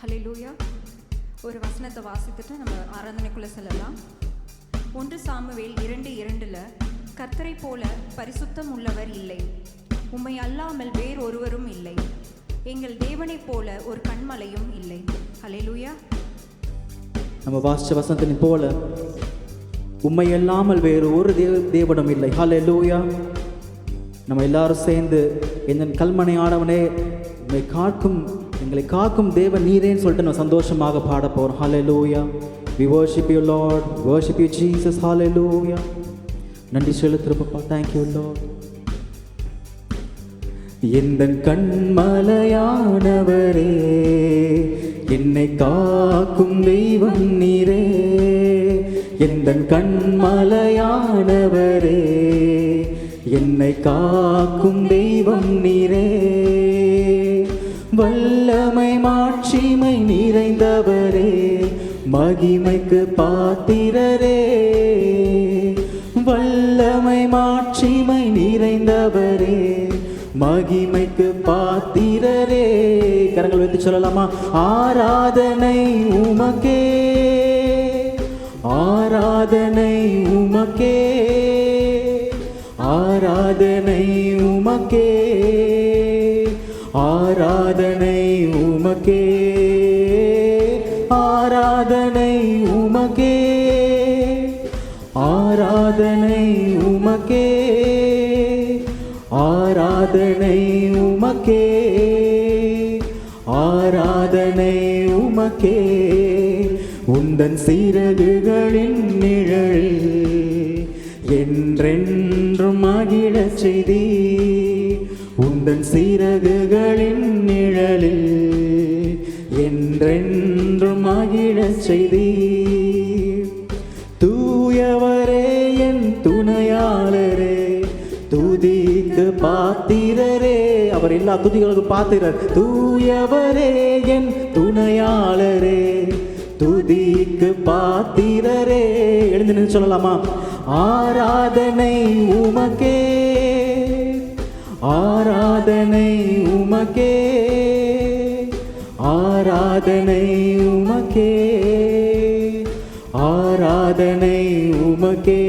ஹல்லேலூயா. ஒரு வசனத்தை வாசித்துட்டு நம்ம ஆராதனைக்குள்ளே செல்லலாம். 1 சாமுவேல் 2:2 கர்த்தரை போல பரிசுத்தம் உள்ளவர் இல்லை, உம்மை அல்லாமல் வேறொருவரும் இல்லை, எங்கள் தேவனை போல ஒரு கண்மலையும் இல்லை. ஹல்லேலூயா. நம்ம வாசிச்ச வசனத்தின் போல உம்மை அல்லாமல் வேறு ஒரு தேவனும் இல்லை. ஹல்லேலூயா. நம்ம எல்லாரும் சேர்ந்து என் கல்மனையானவனே எங்களை காக்கும் தேவன் நீரேன்னு சொல்லிட்டு நம்ம சந்தோஷமாக பாட போகிறோம். ஹல்லேலூயா. We worship you Lord, worship you Jesus. Hallelujah. நன்றி செலுத்துறப்பா. Thank you Lord. எந்தன் கண்மலையானவரே, என்னை காக்கும் தெய்வம் நீரே. எந்தன் கண்மலையானவரே, என்னை காக்கும் தெய்வம் நீரே. வல்லமை மாட்சிமை நிறைந்தவரே, மகிமைக்கு பாத்திரரே. வல்லமை மாட்சிமை நிறைந்தவரே, மகிமைக்கு பாத்திரரே. கரங்கள் வைத்து சொல்லலாமா? ஆராதனை உமக்கே, ஆராதனை உமக்கே, ஆராதனை உமக்கே, ஆராதனை உமக்கே, ஆராதனை உமக்கே, ஆராதனை உமக்கே, ஆராதனை உமக்கே, ஆராதனை உமக்கே. உந்தன் சிறகுகளின் நிழலில் என்றென்றும் மகிழச் செய்தி. உந்தன் சிறகுகளின் நிழலில் என்றென்றும் மகிழச் செய்தி. தூயவரே என் துணையாளரே, துதிக்கு பாத்திரரே. அவர் எல்லா துதிகளுக்கு பாத்திரர். தூயவரே என் துணையாளரே, துதிக்கு பாத்திரரே. எழுந்து நின்று சொல்லலாமா? ஆராதனை உமக்கே, ஆராதனை உமக்கே, ஆராதனை உமக்கே, ஆராதனை உமக்கே,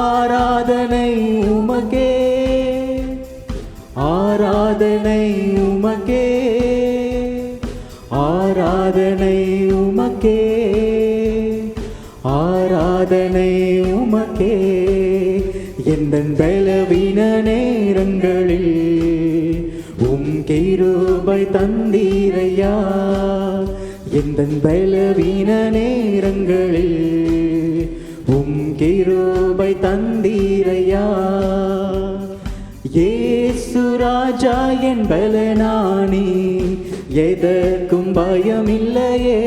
ஆராதனை உமக்கே, ஆராதனை உமக்கே, ஆராதனை உமக்கே, ஆராதனை உமக்கே. எந்தன் பலவீன நேரங்களில் உம் கிருபை தந்தீரையா. எந்தன் பலவீன நேரங்களில் உம் கிருபை தந்தீரையா. இயேசு ராஜா என் பலனானி, எதற்கும் பயமில்லையே.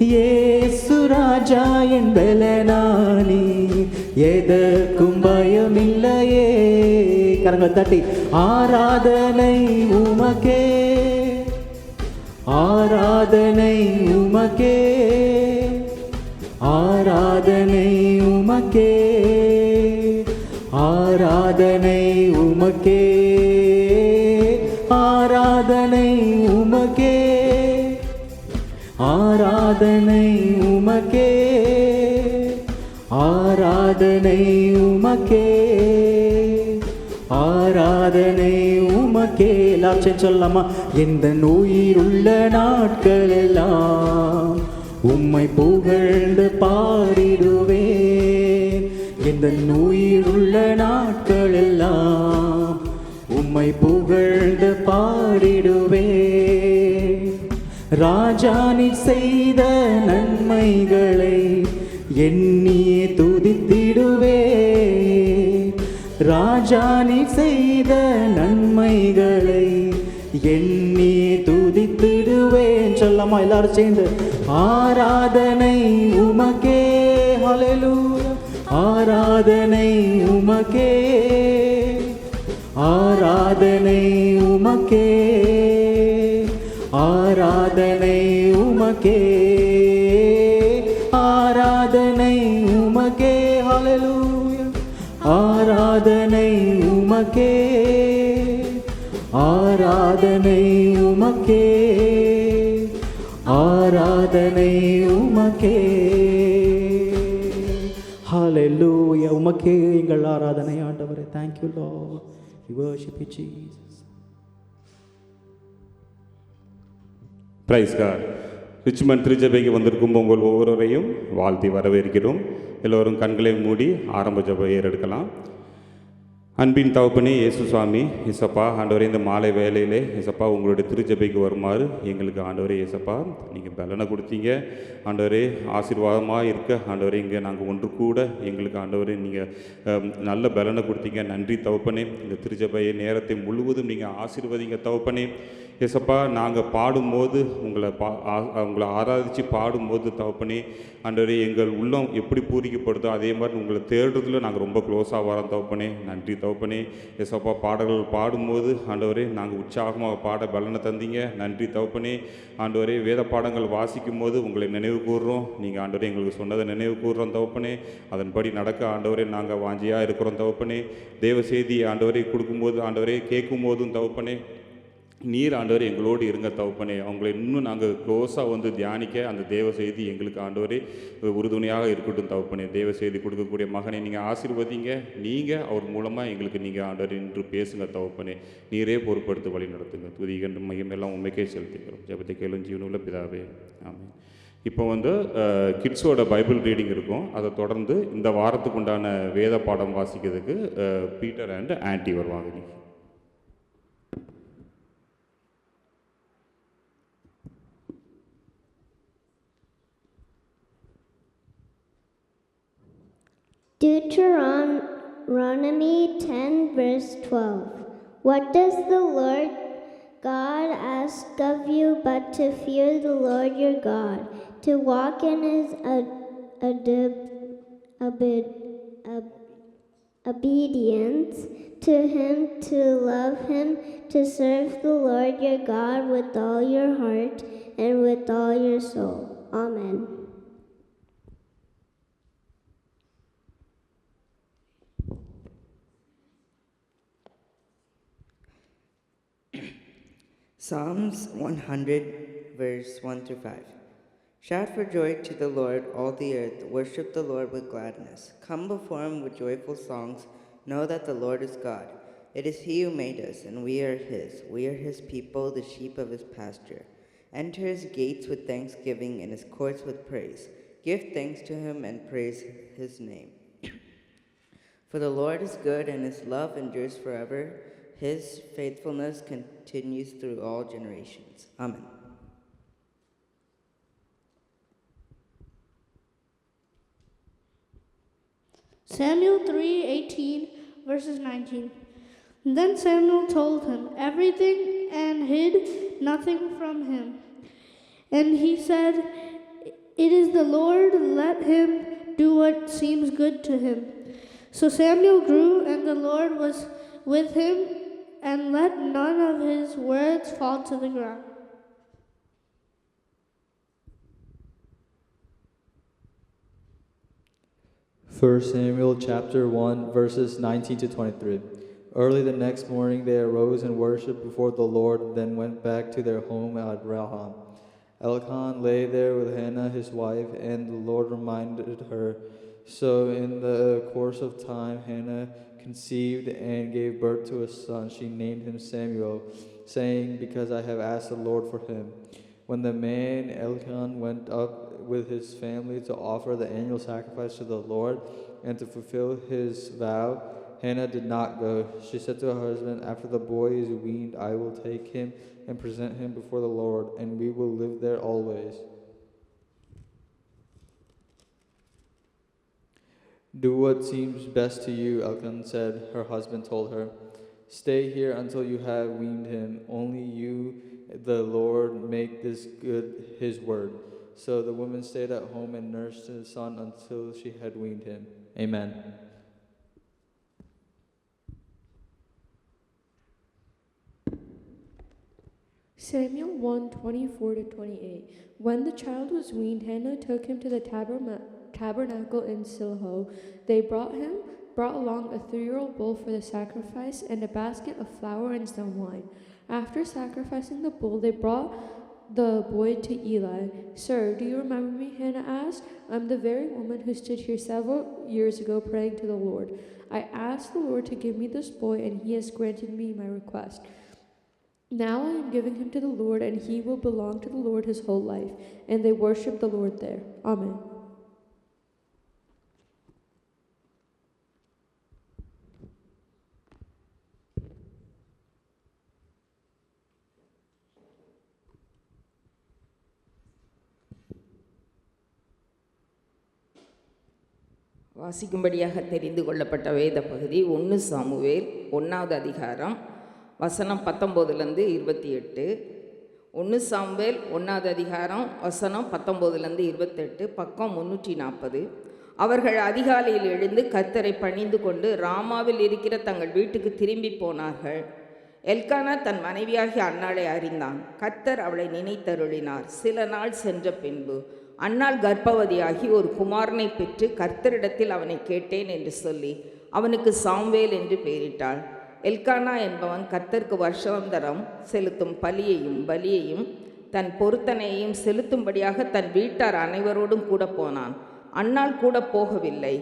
இயேசு ராஜா என் பலனானி, எதற்கும் பயமில்லையே. கரங்களை தட்டி ஆராதனை உமக்கே, ஆராதனை உமக்கே, ஆராதனை உமக்கே, ஆராதனை உமக்கே, ஆராதனை உமக்கே, ஆராதனை உமக்கே, ஆராதனை உமக்கே, ஆராதனை உமக்கே. எல்லாரும் சொல்லலாமா? எந்த உயிருள்ள நாட்கள் எல்லாம் உம்மை புகழ்ந்து பாடிடுவேன். எந்த உயிருள்ள நாட்கள் எல்லாம் உம்மை புகழ்ந்து பாடிடுவேன். ராஜா நீ செய்த நன்மைகளை எண்ணியே துதித்திடுவே. ராஜா நீ செய்த நன்மைகளை எண்ணியே துதித்திடுவேன். சொல்லமா எல்லாரும் சேர்ந்து? ஆராதனை உமக்கே, ஹல்லேலூயா. ஆராதனை உமக்கே, ஆராதனை உமக்கே, ஆராதனை உமக்கே, ஆராதனை உமக்கே, ஹல்லேலூயா. ஆராதனை உமக்கே, ஆராதனை உமக்கே, ஆராதனை உமக்கே. ஹalleluya. உமக்கே எங்கள் ஆராதனை ஆண்டவரே. Thank you Lord. We worship you Jesus. Praise God. Richmond திருச்சபைக்கு வந்திருக்கும் உங்கள் ஒவ்வொருவரையும் வாழ்த்தி வரவேற்கிறோம். எல்லோரும் கண்களை மூடி ஆரம்ப ஜெபம் ஏறெடுக்கலாம். அன்பின் தகப்பனே இயேசு சுவாமி, இசப்பா ஆண்டவரே, இந்த மாலை வேலையிலே இசப்பா உங்களுடைய திருச்சபைக்கு வருமாறு எங்களுக்கு ஆண்டவரே இசப்பா நீங்கள் பலனை கொடுத்தீங்க. ஆண்டவரே ஆசீர்வாதமாக இருக்க ஆண்டவரே இங்கே நாங்கள் ஒன்று கூட எங்களுக்கு ஆண்டவரே நீங்கள் நல்ல பலனை கொடுத்தீங்க. நன்றி தகப்பனே. இந்த திருச்சபையை நேரத்தை முழுவதும் நீங்கள் ஆசீர்வதிங்க தகப்பனே. ஏசப்பா நாங்கள் பாடும்போது உங்களை ஆராதித்து பாடும்போது தகப்பனே ஆண்டவரே எங்கள் உள்ளம் எப்படி பூரிக்கப்படுதோ அதே மாதிரி உங்களை தேடுறதுல நாங்கள் ரொம்ப க்ளோஸாக வரோம் தகப்பனே. நன்றி தகப்பனே. ஏசப்பா பாடல்கள் பாடும்போது ஆண்டவரே நாங்கள் உற்சாகமாக பாட பலனை தந்தீங்க. நன்றி தகப்பனே. ஆண்டவரே வேத பாடங்கள் வாசிக்கும் போது உங்களை நினைவு கூறுறோம். நீங்கள் ஆண்டவரே எங்களுக்கு சொன்னதை நினைவு கூறுறோம் தகப்பனே. அதன்படி நடக்க ஆண்டவரே நாங்கள் வாஞ்சியாக இருக்கிறோம் தகப்பனே. தேவ செய்தி ஆண்டவரே கொடுக்கும்போது ஆண்டவரே கேட்கும் போதும் தகப்பனே நீர் ஆண்டவரே எங்களோடு இருங்க தகப்பனே. அவங்களை இன்னும் நாங்கள் க்ளோஸாக வந்து தியானிக்க அந்த தேவ செய்தி எங்களுக்கு ஆண்டவரே உறுதுணையாக இருக்கட்டும் தகப்பனே. தேவ செய்தி கொடுக்கக்கூடிய மகனை நீங்கள் ஆசீர்வதிங்க. நீங்கள் அவர் மூலமாக எங்களுக்கு நீங்கள் ஆண்டவரே நின்று பேசுங்க தகப்பனே. நீரே பொறுப்படுத்தி வழி நடத்துங்க. துதிகண்டு மையம் எல்லாம் உண்மைக்கே செலுத்திக்கிறோம். ஜெபத்தை கேளும் ஜீவனுள்ள பிதாவே, ஆமென். இப்போ வந்து கிட்ஸோட பைபிள் ரீடிங் இருக்கும். அதை தொடர்ந்து இந்த வாரத்துக்கு உண்டான வேத பாடம் வாசிக்கிறதுக்கு பீட்டர் அண்ட் ஆன்ட்டி வருவாங்க. Deuteronomy 10 verse 12. What does the Lord God ask of you but to fear the Lord your God, to walk in his obedience to him, to love him, to serve the Lord your God with all your heart and with all your soul. Amen. Psalms 100, verse 1 through 5. Shout for joy to the Lord, all the earth. Worship the Lord with gladness. Come before him with joyful songs. Know that the Lord is God. It is he who made us, and we are his. We are his people, the sheep of his pasture. Enter his gates with thanksgiving and his courts with praise. Give thanks to him and praise his name. For the Lord is good, and his love endures forever. His faithfulness continues through all generations. Amen. Samuel 3:18 verses 19. Then Samuel told him everything and hid nothing from him. And he said, "It is the Lord, let him do what seems good to him." So Samuel grew, and the Lord was with him, and let none of his words fall to the ground. First Samuel chapter 1 verses 19 to 23. Early the next morning they arose and worshipped before the Lord, then went back to their home at Raham. Elkanah lay there with Hannah his wife, and the Lord reminded her. So in the course of time Hannah conceived and gave birth to a son. She named him Samuel, saying, "Because I have asked the Lord for him." When the man Elkanah went up with his family to offer the annual sacrifice to the Lord and to fulfill his vow, Hannah did not go. She said to her husband, "After the boy is weaned, I will take him and present him before the Lord, and we will live there always." "Do what seems best to you," Elkanah said. Her husband told her, "Stay here until you have weaned him. Only you, the Lord, make this good his word." So the woman stayed at home and nursed his son until she had weaned him. Amen. Samuel 1:24-28. When the child was weaned, Hannah took him to the tabernacle in Shiloh. They brought along a 3-year-old bull for the sacrifice and a basket of flour and some wine. After sacrificing the bull, they brought the boy to Eli. "Sir, do you remember me?" Hannah asked. "I'm the very woman who stood here several years ago praying to the Lord. I asked the Lord to give me this boy, and he has granted me my request. Now I am giving him to the Lord, and he will belong to the Lord his whole life." And they worshiped the Lord there. Amen. வாசிக்கும்படியாக தெரிந்து கொள்ளப்பட்ட வேத பகுதி 1 Samuel 1வது அதிகாரம் வசனம் 19லேருந்து 28. 1 Samuel 1வது அதிகாரம் வசனம் 19லேருந்து 28, பக்கம் 340. அவர்கள் அதிகாலையில் எழுந்து கர்த்தரை பணிந்து கொண்டு ராமாவில் இருக்கிற தங்கள் வீட்டுக்கு திரும்பி போனார்கள். எல்கானா தன் மனைவியாகிய அன்னாளை அறிந்தான். கர்த்தர் அவளை நினைத்தருளினார். சில நாள் சென்ற பின்பு அன்னாள் கர்ப்பவதியாகி ஒரு குமாரனை பெற்று கர்த்தரிடத்தில் அவனை கேட்டேன் என்று சொல்லி அவனுக்கு சாமுவேல் என்று பெயரிட்டாள். எல்கானா என்பவன் கர்த்தருக்கு வருஷாந்தரம் செலுத்தும் பலியையும் தன் பொருத்தனையையும் செலுத்தும்படியாக தன் வீட்டார் அனைவரோடும் கூட போனான். அன்னாள் கூட போகவில்லை.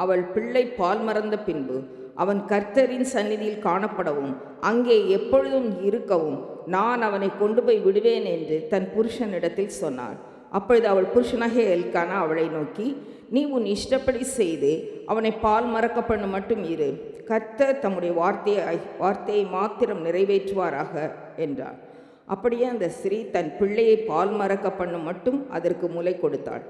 அவள் பிள்ளை பால் மறந்த பின்பு அவன் கர்த்தரின் சந்நிதியில் காணப்படவும் அங்கே எப்பொழுதும் இருக்கவும் நான் அவனை கொண்டு போய் விடுவேன் என்று தன் புருஷனிடத்தில் சொன்னாள். அப்பொழுது அவள் புருஷனாகிய எல்கானா அவளை நோக்கி, "நீ உன் இஷ்டப்படி செய்து அவனை பால் மறக்க பண்ண மட்டும் இரு. கர்த்தர் தம்முடைய வார்த்தையை மாத்திரம் நிறைவேற்றுவாராக" என்றார். அப்படியே அந்த ஸ்திரீ தன் பிள்ளையை பால் மறக்க பண்ணும் மட்டும் அதற்கு முலை கொடுத்தாள்.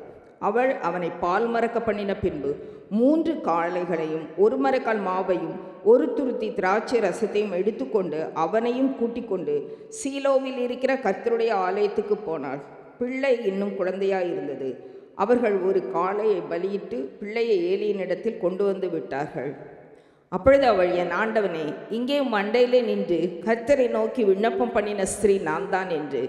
அவள் அவனை பால் மறக்க பண்ணின பின்பு 3 காளைகளையும் 1 மரக்கால் மாவையும் 1 துருத்தி திராட்சை ரசத்தையும் எடுத்துக்கொண்டு அவனையும் கூட்டிக் கொண்டு சீலோவில் இருக்கிற கர்த்தருடைய ஆலயத்துக்கு போனாள். பிள்ளை இன்னும் குழந்தையாய் இருந்தது. அவர்கள் ஒரு காளையை பலியிட்டு பிள்ளையை ஏலியினிடத்தில் கொண்டு வந்து விட்டார்கள். அப்பொழுது அவள், "என் ஆண்டவனே, இங்கே மண்டையிலே நின்று கர்த்தரை நோக்கி விண்ணப்பம் பண்ணின ஸ்திரீ நான் தான் என்று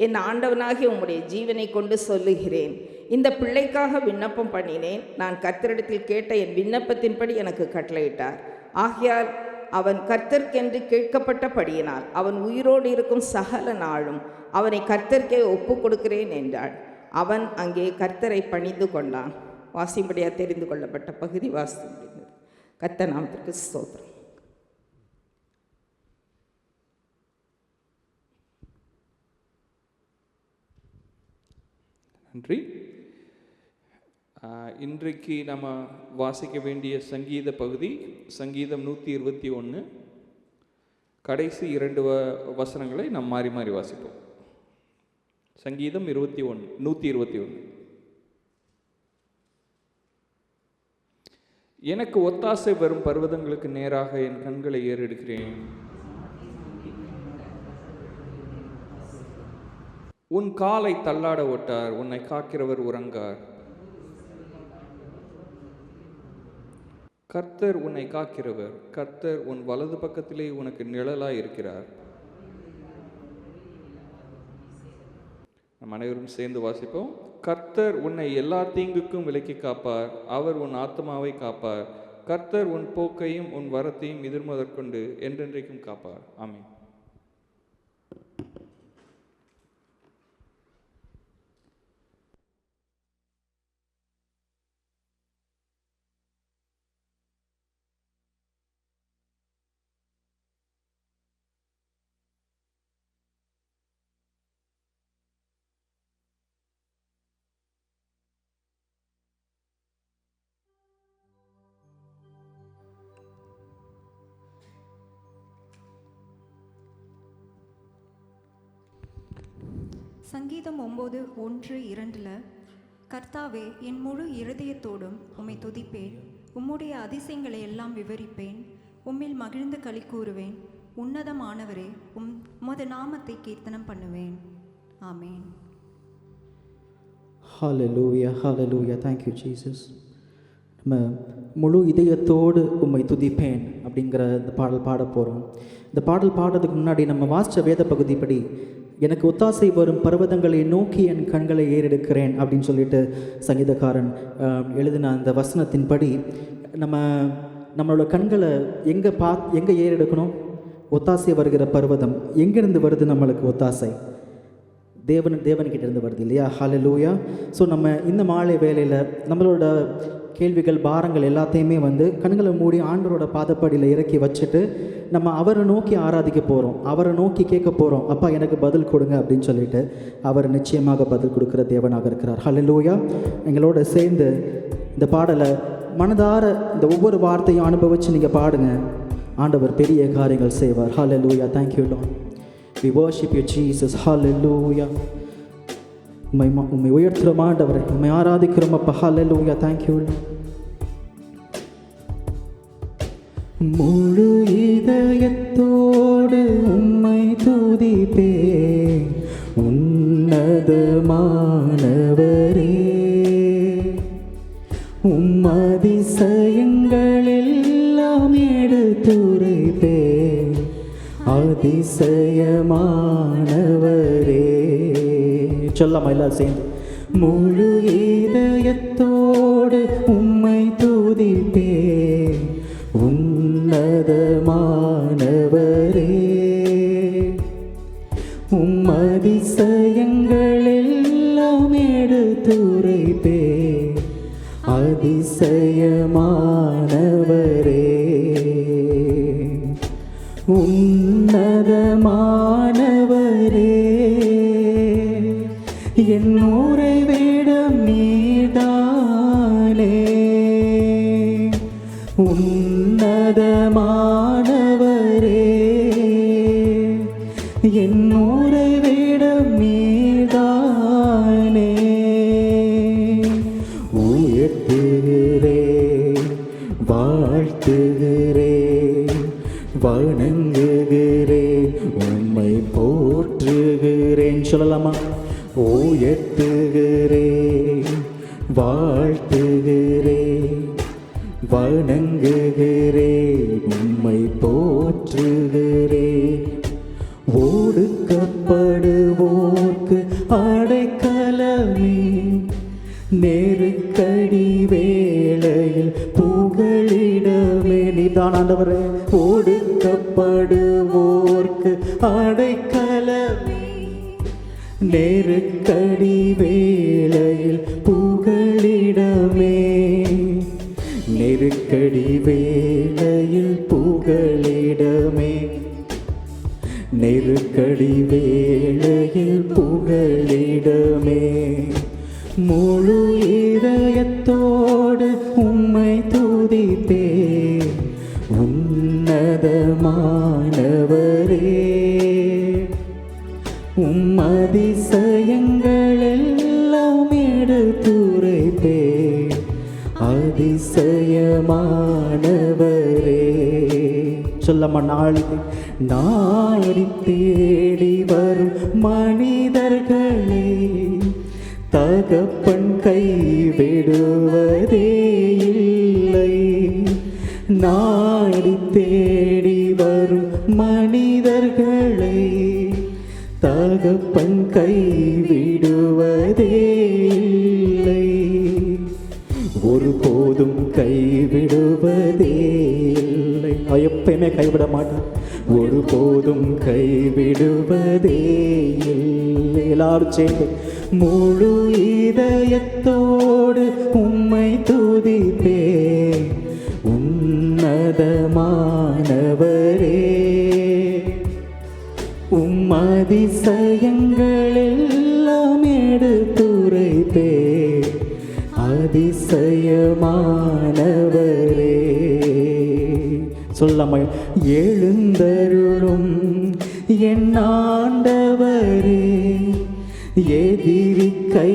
என் ஆண்டவனாகி உம்முடைய ஜீவனை கொண்டு சொல்லுகிறேன். இந்த பிள்ளைக்காக விண்ணப்பம் பண்ணினேன். நான் கர்த்தரிடத்தில் கேட்ட என் விண்ணப்பத்தின்படி எனக்கு கட்டளையிட்டார். ஆகையால் அவன் கர்த்தர்க்கென்று கேட்கப்பட்டபடியினால் அவன் உயிரோடு இருக்கும் சகல நாளும் அவனை கர்த்தர்க்கே ஒப்பு கொடுக்கிறேன் என்றாள். அவன் அங்கே கர்த்தரை பணிந்து கொண்டான். வாசிம்படியாக தெரிந்து கொள்ளப்பட்ட பகுதி வாசி முடிந்தது. கர்த்தர் நாமத்திற்கு ஸ்தோத்திரம். நன்றி. இன்றைக்கு நம்ம வாசிக்க வேண்டிய சங்கீத பகுதி சங்கீதம் 121. கடைசி 2 வசனங்களை நாம் மாறி மாறி வாசிப்போம். சங்கீதம் 121. எனக்கு ஒத்தாசை வரும் பர்வதங்களுக்கு நேராக என் கண்களை ஏறெடுக்கிறேன். உன் காலை தள்ளாட ஓட்டார், உன்னை காக்கிறவர் உறங்கார். கர்த்தர் உன்னை காக்கிறவர், கர்த்தர் உன் வலது பக்கத்திலே உனக்கு நிழலாய் இருக்கிறார். நம் அனைவரும் சேர்ந்து வாசிப்போம். கர்த்தர் உன்னை எல்லா தீங்குக்கும் விலக்கி காப்பார், அவர் உன் ஆத்மாவை காப்பார். கர்த்தர் உன் போக்கையும் உன் வரத்தையும் எதிர்முதற்கொண்டு என்றென்றைக்கும் காப்பார். ஆமென். சங்கீதம் 9:1-2 கர்த்தாவே, என் முழு இருதயத்தோடும் உம்மை துதிப்பேன். உம்முடைய அதிசயங்களை எல்லாம் விவரிப்பேன். உம்மில் மகிழ்ந்து களி கூறுவேன். உன்னதமானவரே, உமது நாமத்தை கீர்த்தனம் பண்ணுவேன். ஆமேன். ஹalleluya, hallelujah. Thank you Jesus. நம்ம முழு இதயத்தோடு உம்மை துதிப்பேன் அப்படிங்கிற இந்த பாடல் பாட போகிறோம். இந்த பாடல் பாடுறதுக்கு முன்னாடி நம்ம வாசித்த வேத பகுதிப்படி எனக்கு ஒத்தாசை வரும் பர்வதங்களை நோக்கி என் கண்களை ஏறெடுக்கிறேன் அப்படின்னு சொல்லிட்டு சங்கீதக்காரன் எழுதின அந்த வசனத்தின்படி நம்மளோட கண்களை எங்கே ஏறெடுக்கணும்? ஒத்தாசை வருகிற பர்வதம் எங்கேருந்து வருது? நம்மளுக்கு ஒத்தாசை தேவன்கிட்ட இருந்து வருது இல்லையா? ஹல்லேலூயா. ஸோ நம்ம இந்த மாலை வேளையில் நம்மளோட கேள்விகள், பாரங்கள் எல்லாத்தையுமே கண்களை மூடி ஆண்டவரோட பாதப்படியில் இறக்கி வச்சுட்டு நம்ம அவரை நோக்கி ஆராதிக்க போகிறோம், அவரை நோக்கி கேட்க போகிறோம். அப்பா எனக்கு பதில் கொடுங்க அப்படின்னு சொல்லிட்டு அவர் நிச்சயமாக பதில் கொடுக்குற தேவனாக இருக்கிறார். ஹல்லேலூயா. எங்களோட சேர்ந்து இந்த பாடலை மனதார இந்த ஒவ்வொரு வார்த்தையும் அனுபவித்து நீங்கள் பாடுங்க. ஆண்டவர் பெரிய காரியங்கள் செய்வார். ஹல்லேலூயா. Thank you Lord. We worship you Jesus. Hallelujah. உம்மை உயர்த்துகிறோம் ஆண்டவரே, உம்மை ஆராதிக்கிறோம் அப்பா. Hallelujah. Thank you Lord. முழு இதயத்தோடு உம்மை துதிப்பேன் உன்னதமானவரே, அதிசயங்களெல்லாம் எடுத்துரைப்பேன் அதிசயமானவரே. சொல்லமா எல்லாம் சேர்ந்து? முழு இதயத்தோடு உம்மை துதிப்பேன் உன்னதமானவரே, அதிசயங்களெல்லாம் எடுத்துரைப்பேன் அதிசயமானவரே. உன்னதமானவரே, என் உறைவிடம் நீதானே. உன்னதமானவரே, என் உறைவிடம் நீதானே. உயர்த்துகிறேன், வாழ்த்துகிறேன், வணங்குகிறேன், உம்மை போற்றுகிறேன். சொல்லலாமா? உயர்த்துகிறேன், வாழ்த்துகிறேன், வணங்குகிறேன், உம்மை போற்றுகிறேன். ஒடுக்கப்படுவோர்க்கு அடைக்கலமே, நெருக்கடி வேளையில் புகழிடமே. நீதான் ஆண்டவரே. ஒடுக்கப்படுவோர்க்கு அடைக்கலமே, நெருக்கடி வேளையில் புகழிடமே. நெருக்கடி வேளையில் புகழிடமே, நெருக்கடி வேளையில் புகழிடமே. முழு இதயத்தோடு உம்மை துதிப்பேன் உன்னதமானவரே, அதிசயங்களெல்லாம் எடுத்துரைப்பேன் அதிசயமானவரே. சொல்லம்மா? நாடி தேடி வரும் மனிதர்களே, தகப்பன் கைவிடுவதே இல்லை. நாடி தேடி வரும் மனிதர்களை தகப்பன் கைவிடுவதே இல்லை. ஒருபோதும் கைவிடுவதே இல்லை. எப்பயுமே கைவிட மாட்டார். ஒருபோதும் கைவிடுவதே இல்லை. எல்லாரும் சேர்ந்து முழு இதயத்தோடு உம்மை துதிப்பேன் உன்னதமானவரே, அதிசயங்களெல்லாம் எடுத்துரைப்பேன் அதிசயமானவரே. சொல்லாம? எழுந்தருளும் என் ஆண்டவரே, எதிரி கை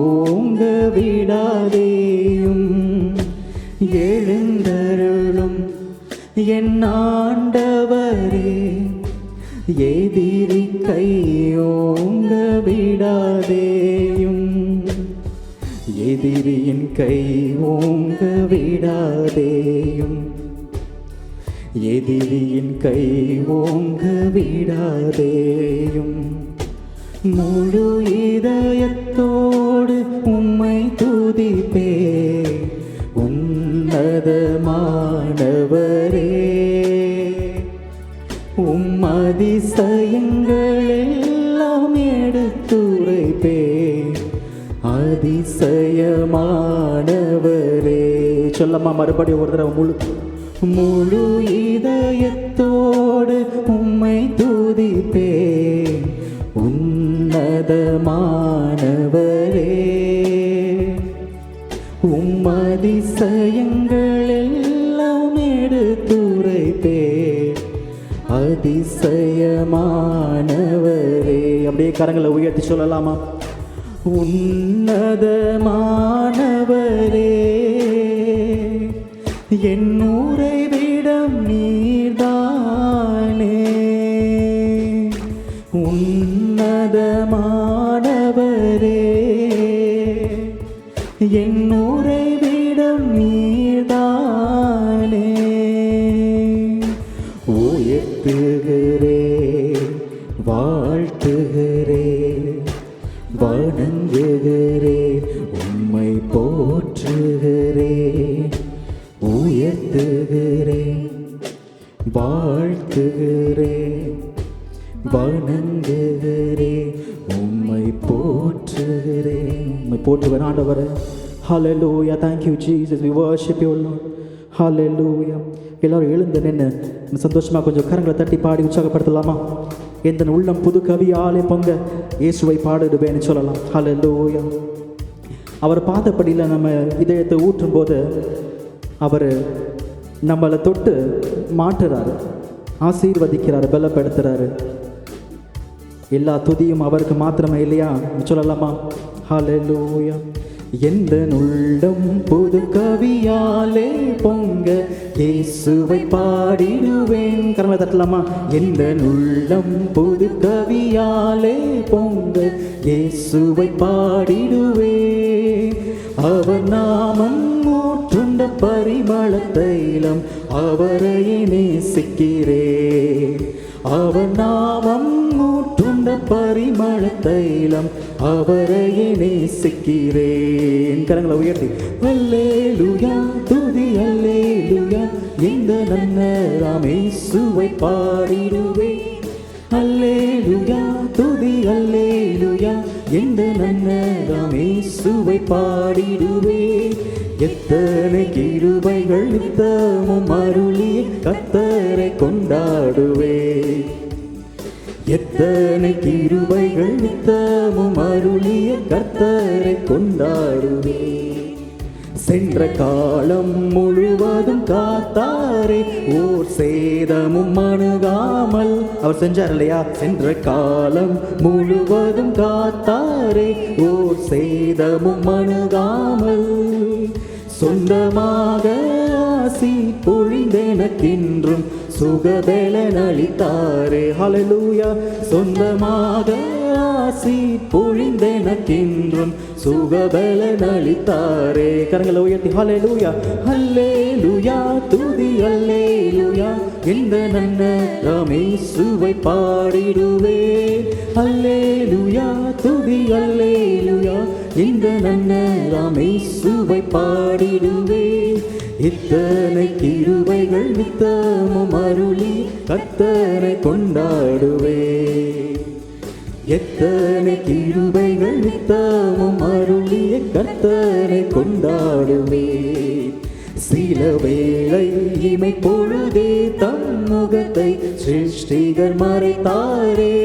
ஓங்க விடாதேயும். எழுந்தருளும் என் ஆண்டவரே, எதிரி கை ஓங்க விடாதேயும். எதிரியின் கை ஓங்க விடாதேயும், எதிரியின் கை ஓங்க விடாதேயும். முழு இதயத்தோடு உம்மை துதிப்பேன் உன்னதமானவரே, அதிசயங்கள் எல்லாம் எடுத்துரைப்பே, அதிசயமானவரே. சொல்லம்மா மறுபடியும் ஒரு தடவை முழு இதயத்தோடு உம்மை துதிப்பே, உன்னதமானவரே. அதிசயங்கள் எல்லாம் எடுத்துரைப்பே, அதிசயமானவரே. அப்படியே கரங்களை உயர்த்தி சொல்லலாமா? உன்னதமானவரே, என் உறைவிடம் நீர்தானே. உன்னதமானவரே, என் உறைவிடம் நீர்தானே. உயர்த்துகிறே, வாழ்த்துகிறே, வணங்குகிறே, உம்மை போற்றுகிறே. உயர்த்துகிறே, வாழ்த்துகிறே, வணங்குகிறே, உம்மை போற்றுகிறே. உம்மை போற்றுவேன் ஆண்டவரே. Hallelujah. Thank you Jesus. We worship you Lord. Hallelujah. எல்லாரும் எழுந்து நின்று சந்தோஷமாக கொஞ்சம் கரங்களை தட்டி பாடி உற்சாகப்படுத்தலாமா? எந்த உள்ளம் புது கவியாலே பொங்க இயேசுவை பாடுவேன்னு சொல்லலாம். ஹல்லேலூயா. அவர் பாதப்படியில் நம்ம இதயத்தை ஊற்றும் போது அவர் நம்மளை தொட்டு மாட்டுறாரு, ஆசீர்வதிக்கிறாரு, பலப்படுத்துறாரு. எல்லா துதியும் அவருக்கு மாத்திரமே இல்லையா? சொல்லலாமா? ஹல்லேலூயா. எந்த உள்ளம் புது கவியாலே பொங்க இயேசுவை பாடிடுவேன். கரங்களை தட்டலாமா? எந்த உள்ளம் புது கவியாலே பொங்க இயேசுவை பாடிடுவேன். அவர் நாமம் ஊற்றுண்ட பரிமள தைலம், அவரையே நேசிக்கிறேன். அவர் நாமம் ஊற்றுண்ட பரிமள தைலம், அவரையே நேசிக்கிறேன். கரங்களை உயர்த்தி அல்லேலூயா, துதி அல்லேலூயா, இந்த நன்னராம் இயேசுவை பாடிடுவேன். அல்லேலூயா, துதி அல்லேலூயா, இந்த நன்னராம் இயேசுவை பாடிடுவேன். எத்தனை கிருபைகள் நித்தமும் அருளிய கர்த்தரை கொண்டாடுவேன். எத்தனை கிருபைகள் நித்தமும் அருளிய கர்த்தரை கொண்டாடுவேன். சென்ற காலம் முழுவதும் காத்தாரே, ஓர் சேதமும் அணுகாமல். அவர் செஞ்சார் இல்லையா? சென்ற காலம் முழுவதும் காத்தாரே, ஓர் சேதமும் அணுகாமல். சொந்தமாக ஆசி பொழிந்தெனக்கென்றும் சுகபலன் அளித்தாரே. ஹல்லேலூயா. சொந்தமாக ஆசி பொழிந்தெனக்கென்றும் சுகபலன் அளித்தாரே. கரங்களை உயர்த்தி ஹல்லேலூயா, ஹல்லேலூயா, துதி அல்லேலூயா, இந்த நன்னராம் இயேசுவை பாடிடுவேன். ஹல்லேலூயா, துதி அல்லேலூயா, இந்த நன்னராம் இயேசுவை பாடிடுவேன். இத்தனை கிருபைகள் நித்தமும் அருளி கர்த்தரை கொண்டாடுவேன். எத்தனை கிருபைகள் நித்தமும் அருளிய கர்த்தரை கொண்டாடுவேன். சில வேளை இமை பொழுதே தம் முகத்தை சிருஷ்டிகர் மறைத்தாரே.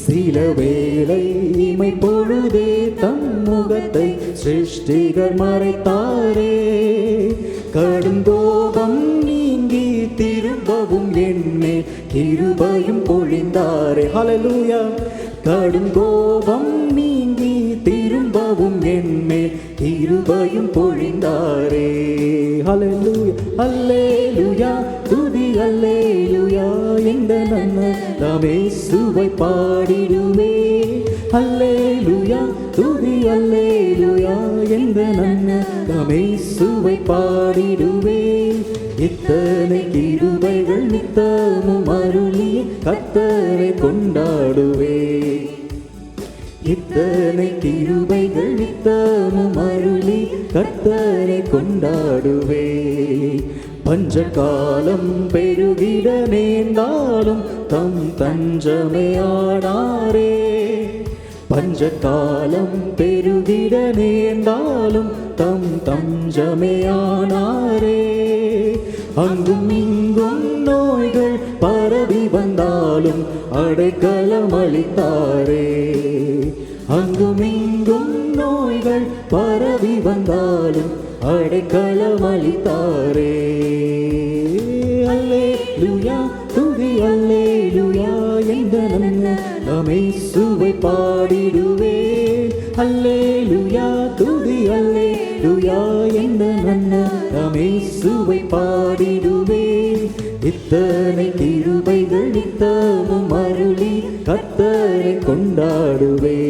சில வேளை இமை பொழுதே தம் முகத்தை சிருஷ்டிகர் மறைத்தாரே. கடுங்கோபம் நீங்கி திரும்பவும் என்னே கிருபையும் பொழிந்தாரே. ஹல்லேலூயா. கடுங்கோபம் நீங்கி திரும்பவும் என்னே கிருபையும் பொழிந்தாரே. ஹல்லேலூயா, அல்லேலூயா, துதி அல்லேலூயா, இந்த நன்னராம் இயேசுவை பாடிடுவேன். அல்லேலூயா, துதி அல்லேலூயா, இந்த நன்னராம் இயேசுவை பாடிடுவேன். இத்தனை கிருபைகள் நித்தமும் அருளிய கர்த்தரை கொண்டாடுவேன். இத்தனை கிருபைகள் நித்தமும் அருளி கர்த்தரை கொண்டாடுவேன். பஞ்சகாலம் பெருகிட நேர்ந்தாலும் தம் தஞ்சமையானாரே. பஞ்சகாலம் பெருகிட நேர்ந்தாலும் தம் தஞ்சமையானாரே. அங்கும் இங்கும் நோய்கள் பரவி வந்தாலும் அடைக்கலம் அளித்தாரே. அங்கும் இங்கும் நோய்கள் பரவி வந்தாலும் அடைக்கலம் அளித்தாரே. அல்லேலூயா துதி அல்லேலூயா என்ற நம் இயேசுவை பாடிடுவே. அல்லேலூயா துதி அல்லேலூயா என்ற நம் இயேசுவை பாடிடுவே. இத்தனை கிருபைகள் நித்தமும் அருளி கர்த்தரை கொண்டாடுவே.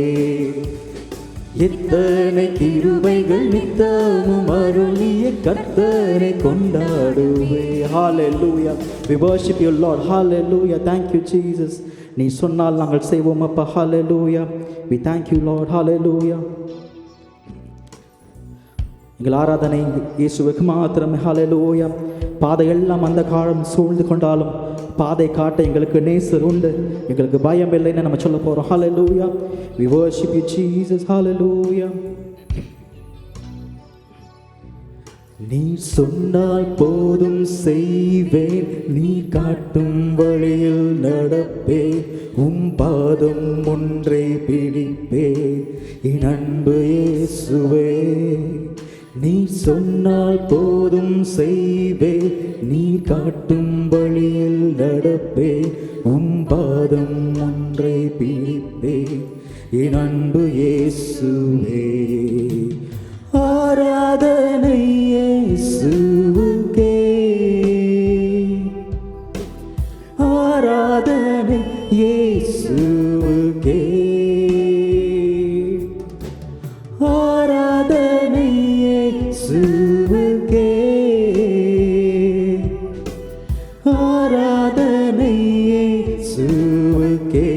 இத்தனை கிருபைகள் நித்தமும் அருளிய கர்த்தரை கொண்டாடுவே. Hallelujah. We worship you Lord. Hallelujah. Thank you Jesus. நீ சொன்னால் நாங்கள் செய்வோம் அப்பா. Hallelujah. We thank you Lord. Hallelujah. எங்கள் ஆராதனை இயேசுவுக்கு மாத்திரமே. Hallelujah. பாதையெல்லாம் அந்த காலம் சூழ்ந்து கொண்டாலும் பாதை காட்ட எங்களுக்கு நேசர் உண்டு, எங்களுக்கு பயம் இல்லைன்னு நம்ம சொல்ல போகிறோம். Hallelujah. We worship you Jesus. Hallelujah. நீ சொன்னால் போதும் செய்வேன், நீ காட்டும் வழியில் நடப்பேன், உம் பாதம் ஒன்றை பிடிப்பேன் என் அன்பு இயேசுவே. நீ சொன்னால் போதும் செய்வேன், நீ காட்டும் வழியில் நடப்பேன், உம் பாதம் ஒன்றை பிடிப்பேன் என் அன்பு இயேசுவே. ஆராதனை இயேசுவுக்கே, ஆராதனை இயேசுவுக்கே, ஆராதனை இயேசுவுக்கே, ஆராதனை இயேசுவுக்கே.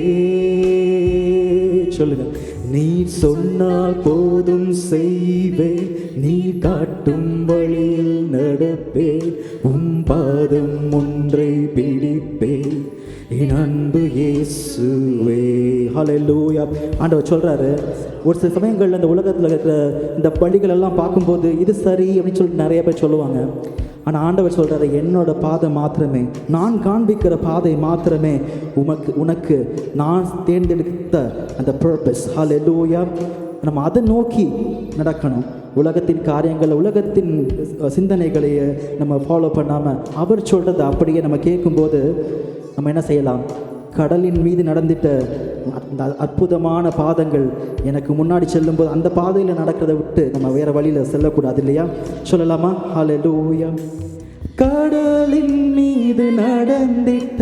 சொல்லுங்க. நீ சொன்னால் போதும் செய்வேன், நீ காட்டும் வழியில் நடப்பேன், உம் பாதம் ஒன்றை பிடிப்பேன் என் அன்பு இயேசுவே. ஹல்லேலூயா. ஆண்டவர் சொல்றாரு, ஒரு சில சமயங்களில் இந்த உலகத்தில் இருக்கிற இந்த பள்ளிகள் எல்லாம் பார்க்கும்போது இது சரி அப்படின்னு சொல்லிட்டு நிறைய பேர் சொல்லுவாங்க. ஆனால் ஆண்டவர் சொல்கிறாரு, என்னோட பாதை மாத்திரமே, நான் காண்பிக்கிற பாதை மாத்திரமே உனக்கு நான் தேர்ந்தெடுத்த அந்த பர்பஸ். ஹல்லேலூயா. நம்ம அதை நோக்கி நடக்கணும். உலகத்தின் காரியங்களை, உலகத்தின் சிந்தனைகளை நம்ம ஃபாலோ பண்ணாமல் அவர் சொல்கிறத அப்படியே நம்ம கேட்கும்போது நம்ம என்ன செய்யலாம்? கடலின் மீது நடந்துட்ட அந்த அற்புதமான பாதங்கள் எனக்கு முன்னாடி செல்லும்போது அந்த பாதையில் நடக்கிறத விட்டு நம்ம வேறு வழியில் செல்லக்கூடாது இல்லையா? சொல்லலாமா? ஹல்லேலூயா. கடலின் மீது நடந்திட்ட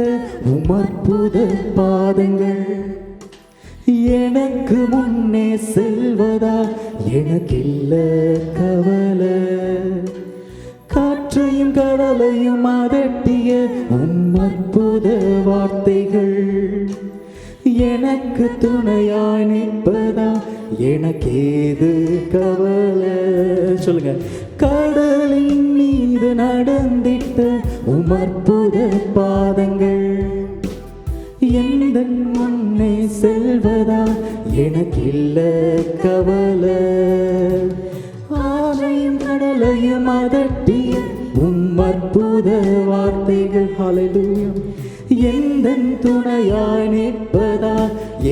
உமற்புத பாதங்கள் எனக்கு முன்னே செல்வதா எனக்கில்ல கவலை. காற்றையும் கடலையும் அதட்டிய உம்மற்புத வார்த்தைகள் எனக்கு துணையாய் நிற்பதா எனக்கேது கவலை. சொல்லுங்க. கடலின் மீது நடந்திட்ட உமற்புத பாதங்கள் எந்த முன்னே செல்வதா எனக்கில்ல கவலை. ஆரையும் கடலையும் அதட்டிய உம்மற்புத வார்த்தைகள் ஹல்லேலூயா எந்த துணையாய் நிற்பதா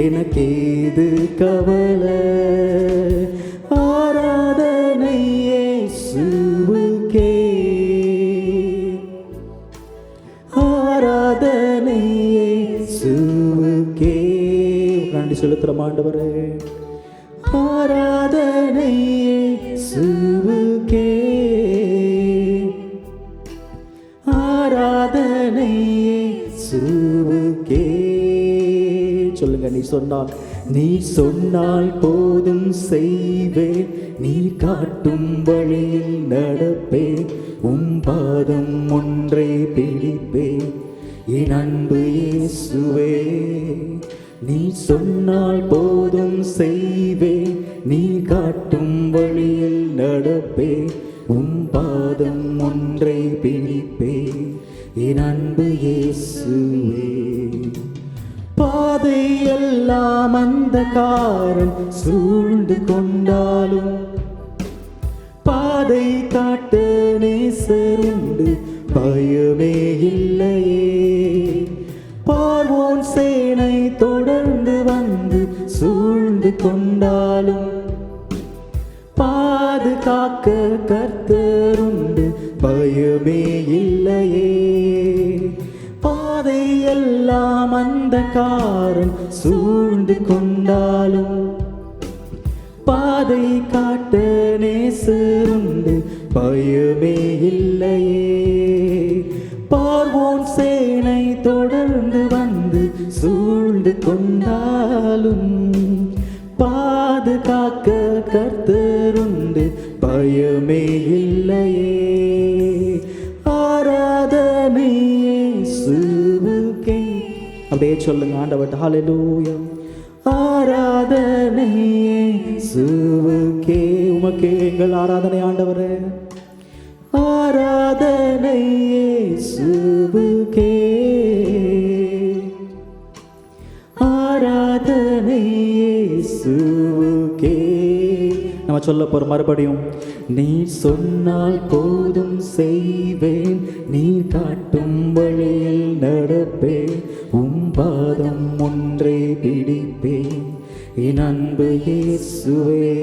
எனக்கேது கவலை. ஆராதனை இயேசுவுக்கே, ஆராதனை இயேசுவுக்கே. நன்றி செலுத்துறோம் ஆண்டவரே. ஆராதனை இயேசுவுக்கே, ஆராதனை இயேசுவுக்கே. சொல்லுங்க. நீ சொன்னால் போதும் செய்வேன், நீ காட்டும் வழியில் நடப்பேன், உம் பாதம் ஒன்றை பிடிப்பேன் என் அன்பு இயேசுவே. நீ சொன்னால் போதும் செய்வேன், நீ காட்டும் வழியில் நடப்பேன், பாதம் ஒன்றை பிடிப்பேன் என் அன்பு இயேசுவே. பாதை எல்லாம் அந்தகாரம் சூழ்ந்து கொண்டாலும் பாதை காட்ட நேசருண்டு பயமே இல்லையே. பார்வோன் சேனை தொடர்ந்து வந்து சூழ்ந்து கொண்டாலும் பாதுகாக்க கர்த்தருண்டு பயமே இல்லையே. பாதை எல்லாம் அந்தகாரம் சூழ்ந்து கொண்டாலும் பாதை காட்ட நேசருண்டு பயமே இல்லையே. பார்வோன் சேனை தொடர்ந்து வந்து சூழ்ந்து கொண்டாலும் பாதுகாக்க கர்த்தருண்டு பயமே இல்லையே. ஆராதனை இயேசுவுக்கே. அப்படியே சொல்லுங்க ஆண்டவர்ட்ட ஹல்லேலூயா. ஆராதனை இயேசுவுக்கே. உமக்கே எங்கள் ஆராதனை ஆண்டவரே. ஆராதனை இயேசுவுக்கே. ஆராதனை இயேசுவுக்கே. நம்ம சொல்ல போற மறுபடியும். நீ சொன்னால் போதும் செய்வேன், நீ காட்டும் வழியில் நடப்பேன், பாதம் ஒன்றை பிடிப்பேன் என் அன்பு இயேசுவே.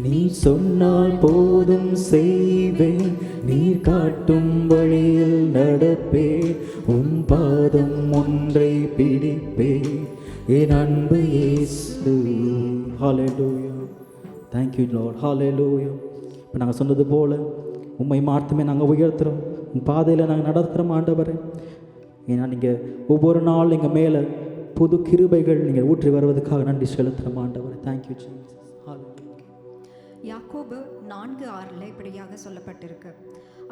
நீ சொன்னால் போதும் செய்வேன், நீர் காட்டும் வழியில் நடப்பேன், பாதம் ஒன்றை பிடிப்பேன் என் அன்பு இயேசு. ஹல்லேலூயா. Thank you Lord. ஹல்லேலூயா. இப்போ நாங்கள் சொன்னது போல் உம்மை மாற்றமே நாங்கள் உயர்த்துகிறோம், உன் பாதையில் நாங்கள் நடத்துகிறோம் ஆண்டவரே. ஏன்னா நீங்கள் ஒவ்வொரு நாள் எங்கள் மேலே புது கிருபைகள் நீங்கள் ஊற்றி வருவதற்காக நன்றி செலுத்துகிறோம் ஆண்டவரே. Thank you Jesus. யாக்கோபு 4:6 இப்படியாக சொல்லப்பட்டிருக்கு,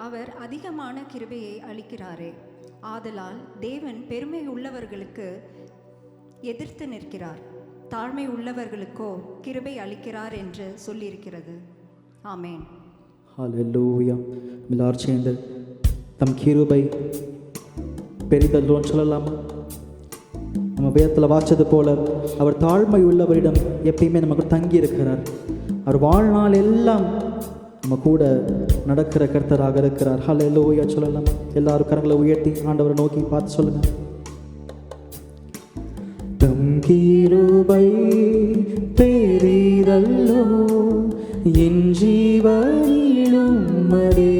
அவர் அதிகமான கிருபையை அளிக்கிறாரே, ஆதலால் தேவன் பெருமை உள்ளவர்களுக்கு எதிர்த்து நிற்கிறார், தாழ்மை உள்ளவர்களுக்கோ கிருபை அளிக்கிறார் என்று சொல்லியிருக்கிறது. ஆமேன். ஹல்லேலூயா. எல்லாரும் சேர்ந்து தம் கிருபை பெரிதல்லோன்னு சொல்லலாமா? நம்ம வேதத்தில் வாச்சது போல அவர் தாழ்மை உள்ளவரிடம் எப்பயுமே நமக்கு தங்கி இருக்கிறார். அவர் வாழ்நாள் எல்லாம் நம்ம கூட நடக்கிற கர்த்தராக இருக்கிறார். ஹல்லேலூயா சொல்லலாமா? எல்லாரும் கரங்களை உயர்த்தி ஆண்டவரை நோக்கி பார்த்து சொல்லுங்க. தம் கிருபை பெரிதல்லோ என் ஜீவனிலும் மரே,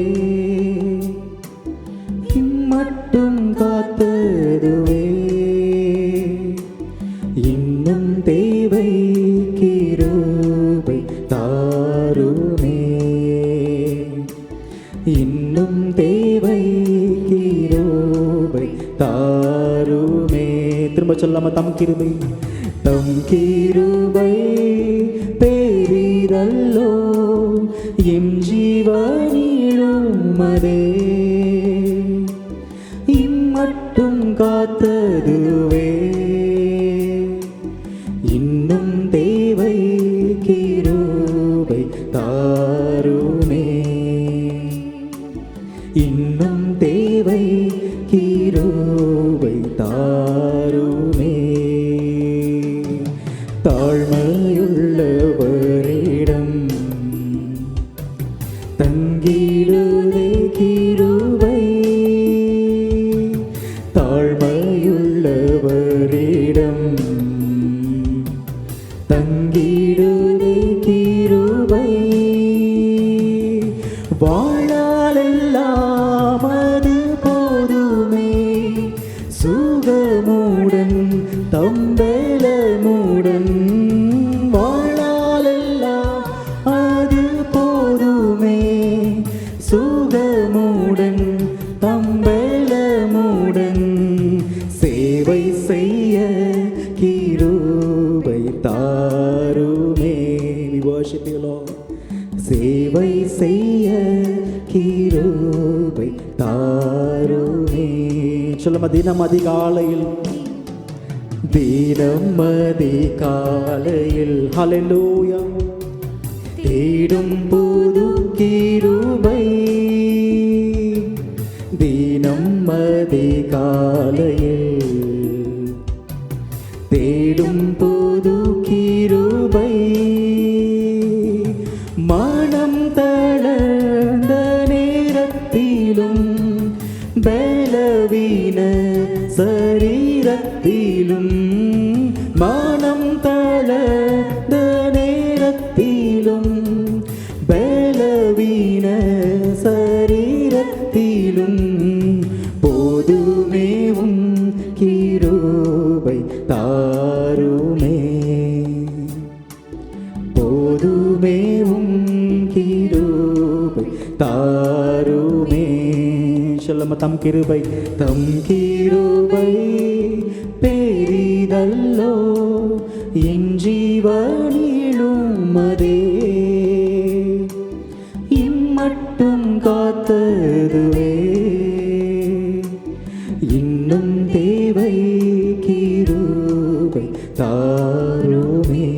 இம்மட்டும் காத்ததுவே, இன்னும் தேவை கிருபை தாருமே, இன்னும் தேவை கிருபை தாருமே. திரும்ப சொல்லாம தம் கிருபை, தம் கிருபை பெரிதல்லோ என் ஜீவனிலும் மரே, இம்மட்டும் காத்ததுவே, இன்னும் தேவை கிருபை தாருமே, இன்னும் தேவை கிருபை தாருமே. தாழ்மையுள்ளவரிடம் தங்கிடுதே கிருபை, தாழ்மையுள்ளவரிடம் தங்கிடுதே கிருபை, வாழாலெல்லாம் அது போதுமே, சுகமுடன் தம்பலமுடன், வாழாலெல்லாம் அது போதுமே, சுகமுடன் தம்பலமுடன், சேவை செய்ய கிருபை தாருமே. We worship you Lord. சேவை செய்ய கிருபை தாருமே. சொல்லுமா, தினம் அதிகாலையில், தினம் அதிகாலையில் ஹல்லேலூயா தேடும் புது கிருபை காலையில் தேடும் புது கிருபை மனம் தளர்ந்த நேரத்திலும் பலவீன சரீரத்திலும் மனம் தளர்ந்த நேரத்திலும் பலவீன சரீரத்திலும் போதுமேவும் கிருபை தாருமே போதுமேவும் கிருபை தாருமே சொல்லமா தம் கிருபை பெரிதல்லோ என் ஜீவனிலும் அதே இம்மட்டும் காத்ததுவே இன்னும் தேவை கிருபை தாருமே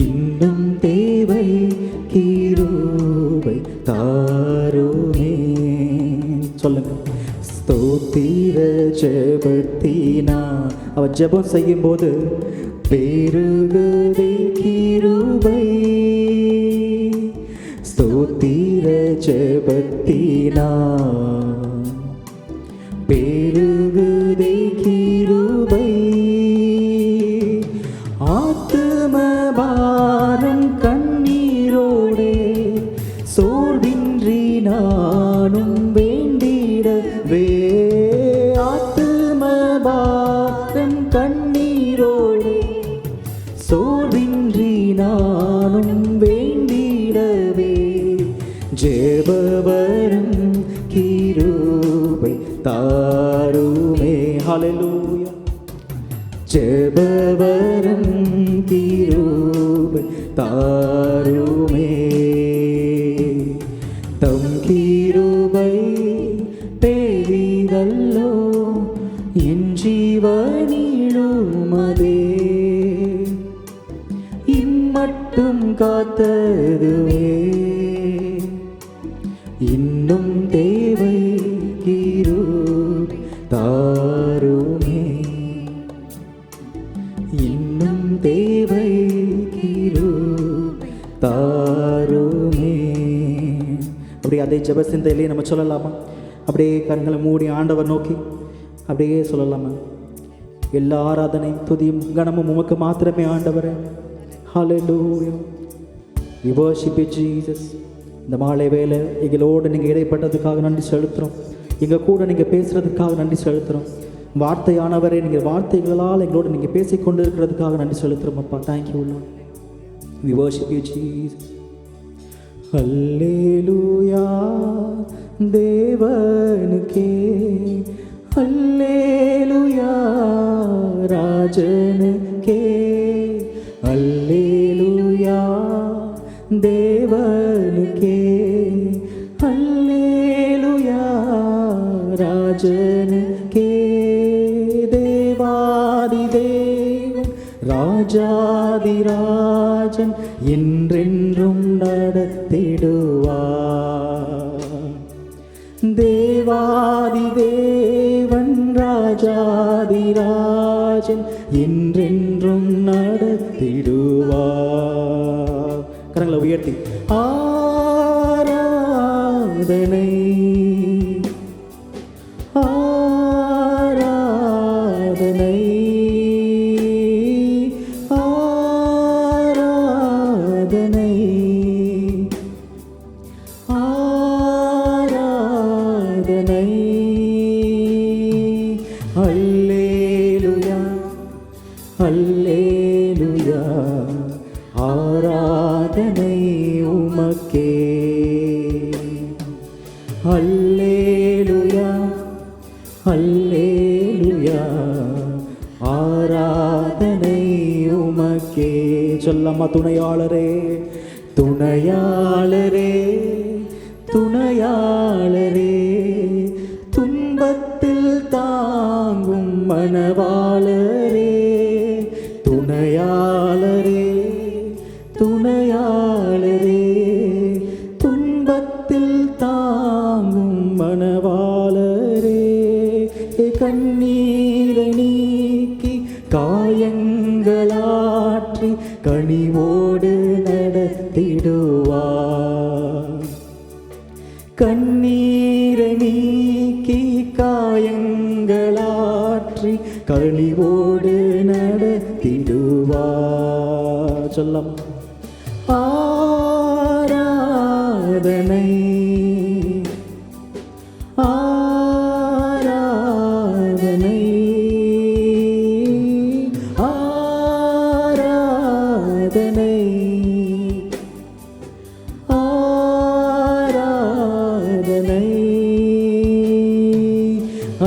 இன்னும் தேவை கிருபை தாருமே சொல்லுங்க ஸ்தோத்திர ஜெபத்தினா அவ ஜெபம் செய்யும் போது பெருகுதே கிருபை ஸ்தோத்திர ஜெபத்தினா பெருகுதே கிருபை ஆத்துமபாரம் கண்ணீரோடே சோர்வின்றி நானும் வேண்டிடவே ஆத்துமபாரம் கண்ணீரோடே சோர்வின்றி நானும் வேண்டிடவே ஜெபவரம் கிருபை தாருமே ஹல்லேலூயா ஜெபவரம் கிருபை தாருமே தம் கிருபை பெரிதல்லோ என் ஜீவனிலும் அதே இம்மட்டும் காத்ததுவே இன்னும் தேவை கிருபை தாருமே இன்னும் தேவை கிருபை தாருமே அப்படியே அதே ஜெப சிந்தையிலே நம்ம சொல்லலாமா அப்படியே கண்களை மூடி ஆண்டவர் நோக்கி அப்படியே சொல்லலாமா எல்லா ஆராதனை துதியும் கனமும் உமக்கு மாத்திரமே ஆண்டவரே ஹல்லேலூயா we worship you Jesus இந்த மாலை வேளை எங்களோடு நீங்கள் இடைப்பட்டதுக்காக நன்றி செலுத்துகிறோம் எங்கள் கூட நீங்கள் பேசுகிறதுக்காக நன்றி செலுத்துகிறோம் வார்த்தையானவரே நீங்கள் வார்த்தைகளால் எங்களோடு நீங்கள் பேசிக்கொண்டு இருக்கிறதுக்காக நன்றி செலுத்துகிறோம் அப்பா thank you we worship you Jesus ஹல்லேலூயா தேவனுக்கே ஹல்லேலூயா ராஜனுக்கே ஹல்லேலூயா தேவனுக்கே ஹல்லேலூயா ராஜனுக்கே தேவாதி தேவன் ராஜாதிராஜன் என்றென்றும் நடத்திடுவார் தேவாதி தேவன் ராஜாதிராஜன் என்றென்றும் நடத்திடுவார் கரங்களை உயர்த்தி ஆராதனை ஆராதனை ஆராதனை ஆராதனை ஹல்லேலூயா ஹல்லேலூயா ஆராதனை உமக்கே ஹல்லேலூயா ஹல்லேலூயா ஆராதனை உமக்கே சொல்லம்மா துணையாளரே துணையாளரே துணையாளரே துன்பத்தில் தாங்கும் மணவாளரே துணையாளரே துணையாளரே துன்பத்தில் தாங்கும் மணவாளரே ஆற்றி கனிவோடு நடத்திடுவார். கண்ணீரை நீக்கி காயங்களாற்றி கனிவோடு நடத்திடுவார். சொல்லம் ஆராதனை ஆராதனை ஆராதனை ஆராதனை.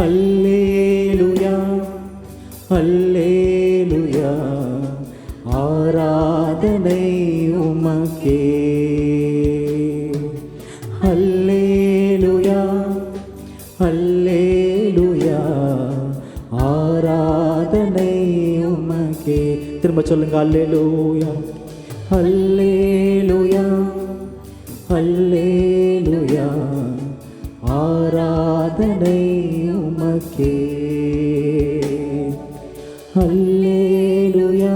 அல்லேலூயா அல்லேலூயா ஆராதனை உமக்கே. அல்லேலூயா அல்லேலூயா ஆராதனை உமக்கே. திரும்ப சொல்லுங்க அல்லேலூயா அல்லேலூயா அல்லேலூயா ஆராதனை உமக்கே. அல்லேலூயா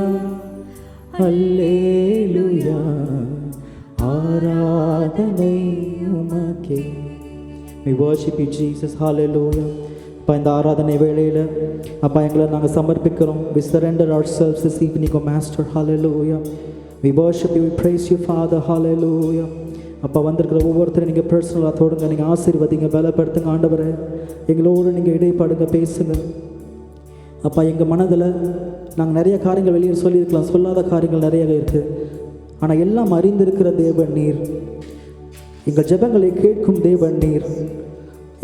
அல்லேலூயா ஆராதனை உமக்கே. We worship you Jesus. Hallelujah. அப்பா இந்த ஆராதனை வேளையில் அப்பா எங்களை நாங்கள் சமர்ப்பிக்கிறோம். We surrender ourselves this evening, O Master. Hallelujah. We worship you. We praise you, Father. Hallelujah. அப்பா வந்திருக்கிற ஒவ்வொருத்தரும் நீங்கள் பர்சனலாக தொடுங்க, நீங்கள் ஆசீர்வதிங்க, பலப்படுத்துங்க ஆண்டவரே. எங்களோடு நீங்கள் இடைப்படுங்க, பேசுங்க. அப்பா எங்கள் மனதில் நாங்கள் நிறைய காரியங்கள் வெளியே சொல்லியிருக்கலாம், சொல்லாத காரியங்கள் நிறைய இருக்குது. ஆனால் எல்லாம் அறிந்திருக்கிற தேவன் நீர், எங்கள் ஜெபங்களை கேட்கும் தேவன் நீர்,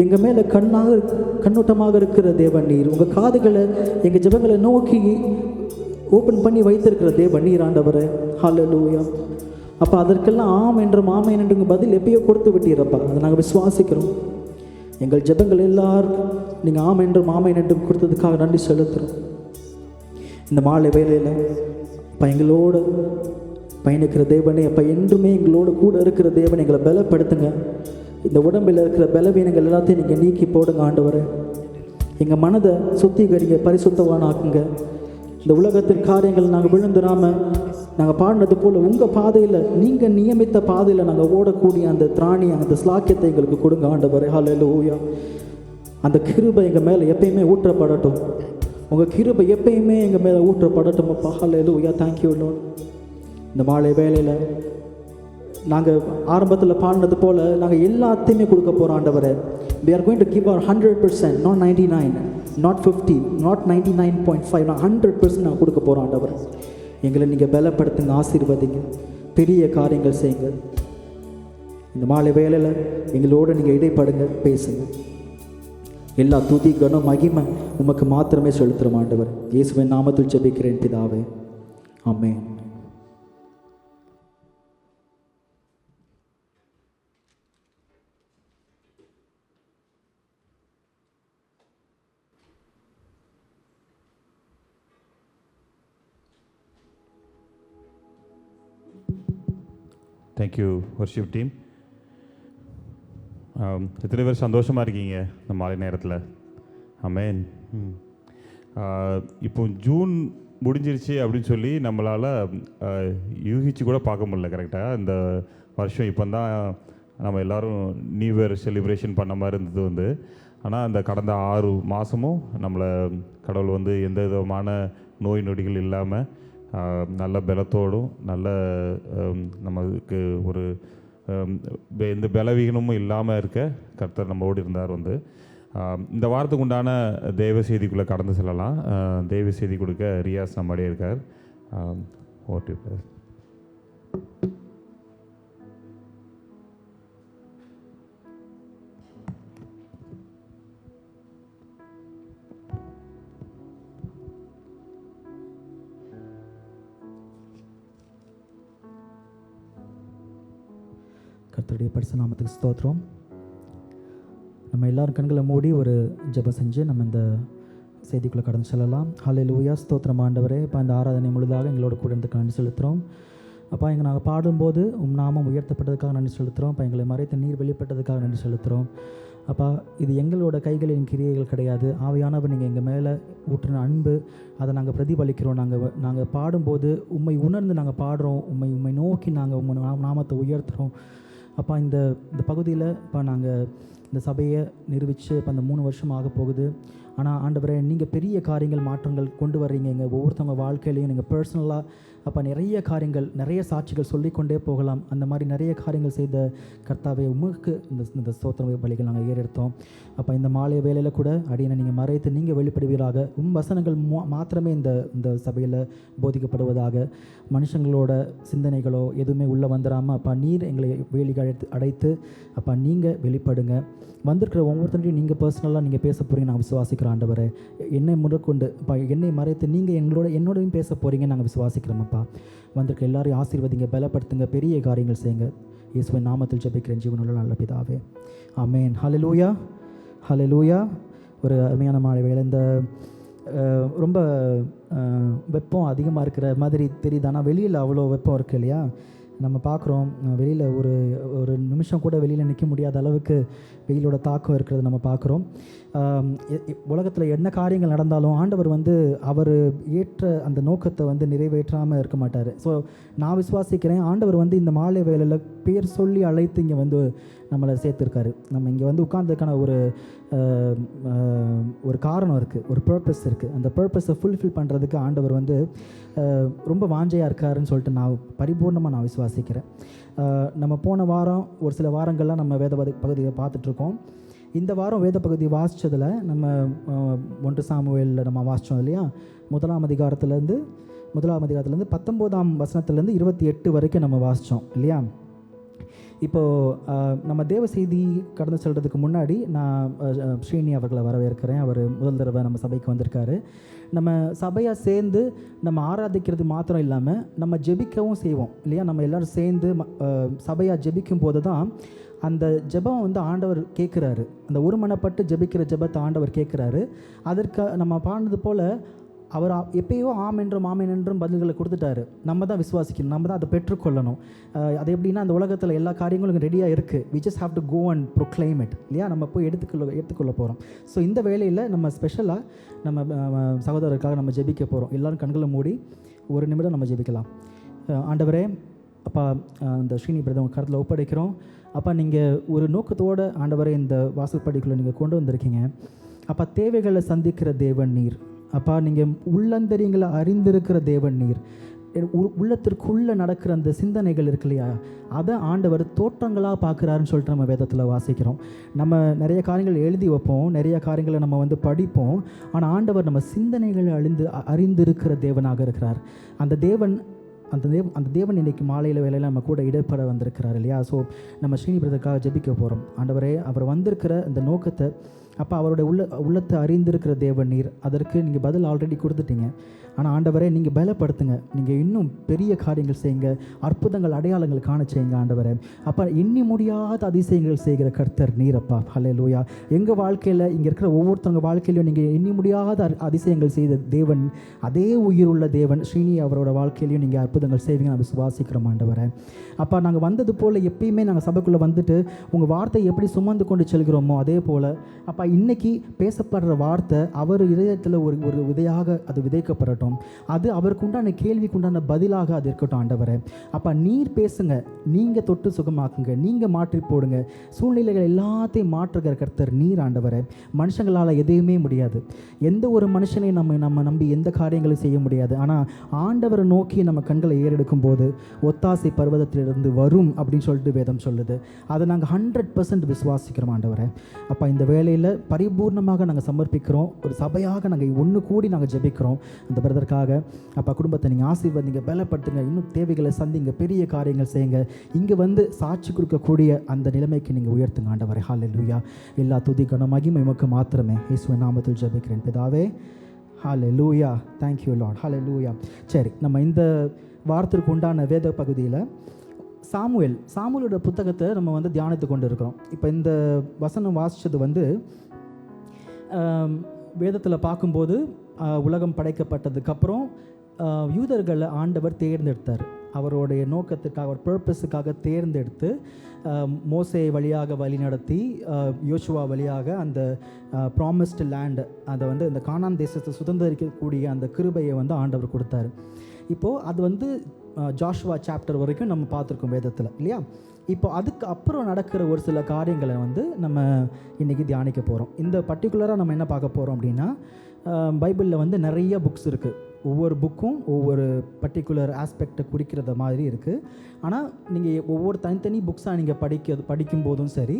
எங்கள் மேலே கண்ணோட்டமாக இருக்கிற தேவன் நீர், உங்கள் காதுகளை எங்கள் ஜெபங்களை நோக்கி ஓப்பன் பண்ணி வைத்திருக்கிற தேவன் நீர் ஆண்டவரே. ஹல்லேலூயா. அப்போ அதற்கெல்லாம் ஆம் என்றும் ஆமேன் என்றும் பதில் எப்பயோ கொடுத்து விட்டீரப்பா. அதை நாங்கள் விசுவாசிக்கிறோம். எங்கள் ஜெபங்கள் எல்லாருக்கும் நீங்கள் ஆம் என்றும் ஆமேன் என்றும் கொடுத்ததுக்காக நன்றி செலுத்துகிறோம். இந்த மாலை வேலையில் அப்போ எங்களோடு பயணிக்கிற தேவனே, அப்போ என்றுமே எங்களோடு கூட இருக்கிற தேவனை எங்களை பலப்படுத்துங்க. இந்த உடம்பில் இருக்கிற பலவீனங்கள் எல்லாத்தையும் நீங்கள் நீக்கி போடுங்க ஆண்டவரே. எங்கள் மனதை சுத்திகரிங்க, பரிசுத்தவானாக்குங்க. இந்த உலகத்தின் காரியங்கள் நாங்கள் விழுந்துடாமல் நாங்கள் பாடினது போல் உங்கள் பாதையில், நீங்கள் நியமித்த பாதையில் நாங்கள் ஓடக்கூடிய அந்த திராணி, அந்த ஸ்லாக்கியத்தை எங்களுக்கு கொடுங்க ஆண்டவரே. ஹல்லேலூயா. அந்த கிருபை எங்கள் மேலே எப்பயுமே ஊற்றப்படட்டும். உங்கள் கிருபை எப்பயுமே எங்கள் மேலே ஊற்றப்படட்டும் அப்பா. ஹல்லேலூயா. Thank you Lord. இந்த மாலை வேளையில் நாங்கள் ஆரம்பத்தில் பாடினது போல் நாங்கள் எல்லாத்தையுமே கொடுக்க போகிறோம் ஆண்டவரே. We are going to give our 100%, not 99, not 50, not 99.5, நான் 100% நான் கொடுக்க போகிறோம் ஆண்டவரே. எங்களை நீங்கள் பலப்படுத்துங்க, ஆசீர்வதிங்க, பெரிய காரியங்கள் செய்யுங்க. இந்த மாலை வேளையில் எங்களோடு நீங்கள் இடைப்படுங்க, பேசுங்க. எல்லா துதி கனம் மகிமை உமக்கு மாத்திரமே செலுத்துகிறோம் ஆண்டவர். இயேசுவின் நாமத்தில் ஜெபிக்கிறேன் பிதாவே, ஆமென். Thank you worship team. எத்தனை பேர் சந்தோஷமாக இருக்கீங்க இந்த மாலை நேரத்தில்? ஆமென். இப்போ ஜூன் முடிஞ்சிருச்சு அப்படின்னு சொல்லி நம்மளால் யூகிச்சு கூட பார்க்க முடியல. கரெக்டாக இந்த வருஷம் இப்போ தான் நம்ம எல்லோரும் நியூ இயர் செலிப்ரேஷன் பண்ண மாதிரி இருந்தது ஆனால் அந்த கடந்த 6 மாதமும் நம்மளை கடவுள் எந்த விதமான நோய் நொடிகள் இல்லாமல் நல்ல பலத்தோடும் நல்ல நமக்கு ஒரு எந்த பலவீனமும் இல்லாமல் இருக்க கர்த்தர் நம்மளோடு இருந்தார். இந்த வாரத்துக்கு உண்டான தெய்வ செய்திக்குள்ளே கடந்து செல்லலாம். தெய்வ செய்தி கொடுக்க ரியாஸ் நம்மளே இருக்கார். ஓட்டு கர்த்தருடைய பரிசுத்த நாமத்துக்கு ஸ்தோத்திரம். நம்ம எல்லாரும் கண்களை மூடி ஒரு ஜெபம் செஞ்சு நம்ம இந்த செய்திக்குள்ளே கடந்து செல்லலாம். ஹல்லேலூயா. ஸ்தோத்திரம் ஆண்டவரே. இப்போ இந்த ஆராதனை முழுதாக எங்களோட கூட இருந்து நன்றி செலுத்துகிறோம். அப்பா எங்கள் நாங்கள் பாடும்போது நாமம் உயர்த்தப்பட்டதுக்காக நன்றி செலுத்துகிறோம். அப்போ எங்களை மறைத்த நீர் வெளிப்பட்டதுக்காக நன்றி செலுத்துகிறோம். அப்பா இது எங்களோட கைகளின் கிரியைகள் கிடையாது. ஆவியானவர் நீங்கள் எங்கள் மேலே ஊற்றின அன்பு, அதை நாங்கள் பிரதிபலிக்கிறோம். நாங்கள் பாடும்போது உம்மை உணர்ந்து நாங்கள் பாடுறோம். உம்மை நோக்கி நாங்கள் உம்மை நாமத்தை உயர்த்துகிறோம். அப்பா இந்த பகுதியில் இப்போ நாங்கள் இந்த சபையை நிரூபித்து இப்போ அந்த 3 வருஷம் ஆக போகுது. ஆனால் ஆண்டவரே, நீங்கள் பெரிய காரியங்கள் மாற்றங்கள் கொண்டு வர்றீங்க எங்கள் ஒவ்வொருத்தவங்க வாழ்க்கையிலையும். நீங்கள் பர்சனலாக அப்போ நிறைய காரியங்கள், நிறைய சாட்சிகள் சொல்லிக்கொண்டே போகலாம். அந்த மாதிரி நிறைய காரியங்கள் செய்த கர்த்தாவே உமக்கு இந்த ஸ்தோத்திர பலிகள் நாங்கள் ஏறெடுத்தோம். அப்போ இந்த மாலை வேளையில் கூட அடியனை நீங்கள் மறைத்து நீங்கள் வெளிப்படுவீராக. வசனங்கள் மாத்திரமே இந்த சபையில் போதிக்கப்படுவதாக. மனுஷங்களோட சிந்தனைகளோ எதுவுமே உள்ளே வந்துடாமல் அப்பா நீர் எங்களை வேலிகள் அடைத்து அப்பா நீங்கள் வெளிப்படுங்க. வந்திருக்கிற ஒவ்வொருத்தரையும் நீங்கள் பர்சனலாக நீங்கள் பேச போகிறீங்க நாங்கள் விசுவாசிக்கிறோம். ஆண்டவரே, என்னை முதற்கொண்டு அப்பா என்னை மறைத்து நீங்கள் என்னோடையும் பேச போகிறீங்க நாங்கள் விசுவாசிக்கிறோம். அப்பா வந்திருக்க எல்லாரையும் ஆசீர்வதிங்க, பலப்படுத்துங்க, பெரிய காரியங்கள் செய்யுங்க. இயேசுவின் நாமத்தில் ஜெபிக்கிறேன் ஜீவனுள்ள நல்ல பிதாவே, ஆமென். ஹல்லேலூயா, ஹல்லேலூயா. ஒரு அருமையான மாலை வேளை. இந்த ரொம்ப வெப்பம் அதிகமாக இருக்கிற மாதிரி தெரியுது. ஆனால் வெளியில் அவ்வளோ வெப்பம் இருக்குது இல்லையா? நம்ம பார்க்குறோம் வெளியில் ஒரு நிமிஷம் கூட வெளியில் நிற்க முடியாத அளவுக்கு வெயிலோட தாக்கம் இருக்கிறது நம்ம பார்க்குறோம். உலகத்தில் என்ன காரியங்கள் நடந்தாலும் ஆண்டவர் அவர் ஏற்ற அந்த நோக்கத்தை நிறைவேற்றாமல் இருக்க மாட்டார். ஸோ நான் விசுவாசிக்கிறேன், ஆண்டவர் இந்த மாலை வேளையில் பேர் சொல்லி அழைத்து இங்கே நம்மளை சேர்த்துருக்காரு. நம்ம இங்கே உட்கார்ந்ததுக்கான ஒரு காரணம் இருக்குது, ஒரு பர்பஸ் இருக்குது. அந்த பர்பஸை ஃபுல்ஃபில் பண்ணுறதுக்கு ஆண்டவர் ரொம்ப வாஞ்சையாக இருக்காருன்னு சொல்லிட்டு நான் பரிபூர்ணமாக நான் விசுவாசிக்கிறேன். நம்ம போன வாரம் ஒரு சில வாரங்கள்லாம் நம்ம வேத பகுதியை பார்த்துட்ருக்கோம். இந்த வாரம் வேத பகுதி வாசித்ததில் நம்ம 1 சாமுவேலில் நம்ம வாசித்தோம் இல்லையா? 1ஆம் அதிகாரத்துலேருந்து 19ஆம் வசனத்துலேருந்து 28 வரைக்கும் நம்ம வாசித்தோம் இல்லையா? இப்போது நம்ம தேவ செய்தி கடந்து செல்கிறதுக்கு முன்னாடி நான் ஸ்ரீனி அவர்களை வரவேற்கிறேன். அவர் முதல் தடவை நம்ம சபைக்கு வந்திருக்காரு. நம்ம சபையாக சேர்ந்து நம்ம ஆராதிக்கிறது மாத்திரம் இல்லாமல் நம்ம ஜெபிக்கவும் செய்வோம் இல்லையா? நம்ம எல்லோரும் சேர்ந்து சபையாக ஜெபிக்கும் போது தான் அந்த ஜெபம் ஆண்டவர் கேட்குறாரு. அந்த ஒருமனப்பட்டு ஜெபிக்கிற ஜெபத்தை ஆண்டவர் கேட்குறாரு. அதற்கு நம்ம பாடுறது போல் அவர் எப்பயோ ஆம் என்றும் பதில்களை கொடுத்துட்டாரு. நம்ம தான் விசுவாசிக்கணும், நம்ம தான் அதை பெற்றுக்கொள்ளணும். அது எப்படின்னா, அந்த உலகத்தில் எல்லா காரியங்களும் ரெடியாக இருக்குது. We just have to go and proclaim it இல்லையா? நம்ம போய் எடுத்துக்கொள்ள போகிறோம். ஸோ இந்த வேளையில் நம்ம ஸ்பெஷலாக நம்ம சகோதரருக்காக நம்ம ஜெபிக்க போகிறோம். எல்லோரும் கண்களை மூடி 1 நிமிடம் நம்ம ஜெபிக்கலாம். ஆண்டவரே, அப்பா அந்த ஸ்ரீனி பிரதமர் கருத்தில் ஒப்படைக்கிறோம். அப்பா நீங்கள் ஒரு நோக்கத்தோடு ஆண்டவரே இந்த வாசல்படிக்குள்ளே நீங்கள் கொண்டு வந்திருக்கீங்க. அப்பா தேவைகளை சந்திக்கிற தேவன் நீர். அப்பா நீங்கள் உள்ளந்தரியங்களை அறிந்திருக்கிற தேவன் நீர். உள்ளத்திற்குள்ளே நடக்கிற அந்த சிந்தனைகள் இருக்கு இல்லையா, அதை ஆண்டவர் தோற்றங்களாக பார்க்குறாருன்னு சொல்லிட்டு நம்ம வேதத்தில் வாசிக்கிறோம். நம்ம நிறைய காரியங்கள் எழுதி வைப்போம், நிறைய காரியங்களை நம்ம படிப்போம். ஆனால் ஆண்டவர் நம்ம சிந்தனைகளை அறிந்திருக்கிற தேவனாக இருக்கிறார். அந்த தேவன் இன்றைக்கி மாலையில் வேலையில் நம்ம கூட இடப்பட வந்திருக்கிறார் இல்லையா? ஸோ நம்ம ஸ்ரீனி பிரதருக்காக ஜெபிக்க போகிறோம். ஆண்டவரே, அவர் வந்திருக்கிற அந்த நோக்கத்தை அப்போ அவருடைய உள்ளத்தை அறிந்திருக்கிற தேவன் நீர். அதற்கு நீங்கள் பதில் ஆல்ரெடி கொடுத்துட்டீங்க. ஆனால் ஆண்டவரே, நீங்கள் பலப்படுத்துங்க, நீங்கள் இன்னும் பெரிய காரியங்கள் செய்யுங்க, அற்புதங்கள் அடையாளங்கள் காண செய்யுங்க ஆண்டவரே. அப்போ எண்ணி முடியாத அதிசயங்கள் செய்கிற கர்த்தர் நீரப்பா. ஹல்லேலூயா. எங்கள் வாழ்க்கையில் இங்கே இருக்கிற ஒவ்வொருத்தவங்க வாழ்க்கையிலையும் நீங்கள் எண்ணி முடியாத அதிசயங்கள் செய்த தேவன், அதே உயிருள்ள தேவன் ஸ்ரீனி அவரோட வாழ்க்கையிலையும் நீங்கள் அற்புதங்கள் செய்வீங்க நான் விசுவாசிக்கிறோம் ஆண்டவரே. அப்போ நாங்கள் வந்தது போல் எப்பயுமே நாங்கள் சபைக்குள்ளே வந்துட்டு உங்கள் வார்த்தையை எப்படி சுமந்து கொண்டு செல்கிறோமோ அதே போல் அப்போ இன்னைக்கு பேசப்படுற வார்த்தை அவர் இதயத்தில் ஒரு விதையாக அது விதைக்கப்படட்டும். அது அவருக்கு உண்டான கேள்விக்கு உண்டான பதிலாக அது இருக்கட்டும் ஆண்டவரே. அப்போ நீர் பேசுங்க, நீங்கள் தொட்டு சுகமாக்குங்க, நீங்கள் மாற்றி போடுங்க. சூழ்நிலைகள் எல்லாத்தையும் மாற்றுகிற கர்த்தர் நீர் ஆண்டவரே. மனுஷங்களால் எதையுமே முடியாது. எந்த ஒரு மனுஷனையும் நம்ம நம்பி எந்த காரியங்களும் செய்ய முடியாது. ஆனால் ஆண்டவரை நோக்கி நம்ம கண்களை ஏறெடுக்கும் போது ஒத்தாசை பர்வதத்திலிருந்து வரும் அப்படின்னு சொல்லிட்டு வேதம் சொல்லுது. அதை நாங்கள் 100% விசுவாசிக்கிறோம் ஆண்டவரே. அப்போ இந்த வேலையில் பரிபூர்ணமாக நாங்கள் சமர்ப்பிக்கிறோம். ஒரு சபையாக நாங்கள் ஒன்று கூடி நாங்கள் ஜெபிக்கிறோம் அந்த பிரதற்காக. அப்போ குடும்பத்தை நீங்கள் ஆசீர்வதிங்க, பலப்படுத்துங்க, இன்னும் தேவைகளை சந்திங்க, பெரிய காரியங்கள் செய்யுங்க. இங்கே சாட்சி கொடுக்கக்கூடிய அந்த நிலைமைக்கு நீங்கள் உயர்த்துங்க ஆண்டவரே. ஹல்லேலூயா. எல்லா துதி கனம் மகிமை உமக்கு மாத்திரமே இயேசுவின் நாமத்தில் ஜெபிக்கிறேன் பிதாவே. ஹல்லேலூயா. Thank you Lord. ஹல்லேலூயா. சரி, நம்ம இந்த வாரத்திற்கு உண்டான வேத பகுதியில் சாமுவேலோட புத்தகத்தை நம்ம தியானித்து கொண்டு இருக்கிறோம். இப்போ இந்த வசனம் வாசித்தது வேதத்தில் பார்க்கும்போது உலகம் படைக்கப்பட்டதுக்கப்புறம் யூதர்களை ஆண்டவர் தேர்ந்தெடுத்தார். அவருடைய நோக்கத்திற்காக, அவர் பர்பஸுக்காக தேர்ந்தெடுத்து மோசே வழியாக வழிநடத்தி யோசுவா வழியாக அந்த ப்ராமிஸ்டு லேண்டு, அதை வந்து இந்த கானான் தேசத்தை சுதந்திரிக்கக்கூடிய அந்த கிருபையை வந்து ஆண்டவர் கொடுத்தாரு. இப்போது அது வந்து ஜாஷுவா சாப்டர் வரைக்கும் நம்ம பார்த்துருக்கோம் வேதத்தில், இல்லையா? இப்போ அதுக்கு அப்புறம் நடக்கிற ஒரு சில காரியங்களை வந்து நம்ம இன்றைக்கி தியானிக்க போகிறோம். இந்த பர்டிகுலராக நம்ம என்ன பார்க்க போகிறோம் அப்படின்னா, பைபிளில் வந்து நிறைய புக்ஸ் இருக்குது. ஒவ்வொரு புக்கும் ஒவ்வொரு பர்டிகுலர் ஆஸ்பெக்டை குறிக்கிறத மாதிரி இருக்குது. ஆனால் நீங்கள் ஒவ்வொரு தனித்தனி புக்ஸாக நீங்கள் படிக்கும்போதும் சரி,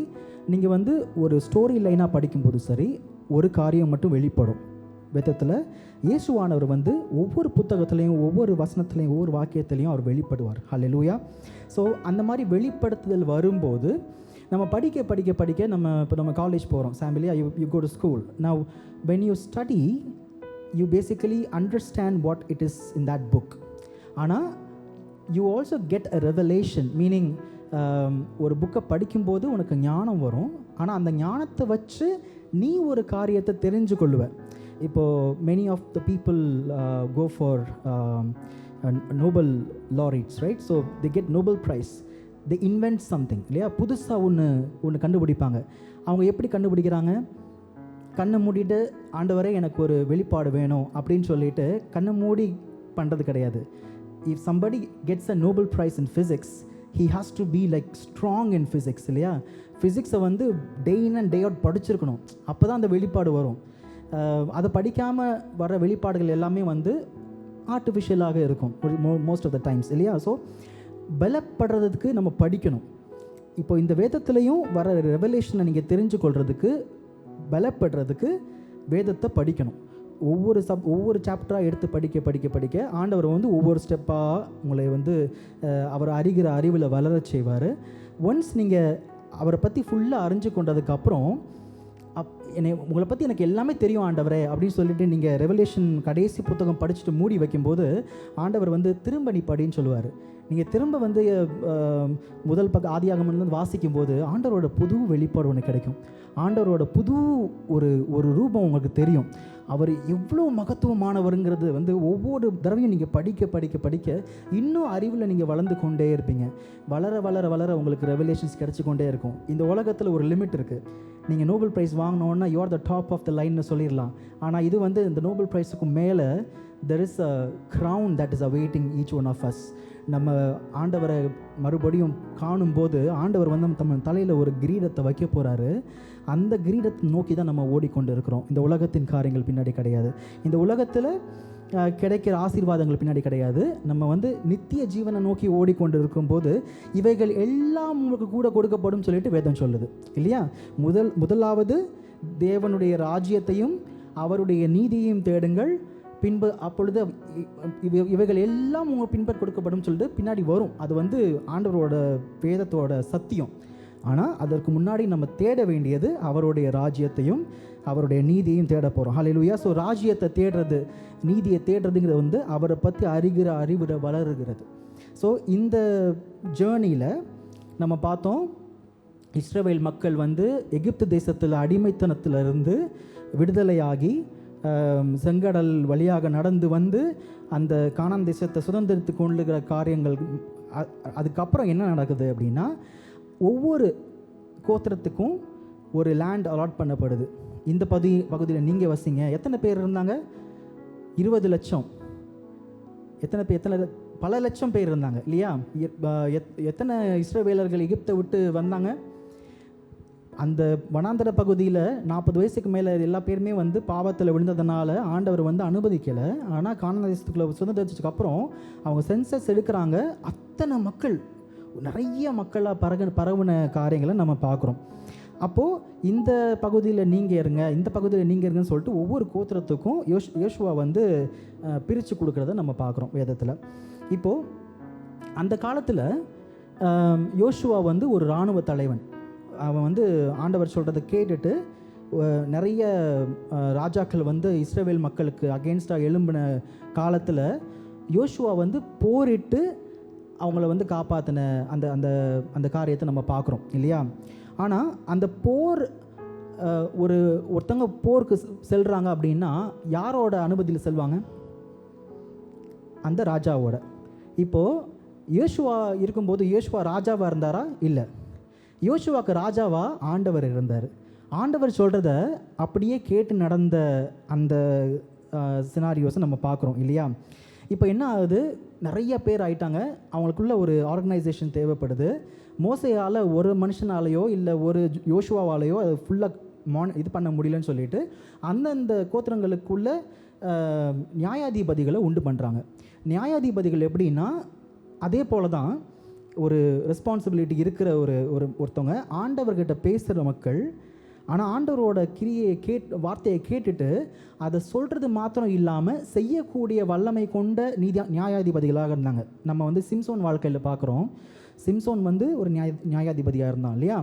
நீங்கள் வந்து ஒரு ஸ்டோரி லைனாக படிக்கும்போதும் சரி, ஒரு காரியம் மட்டும் வெளிப்படும். வேதத்தில் இயேசுவானவர் வந்து ஒவ்வொரு புத்தகத்துலேயும், ஒவ்வொரு வசனத்துலேயும், ஒவ்வொரு வாக்கியத்துலேயும் அவர் வெளிப்படுவார். ஹல்லேலூயா. ஸோ அந்த மாதிரி வெளிப்படுத்துதல் வரும்போது நம்ம படிக்க நம்ம காலேஜ் போகிறோம், ஃபேமிலியா, you go to school. Now when you study, you basically understand what it is in that book. ஆனால் you also get a revelation, meaning ஒரு புக்கை படிக்கும்போது உனக்கு ஞானம் வரும். ஆனால் அந்த ஞானத்தை வச்சு நீ ஒரு காரியத்தை தெரிஞ்சு கொள்ளுவ. இப்போது many of the people go for Nobel laurels, right? So they get Nobel prize. They invent something, இல்லையா? புதுசாக ஒன்று கண்டுபிடிப்பாங்க. அவங்க எப்படி கண்டுபிடிக்கிறாங்க? கண்ணை மூடிட்டு ஆண்டவரே எனக்கு ஒரு வெளிப்பாடு வேணும் அப்படின்னு சொல்லிட்டு கண்ணை மூடி பண்ணுறது கிடையாது. If somebody gets a Nobel prize in physics, he has to be like strong in physics, இல்லையா? ஃபிசிக்ஸை வந்து டே இன் அண்ட் டே அவுட் படிச்சிருக்கணும், அப்போ தான் அந்த வெளிப்பாடு வரும். அதை படிக்காமல் வர வெளிப்பாடுகள் எல்லாமே வந்து ஆர்டிஃபிஷியலாக இருக்கும் மோஸ்ட் ஆஃப் த டைம்ஸ், இல்லையா? ஸோ பலப்படுறதுக்கு நம்ம படிக்கணும். இப்போ இந்த வேதத்துலேயும் வர ரெவலேஷனை நீங்கள் தெரிஞ்சு கொள்றதுக்கு, பலப்படுறதுக்கு வேதத்தை படிக்கணும். ஒவ்வொரு சாப்டராக எடுத்து படிக்க ஆண்டவர் வந்து ஒவ்வொரு ஸ்டெப்பாக உங்களை வந்து அவர் அறிகிற அறிவில் வளர செய்வார். ஒன்ஸ் நீங்கள் அவரை பற்றி ஃபுல்லாக அறிஞ்சு கொண்டதுக்கப்புறம், உங்களை பற்றி எனக்கு எல்லாமே தெரியும் ஆண்டவரே அப்படின்னு சொல்லிட்டு நீங்கள் ரெவலேஷன் கடைசி புத்தகம் படிச்சுட்டு மூடி வைக்கும்போது ஆண்டவர் வந்து திரும்ப நீ படின்னு சொல்லுவார். நீங்கள் திரும்ப வந்து முதல் ஆதியாகமத்திலிருந்து வாசிக்கும்போது ஆண்டவரோட புது வெளிப்பாடு ஒன்று கிடைக்கும். ஆண்டவரோட புது ஒரு ரூபம் உங்களுக்கு தெரியும். அவர் எவ்வளோ மகத்துவமானவருங்கிறது வந்து ஒவ்வொரு தடவையும் நீங்கள் படிக்க இன்னும் அறிவில் நீங்கள் வளர்ந்து கொண்டே இருப்பீங்க. வளர உங்களுக்கு ரெவலேஷன்ஸ் கிடச்சி கொண்டே இருக்கும். இந்த உலகத்தில் ஒரு லிமிட் இருக்குது. நீங்கள் நோபல் ப்ரைஸ் வாங்கினோன்னா you are the top of the லைன்னு சொல்லிடலாம். ஆனால் இது வந்து இந்த நோபல் ப்ரைஸுக்கு மேலே there is a crown that is awaiting each one of us. நம்ம ஆண்டவரை மறுபடியும் காணும்போது ஆண்டவர் வந்து நம்ம தலையில் ஒரு கிரீடத்தை வைக்க போகிறாரு. அந்த கிரீடத்தை நோக்கி தான் நம்ம ஓடிக்கொண்டு இருக்கிறோம். இந்த உலகத்தின் காரியங்கள் பின்னாடி கிடையாது, இந்த உலகத்தில் கிடைக்கிற ஆசீர்வாதங்கள் பின்னாடி கிடையாது. நம்ம வந்து நித்திய ஜீவனை நோக்கி ஓடிக்கொண்டு இருக்கும்போது இவைகள் எல்லாம் உங்களுக்கு கூட கொடுக்கப்படும் சொல்லிட்டு வேதம் சொல்லுது, இல்லையா? முதலாவது தேவனுடைய ராஜ்யத்தையும் அவருடைய நீதியையும் தேடுங்கள், பின்பு அப்பொழுது இவைகள் எல்லாம் உங்கள் பின்பற்ற கொடுக்கப்படும் சொல்லிட்டு பின்னாடி வரும். அது வந்து ஆண்டவரோட வேதத்தோட சத்தியம். ஆனால் அதற்கு முன்னாடி நம்ம தேட வேண்டியது அவருடைய ராஜ்யத்தையும் அவருடைய நீதியையும் தேட போகிறோம். ஹல்லேலூயா. ஸோ ராஜ்யத்தை தேடுறது, நீதியை தேடுறதுங்கிறது வந்து அவரை பற்றி அறிகிற அறிவுரை வளருகிறது. ஸோ இந்த ஜேர்னியில் நம்ம பார்த்தோம், இஸ்ரவேல் மக்கள் வந்து எகிப்து தேசத்தில் அடிமைத்தனத்திலிருந்து விடுதலையாகி செங்கடல் வழியாக நடந்து வந்து அந்த கானான் தேசத்தை சுதந்திரித்து கொள்ளுகிற காரியங்கள். அதுக்கப்புறம் என்ன நடக்குது அப்படின்னா, ஒவ்வொரு கோத்திரத்துக்கும் ஒரு லேண்ட் அலாட் பண்ணப்படுது. இந்த பகுதியில் நீங்கள் வசிங்க. எத்தனை பேர் இருந்தாங்க? 20 லட்சம். எத்தனை பல லட்சம் பேர் இருந்தாங்க, இல்லையா? எத்தனை இஸ்ரவேலர்கள் எகிப்தை விட்டு வந்தாங்க? அந்த வனாந்தர பகுதியில் 40 வயசுக்கு மேலே எல்லா பேருமே வந்து பாவத்தில் விழுந்ததுனால ஆண்டவர் வந்து அனுமதிக்கலை. ஆனால் கானான் தேசத்துக்குள்ள சுதந்திரத்துக்கு அப்புறம் அவங்க சென்சஸ் எடுக்கிறாங்க. அத்தனை மக்கள், நிறைய மக்களாக பரவுன காரியங்களை நம்ம பார்க்குறோம். அப்போது இந்த பகுதியில் நீங்கள் இருங்க, இந்த பகுதியில் நீங்கள் இருங்கன்னு சொல்லிட்டு ஒவ்வொரு கோத்திரத்துக்கும் யோசுவா வந்து பிரித்து கொடுக்குறத நம்ம பார்க்குறோம் வேதத்தில். இப்போது அந்த காலத்தில் யோசுவா வந்து ஒரு இராணுவ தலைவன். அவன் வந்து ஆண்டவர் சொல்கிறத கேட்டுட்டு நிறைய ராஜாக்கள் வந்து இஸ்ரவேல் மக்களுக்கு அகெயின்ஸ்டாக எழும்பின காலத்தில் யோசுவா வந்து போரிட்டு அவங்கள வந்து காப்பாற்றின அந்த அந்த அந்த காரியத்தை நம்ம பார்க்குறோம், இல்லையா? ஆனால் அந்த போர் ஒருத்தவங்க போருக்கு செல்கிறாங்க அப்படின்னா யாரோட அனுமதியில் செல்வாங்க? அந்த ராஜாவோட. இப்போது யோசுவா இருக்கும்போது யோசுவா ராஜாவாக இருந்தாரா? இல்லை. யோசுவாக்கு ராஜாவா ஆண்டவர் இருந்தார். ஆண்டவர் சொல்கிறத அப்படியே கேட்டு நடந்த அந்த சினாரியோஸை நம்ம பார்க்குறோம் இல்லையா? இப்போ என்ன ஆகுது, நிறைய பேர் ஆயிட்டாங்க, அவங்களுக்குள்ள ஒரு ஆர்கனைசேஷன் தேவைப்படுது. மோசையால் ஒரு மனுஷனாலேயோ இல்லை ஒரு யோசுவாவாலேயோ அதை ஃபுல்லாக இது பண்ண முடியலன்னு சொல்லிட்டு அந்தந்த கோத்திரங்களுக்குள்ள நியாயாதிபதிகளை உண்டு பண்ணுறாங்க. நியாயாதிபதிகள் எப்படின்னா, அதே போல தான் ஒரு ரெஸ்பான்சிபிலிட்டி இருக்கிற ஒருத்தவங்க ஆண்டவர்கிட்ட பேசுகிற மக்கள். ஆனால் ஆண்டவரோட வார்த்தையை கேட்டுட்டு அதை சொல்கிறது மாத்திரம் இல்லாமல் செய்யக்கூடிய வல்லமை கொண்ட நியாயாதிபதிகளாக இருந்தாங்க. நம்ம வந்து சிம்சோன் வாழ்க்கையில் பார்க்குறோம். சிம்சோன் வந்து ஒரு நியாயாதிபதியாக இருந்தான் இல்லையா?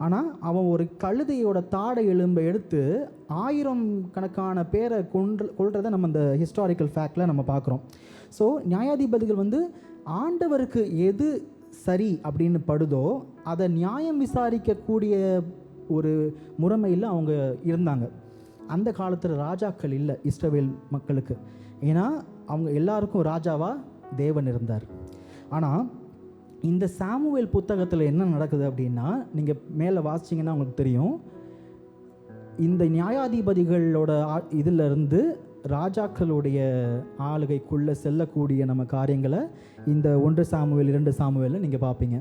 ஆனால் அவன் ஒரு கழுதையோட தாடை எலும்பை எடுத்து 1000 கணக்கான பேரை கொள்றதை நம்ம இந்த ஹிஸ்டாரிக்கல் ஃபேக்டில் நம்ம பார்க்குறோம். ஸோ நியாயாதிபதிகள் வந்து ஆண்டவருக்கு எது சரி அப்படின்னு படுதோ அதை நியாயம் விசாரிக்கக்கூடிய ஒரு முறைமையில் அவங்க இருந்தாங்க. அந்த காலத்தில் ராஜாக்கள் இல்லை இஸ்ரவேல் மக்களுக்கு. ஏன்னா அவங்க எல்லாருக்கும் ராஜாவாக தேவன் இருந்தார். ஆனால் இந்த சாமுவேல் புத்தகத்தில் என்ன நடக்குது அப்படின்னா, நீங்கள் மேலே வாசிச்சிங்கன்னா உங்களுக்கு தெரியும், இந்த நியாயாதிபதிகளோட இதிலிருந்து ராஜாக்களுடைய ஆளுகைக்குள்ளே செல்லக்கூடிய நம்ம காரியங்களை இந்த 1 சாமுவேல் 2 சாமுவேலில் நீங்கள் பார்ப்பீங்க.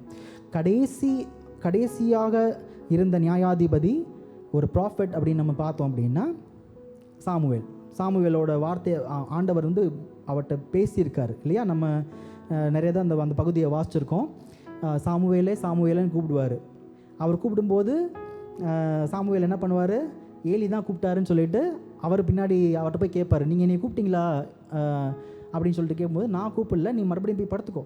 கடைசியாக இருந்த நியாயாதிபதி ஒரு ப்ராஃபெட் அப்படின்னு நம்ம பார்த்தோம் அப்படின்னா சாமுவேலோட வார்த்தையை ஆண்டவர் வந்து அவர்கிட்ட பேசியிருக்காரு இல்லையா? நம்ம நிறைய தான் அந்த பகுதியை வாசிச்சிருக்கோம். சாமுவேலேன்னு கூப்பிடுவார். அவர் கூப்பிடும்போது சாமுவேல் என்ன பண்ணுவார், ஏலி தான் கூப்பிட்டாருன்னு சொல்லிட்டு அவர் பின்னாடி அவர்கிட்ட போய் கேட்பார், நீங்கள் என்னை கூப்பிட்டீங்களா அப்படின்னு சொல்லிட்டு கேட்கும்போது, நான் கூப்பிடல, நீ மறுபடியும் போய் படுத்துக்கோ,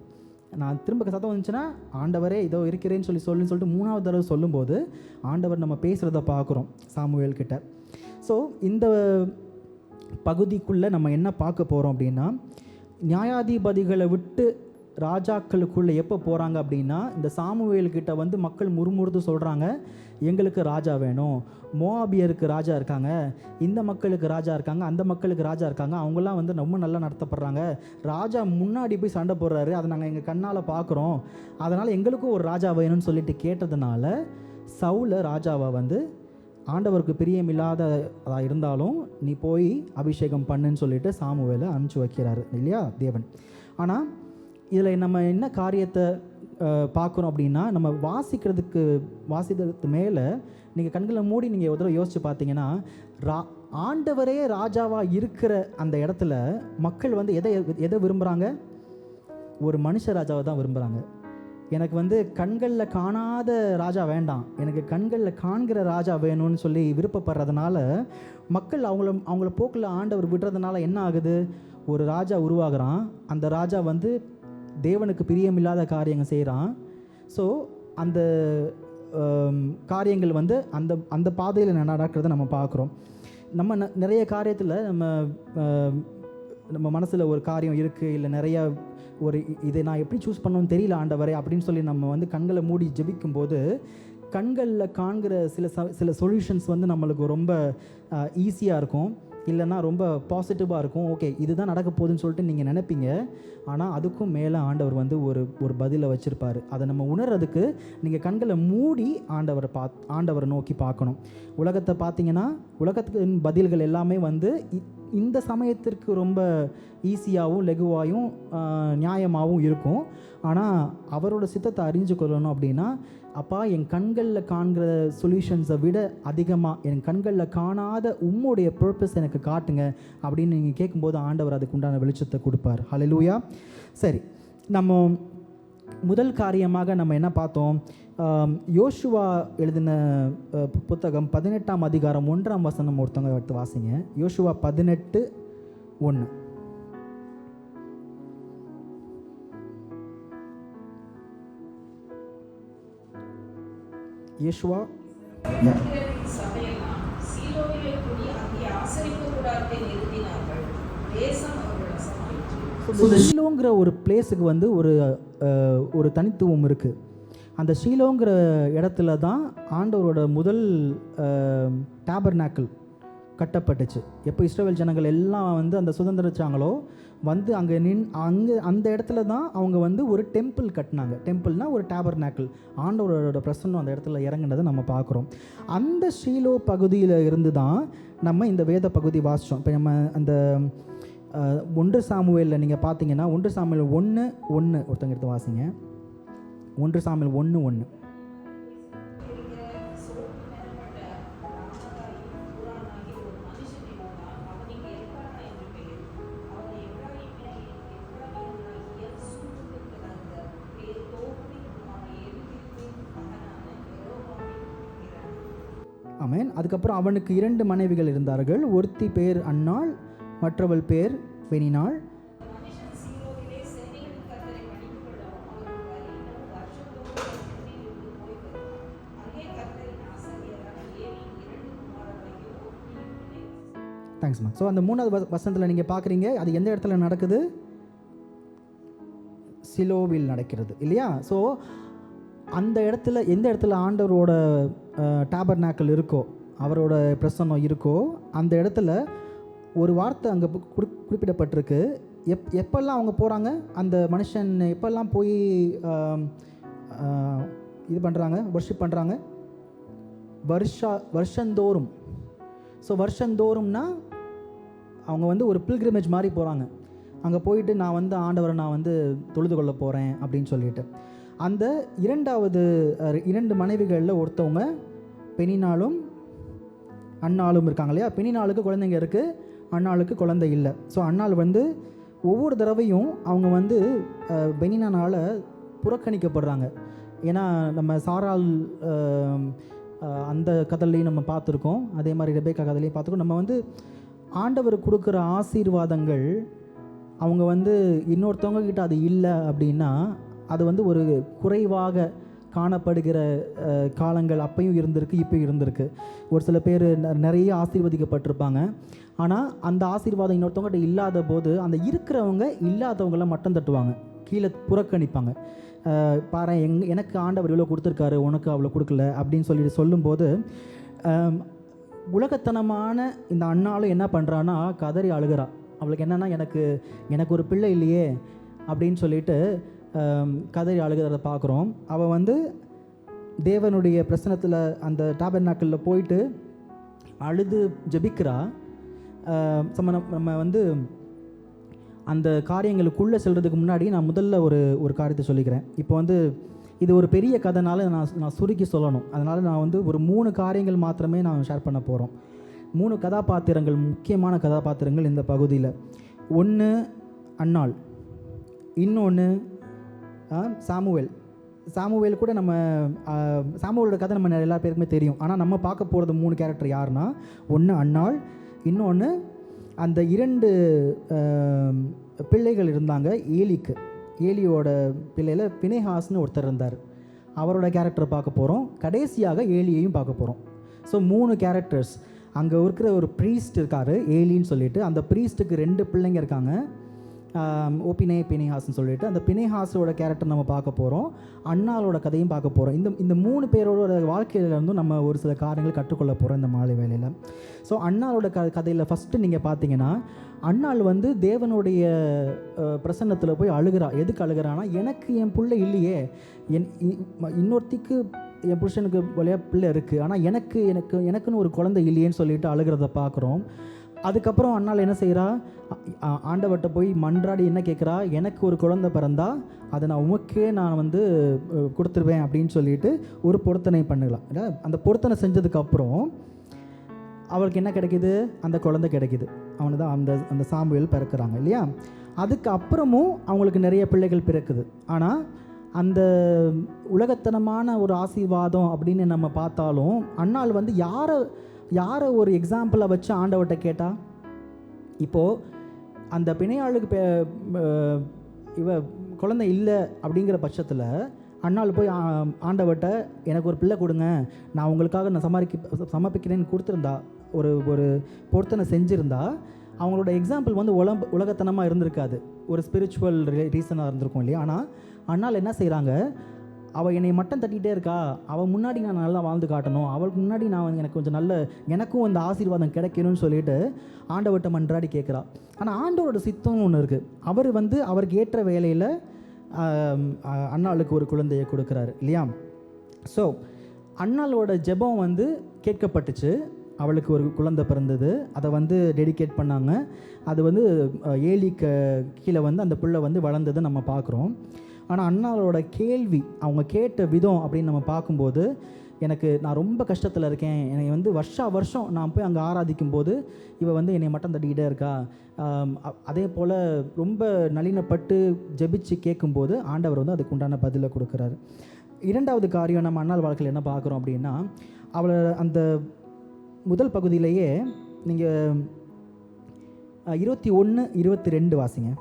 நான் திரும்ப சத்தம் வந்துச்சுன்னா ஆண்டவரே இதோ இருக்கிறேன்னு சொல்லிட்டு 3ஆவது தடவை சொல்லும்போது ஆண்டவர் நம்ம பேசுகிறத பார்க்குறோம் சாமுவேல் கிட்ட. ஸோ இந்த பகுதிக்குள்ளே நம்ம என்ன பார்க்க போகிறோம் அப்படின்னா, நியாயாதிபதிகளை விட்டு ராஜாக்களுக்குள்ளே எப்போ போகிறாங்க அப்படின்னா, இந்த சாமுவேல்கிட்ட வந்து மக்கள் முறுமுறுத்து சொல்கிறாங்க, எங்களுக்கு ராஜா வேணும், மோவாபியருக்கு ராஜா இருக்காங்க, இந்த மக்களுக்கு ராஜா இருக்காங்க, அந்த மக்களுக்கு ராஜா இருக்காங்க, அவங்களாம் வந்து ரொம்ப நல்லா நடத்தப்படுறாங்க, ராஜா முன்னாடி போய் சண்டை போடுறாரு, அதை நாங்கள் எங்கள் கண்ணால் பார்க்குறோம், அதனால் எங்களுக்கும் ஒரு ராஜா வேணும்னு சொல்லிட்டு கேட்டதுனால சவுலை ராஜாவை வந்து ஆண்டவருக்கு பிரியமில்லாததாக இருந்தாலும் நீ போய் அபிஷேகம் பண்ணுன்னு சொல்லிட்டு சாமுவேலை அனுப்பிச்சு வைக்கிறாரு இல்லையா தேவன். ஆனால் இதில் நம்ம என்ன காரியத்தை பார்க்குறோம் அப்படின்னா, நம்ம வாசிக்கிறதுக்கு மேலே நீங்கள் கண்களை மூடி நீங்கள் ஒரு தடவை யோசித்து பார்த்தீங்கன்னா, ஆண்டவரே ராஜாவாக இருக்கிற அந்த இடத்துல மக்கள் வந்து எதை விரும்புகிறாங்க? ஒரு மனுஷ ராஜாவை தான் விரும்புகிறாங்க. எனக்கு வந்து கண்களில் காணாத ராஜா வேண்டாம், எனக்கு கண்களில் காண்கிற ராஜா வேணும்னு சொல்லி விருப்பப்படுறதுனால மக்கள் அவங்கள போக்கில் ஆண்டவர் விடுறதுனால என்ன ஆகுது, ஒரு ராஜா உருவாகிறான், அந்த ராஜா வந்து தேவனுக்கு பிரியமில்லாத காரியங்கள் செய்கிறான். ஸோ அந்த காரியங்கள் வந்து அந்த பாதையில் நடக்கிறத நம்ம பார்க்குறோம். நம்ம நிறைய காரியத்தில் நம்ம மனசில் ஒரு காரியம் இருக்குது, இல்லை நிறையா இதை நான் எப்படி சூஸ் பண்ணணும்னு தெரியல ஆண்டவரே அப்படின்னு சொல்லி நம்ம வந்து கண்களை மூடி ஜெபிக்கும்போது கண்களில் காண்கிற சில சொல்யூஷன்ஸ் வந்து நம்மளுக்கு ரொம்ப ஈஸியாக இருக்கும், இல்லைன்னா ரொம்ப பாசிட்டிவாக இருக்கும். ஓகே இதுதான் நடக்க போகுதுன்னு சொல்லிட்டு நீங்கள் நினைப்பீங்க. ஆனால் அதுக்கும் மேலே ஆண்டவர் வந்து ஒரு பதிலை வச்சுருப்பார். அதை நம்ம உணர்றதுக்கு நீங்கள் கண்களை மூடி ஆண்டவரை நோக்கி பார்க்கணும். உலகத்தை பார்த்தீங்கன்னா உலகத்துக்கு பதில்கள் எல்லாமே வந்து இந்த சமயத்திற்கு ரொம்ப ஈஸியாகவும் லெகுவாயும் நியாயமாகவும் இருக்கும். ஆனால் அவரோட சித்தத்தை அறிஞ்சு கொள்ளணும் அப்படின்னா, அப்பா என் கண்களில் காண்கிற சொல்யூஷன்ஸை விட அதிகமாக என் கண்களில் காணாத உம்முடைய பர்பஸ் எனக்கு காட்டுங்க அப்படின்னு நீங்கள் கேட்கும்போது ஆண்டவர் அதுக்கு உண்டான வெளிச்சத்தை கொடுப்பார். ஹல்லேலூயா. சரி, நம்ம முதல் காரியமாக நம்ம என்ன பார்த்தோம்? யோசுவா எழுதின புத்தகம் 18ஆம் அதிகாரம் 1ஆம் வசனம் ஒருத்தவங்க எடுத்து வாசிங்க. யோசுவா 18:1. யோசுவா ஷீலோங்கிற ஒரு பிளேஸுக்கு வந்து ஒரு தனித்துவம் இருக்குது. அந்த ஷீலோங்கிற இடத்துல தான் ஆண்டவரோட முதல் டேபர்நாக்கிள் கட்டப்பட்டுச்சு. எப்போ இஸ்ரவேல் ஜனங்கள் எல்லாம் வந்து அந்த சுதந்திரிச்சாங்களோ வந்து அங்கே அந்த இடத்துல தான் அவங்க வந்து ஒரு டெம்பிள் கட்டினாங்க. டெம்பிள்னால் ஒரு டேபர்நாக்கிள், ஆண்டவரோட பிரசன்னம் அந்த இடத்துல இறங்குனதை நம்ம பார்க்குறோம். அந்த ஷீலோ பகுதியில் இருந்து தான் நம்ம இந்த வேத பகுதி வாசித்தோம். இப்போ நம்ம அந்த 1 சாமுவேலில் நீங்கள் பார்த்தீங்கன்னா 1 சாமுவேல் 1:1 ஒருத்தங்க எடுத்து வாசிங்க. 1 சாமுவேல் 1:1. ஆமென். அதுக்கப்புறம் அவனுக்கு 2 மனைவிகள் இருந்தார்கள். ஒருத்தி பேர் அன்னாள், மற்றவள் பேர் பெனினாள். தேங்க்ஸ்மா. ஸோ அந்த 3வது வசனத்தில் நீங்கள் பார்க்குறீங்க, அது எந்த இடத்துல நடக்குது? சிலோவில் நடக்கிறது இல்லையா? ஸோ அந்த இடத்துல, எந்த இடத்துல ஆண்டவரோட டேபர்நாக்கிள் இருக்கோ, அவரோட பிரசன்னம் இருக்கோ, அந்த இடத்துல ஒரு வார்த்தை அங்கே குறிப்பிடப்பட்டிருக்கு. எப்பெல்லாம் அவங்க போகிறாங்க, அந்த மனுஷன் எப்பெல்லாம் போய் இது பண்ணுறாங்க, வர்ஷிப் பண்ணுறாங்க, வருஷந்தோறும். ஸோ வருஷந்தோறும்னா அவங்க வந்து ஒரு பில்கிரிமேஜ் மாதிரி போகிறாங்க. அங்கே போயிட்டு நான் வந்து ஆண்டவரை நான் வந்து தொழுது கொள்ள போகிறேன் அப்படின்னு சொல்லிட்டு. அந்த 2 மனைவிகளில் ஒருத்தவங்க பெனினாலும் அன்னாலும் இருக்காங்க இல்லையா? பெனினாளுக்கு குழந்தைங்க இருக்குது, அன்னாளுக்கு குழந்தை இல்லை. ஸோ அன்னாள் வந்து ஒவ்வொரு தடவையும் அவங்க வந்து பெனினானால் புறக்கணிக்கப்படுறாங்க. ஏன்னா நம்ம சாராள் அந்த கதையிலையும் நம்ம பார்த்துருக்கோம், அதே மாதிரி ரெபேக்கா கதையிலையும் பார்த்துருக்கோம். நம்ம வந்து ஆண்டவர் கொடுக்குற ஆசீர்வாதங்கள் அவங்க வந்து இன்னொருத்தவங்க கிட்ட அது இல்லை அப்படின்னா அது வந்து ஒரு குறைவாக காணப்படுகிற காலங்கள் அப்பையும் இருந்திருக்கு, இப்போயும் இருந்திருக்கு. ஒரு சில பேர் நிறைய ஆசீர்வதிக்கப்பட்டிருப்பாங்க. ஆனால் அந்த ஆசீர்வாதம் இன்னொருத்தவங்ககிட்ட இல்லாத போது அந்த இருக்கிறவங்க இல்லாதவங்கள மட்டம் தட்டுவாங்க, கீழே புறக்கணிப்பாங்க. பாரு எனக்கு ஆண்டவர் இவ்வளோ கொடுத்துருக்காரு, உனக்கு அவ்வளோ கொடுக்கல அப்படின்னு சொல்லிட்டு சொல்லும்போது உலகத்தனமான இந்த அண்ணாலும் என்ன பண்ணுறான்னா கதறி அழுகிறா. அவளுக்கு என்னென்னா எனக்கு ஒரு பிள்ளை இல்லையே அப்படின்னு சொல்லிட்டு கதறி அழுகிறத பார்க்குறோம். அவள் வந்து தேவனுடைய பிரசனத்தில் அந்த டாபர்நாக்கிளில் போயிட்டு அழுது ஜெபிக்கிறா. நம்ம வந்து அந்த காரியங்களுக்குள்ளே செல்கிறதுக்கு முன்னாடி நான் முதல்ல ஒரு காரியத்தை சொல்லிக்கிறேன். இப்போ வந்து இது ஒரு பெரிய கதைனால நான் சுருக்கி சொல்லணும். அதனால் நான் வந்து ஒரு 3 காரியங்கள் மாத்திரமே நான் ஷேர் பண்ண போகிறோம். 3 கதாபாத்திரங்கள், முக்கியமான கதாபாத்திரங்கள் இந்த பகுதியில். 1 அன்னாள், இன்னொன்று சாமுவேல் கூட நம்ம சாமுவேலோட கதை நம்ம எல்லா பேருக்குமே தெரியும். ஆனால் நம்ம பார்க்க போகிறது 3 கேரக்டர் யாருன்னா, 1 அன்னாள், இன்னொன்று அந்த 2 பிள்ளைகள் இருந்தாங்க ஏலியோட பிள்ளையில் பினேஹாஸ்னு ஒருத்தர் இருந்தார். அவரோட கேரக்டரை பார்க்க போகிறோம். கடைசியாக ஏலியையும் பார்க்க போகிறோம். So 3 characters. அங்கே இருக்கிற ஒரு ப்ரீஸ்ட் இருக்கார் ஏலின்னு சொல்லிட்டு. அந்த ப்ரீஸ்ட்டுக்கு 2 பிள்ளைங்க இருக்காங்க, பினேஹாஸ்ன்னு சொல்லிட்டு. அந்த பினேஹாஸோட கேரக்டர் நம்ம பார்க்க போகிறோம், அன்னாளோட கதையும் பார்க்க போகிறோம். இந்த 3 பேரோட வாழ்க்கையிலேருந்தும் நம்ம ஒரு சில காரியங்கள் கற்றுக்கொள்ள போகிறோம் இந்த மாலை வேளையில். ஸோ அன்னாளோட கதையில் ஃபஸ்ட்டு நீங்கள் பார்த்தீங்கன்னா, அன்னாள் வந்து தேவனுடைய பிரசன்னத்தில் போய் அழுகிறா. எதுக்கு அழுகிறான்னா, எனக்கு என் பிள்ளை இல்லையே, இன்னொருத்திக்கு என் புருஷனுக்கு வழியாக பிள்ளை இருக்குது, ஆனால் எனக்குன்னு ஒரு குழந்தை இல்லையேன்னு சொல்லிட்டு அழுகிறத பார்க்குறோம். அதுக்கப்புறம் அன்னாள் என்ன செய்கிறா, ஆண்டவர்கிட்ட போய் மன்றாடி என்ன கேட்குறா, எனக்கு ஒரு குழந்தை பிறந்தா அதை நான் உமக்கே நான் வந்து கொடுத்துருவேன் அப்படின்னு சொல்லிட்டு ஒரு பொருத்தனை பண்ணலாம். அந்த பொருத்தனை செஞ்சதுக்கப்புறம் அவளுக்கு என்ன கிடைக்கிது, அந்த குழந்தை கிடைக்கிது. அவனு தான் அந்த சாமுவேல் பிறக்கிறாங்க இல்லையா? அதுக்கப்புறமும் அவங்களுக்கு நிறைய பிள்ளைகள் பிறக்குது. ஆனால் அந்த உலகத்தனமான ஒரு ஆசீர்வாதம் அப்படின்னு நம்ம பார்த்தாலும் அன்னாள் வந்து யாரை ஒரு எக்ஸாம்பிளாக வச்சு ஆண்டவர்கிட்ட கேட்டா. இப்போது அந்த பிணையாளுக்கு இவ குழந்தை இல்லை அப்படிங்கிற பட்சத்தில் அன்னாள் போய் ஆண்டவர்கிட்ட எனக்கு ஒரு பிள்ளை கொடுங்க, நான் உங்களுக்காக நான் சமர்ப்பிக்கிறேன்னு கொடுத்துருந்தா, ஒரு பொருத்தனை செஞ்சுருந்தா, அவங்களோட எக்ஸாம்பிள் வந்து உலகத்தனமாக இருந்திருக்காது, ஒரு ஸ்பிரிச்சுவல் ரீசனாக இருந்திருக்கும் இல்லையா? ஆனால் அன்னாள் என்ன செய்கிறாங்க, அவள் என்னை மட்டம் தட்டிகிட்டே இருக்கா, அவள் முன்னாடி நான் நல்லா வாழ்ந்து காட்டணும், அவளுக்கு முன்னாடி நான் எனக்கு கொஞ்சம் நல்ல எனக்கும் அந்த ஆசீர்வாதம் கிடைக்கணும்னு சொல்லிட்டு ஆண்டவர்கிட்ட மன்றாடி கேட்குறா. ஆனால் ஆண்டவரோட சித்தம்னு ஒன்று இருக்குது. அவர் அவருக்கு ஏற்ற வேலையில் அன்னாளுக்கு ஒரு குழந்தையை கொடுக்குறாரு இல்லையா. ஸோ அன்னாளோட ஜெபம் கேட்கப்பட்டுச்சு. அவளுக்கு ஒரு குழந்தை பிறந்தது. அதை டெடிகேட் பண்ணாங்க. அது ஏலிக்கு கீழே அந்த பிள்ளை வளர்ந்ததை நம்ம பார்க்குறோம். ஆனால் அண்ணாவோட கேள்வி, அவங்க கேட்ட விதம் அப்படின்னு நம்ம பார்க்கும்போது நான் ரொம்ப கஷ்டத்தில் இருக்கேன், என்னை வருஷம் நான் போய் அங்கே ஆராதிக்கும் போது இவ என்னை மட்டம் தட்டிக்கிட்டே இருக்கா. அதே போல் ரொம்ப நளினப்பட்டு ஜெபிச்சு கேட்கும்போது ஆண்டவர் அதுக்கு உண்டான பதிலை கொடுக்குறாரு. இரண்டாவது காரியம் நம்ம அண்ணாள் வாழ்க்கையில் என்ன பார்க்குறோம் அப்படின்னா, அவளை அந்த முதல் பகுதியிலேயே நீங்கள் 21-22 வாசிங்க.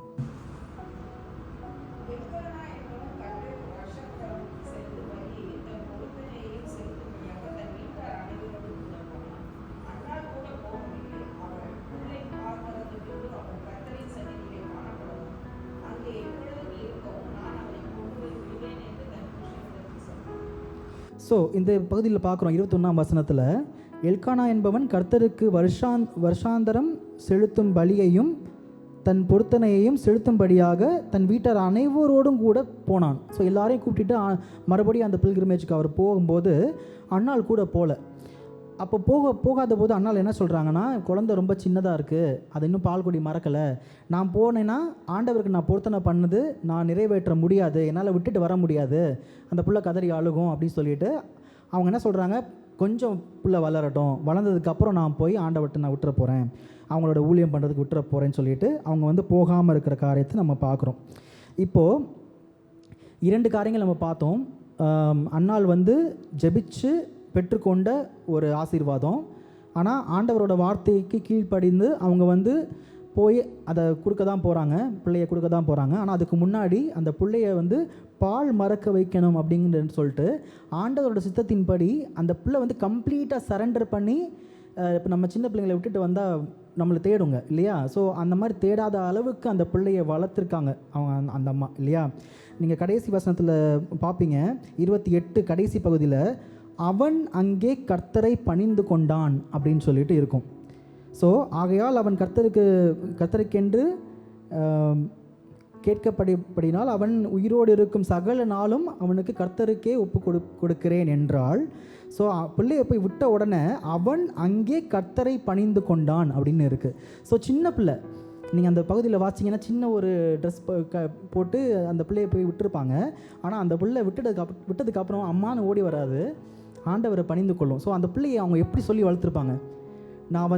ஸோ இந்த பகுதியில் பார்க்குறோம் 21ஆம் வசனத்தில், எல்கானா என்பவன் கர்த்தருக்கு வருஷாந்தரம் செலுத்தும் பலியையும் தன் பொருத்தனையையும் செலுத்தும்படியாக தன் வீட்டார் அனைவரோடும் கூட போனான். ஸோ எல்லாரையும் கூப்பிட்டுட்டு மறுபடியும் அந்த பில்கிரிமேஜுக்கு அவர் போகும்போது அண்ணாள் கூட போகல. அப்போ போகாத போது அண்ணாள் என்ன சொல்கிறாங்கன்னா, குழந்தை ரொம்ப சின்னதாக இருக்குது, அது இன்னும் பால் குடி மறக்கலை, நான் போனேன்னா ஆண்டவருக்கு நான் பொருத்தனை பண்ணது நான் நிறைவேற்ற முடியாது, என்னால் விட்டுட்டு வர முடியாது, அந்த புள்ள கதறி அழுகும் அப்படின்னு சொல்லிட்டு அவங்க என்ன சொல்கிறாங்க, கொஞ்சம் புள்ள வளரட்டும், வளர்ந்ததுக்கப்புறம் நான் போய் ஆண்டவர்கிட்ட நான் விட்டுற போகிறேன், அவங்களோட ஊழியம் பண்ணுறதுக்கு விட்டுற போகிறேன்னு சொல்லிட்டு அவங்க போகாமல் இருக்கிற காரியத்தை நம்ம பார்க்குறோம். இப்போது 2 காரியங்கள் நம்ம பார்த்தோம். அன்னாள் ஜெபிச்சு பெற்றுக்கொண்ட ஒரு ஆசீர்வாதம். ஆனால் ஆண்டவரோட வார்த்தைக்கு கீழ்ப்படிந்து அவங்க போய் அதை கொடுக்க தான் போகிறாங்க, பிள்ளையை கொடுக்க தான் போகிறாங்க. ஆனால் அதுக்கு முன்னாடி அந்த பிள்ளைய பால் மறக்க வைக்கணும் அப்படிங்கிறது சொல்லிட்டு ஆண்டவரோட சித்தத்தின்படி அந்த பிள்ளை கம்ப்ளீட்டாக சரண்டர் பண்ணி, இப்போ நம்ம சின்ன பிள்ளைங்களை விட்டுட்டு வந்தால் நம்மளை தேடுங்க இல்லையா. ஸோ அந்த மாதிரி தேடாத அளவுக்கு அந்த பிள்ளையை வளர்த்துருக்காங்க அவங்க அந்த அம்மா இல்லையா. நீங்கள் கடைசி வசனத்தில் பார்ப்பீங்க 28 கடைசி பகுதியில், அவன் அங்கே கர்த்தரை பணிந்து கொண்டான் அப்படின்னு சொல்லிட்டு இருக்கும். ஸோ ஆகையால் அவன் கர்த்தருக்கென்று கேட்கப்படினால் அவன் உயிரோடு இருக்கும் சகல நாளும் அவனுக்கு கர்த்தருக்கே ஒப்பு கொடுக்கிறேன் என்றால், ஸோ பிள்ளையை போய் விட்ட உடனே அவன் அங்கே கர்த்தரை பணிந்து கொண்டான் அப்படின்னு இருக்குது. ஸோ சின்ன பிள்ளை, நீங்கள் அந்த பகுதியில் வாசிங்கன்னா சின்ன ஒரு ட்ரெஸ் போட்டு அந்த பிள்ளையை போய் விட்டுருப்பாங்க. ஆனால் அந்த பிள்ளை விட்டதுக்கப்புறம் அம்மானு ஓடி வராது, ஆண்டவரை பணிந்து கொள்ளும். ஸோ அந்த பிள்ளையை அவங்க எப்படி சொல்லி வளர்த்துருப்பாங்க, நான்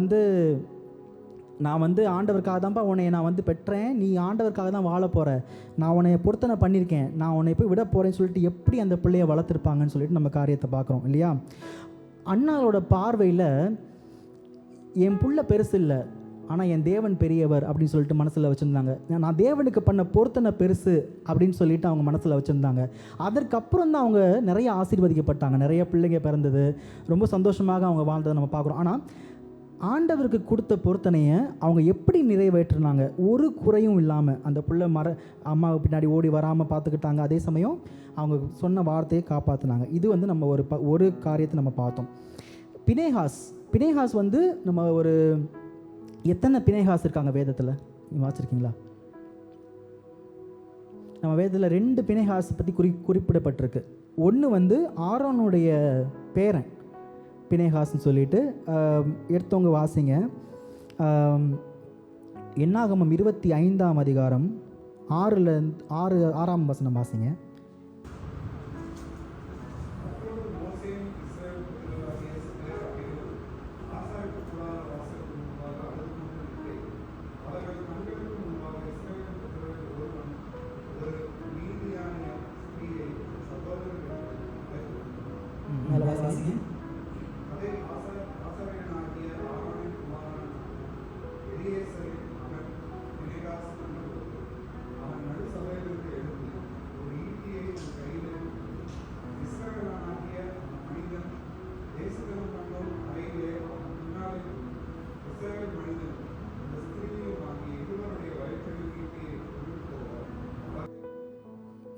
ஆண்டவருக்காக தான்ப்பா உன்னை நான் பெற்றேன், நீ ஆண்டவருக்காக தான் வாழ போகிற, நான் உன்னை பொருத்தனை பண்ணியிருக்கேன், நான் உன்னை போய் விட போகிறேன்னு சொல்லிட்டு எப்படி அந்த பிள்ளையை வளர்த்துருப்பாங்கன்னு சொல்லிட்டு நம்ம காரியத்தை பார்க்குறோம் இல்லையா. அண்ணாவோட பார்வையில் என் புள்ள பெருசு இல்லை, ஆனால் என் தேவன் பெரியவர் அப்படின்னு சொல்லிட்டு மனசில் வச்சுருந்தாங்க. நான் தேவனுக்கு பண்ண பொருத்தனை பெருசு அப்படின்னு சொல்லிட்டு அவங்க மனசில் வச்சுருந்தாங்க. அதற்கப்புறம் தான் அவங்க நிறைய ஆசீர்வதிக்கப்பட்டாங்க, நிறைய பிள்ளைங்க பிறந்தது, ரொம்ப சந்தோஷமாக அவங்க வாழ்ந்ததை நம்ம பார்க்குறோம். ஆனால் ஆண்டவருக்கு கொடுத்த பொருத்தனையை அவங்க எப்படி நிறைவேற்றினாங்க, ஒரு குறையும் இல்லாமல் அந்த பிள்ளை அம்மாவை பின்னாடி ஓடி வராமல் பார்த்துக்கிட்டாங்க, அதே சமயம் அவங்க சொன்ன வார்த்தையை காப்பாற்றினாங்க. இது நம்ம ஒரு காரியத்தை நம்ம பார்த்தோம். பினேகாஸ் நம்ம ஒரு எத்தனை பினேகாஸ் இருக்காங்க வேதத்தில் வாசிச்சிருக்கீங்களா? நம்ம வேதத்தில் 2 பினேகாஸ் பற்றி குறிப்பிடப்பட்டிருக்கு. ஒன்று ஆரோனுடைய பேரன் பினேகாஸ்ன்னு சொல்லிட்டு எடுத்தவங்க வாசிங்க. என்னாகமம் 25ஆம் அதிகாரம் 6ஆம் வசனம் வாசிங்க.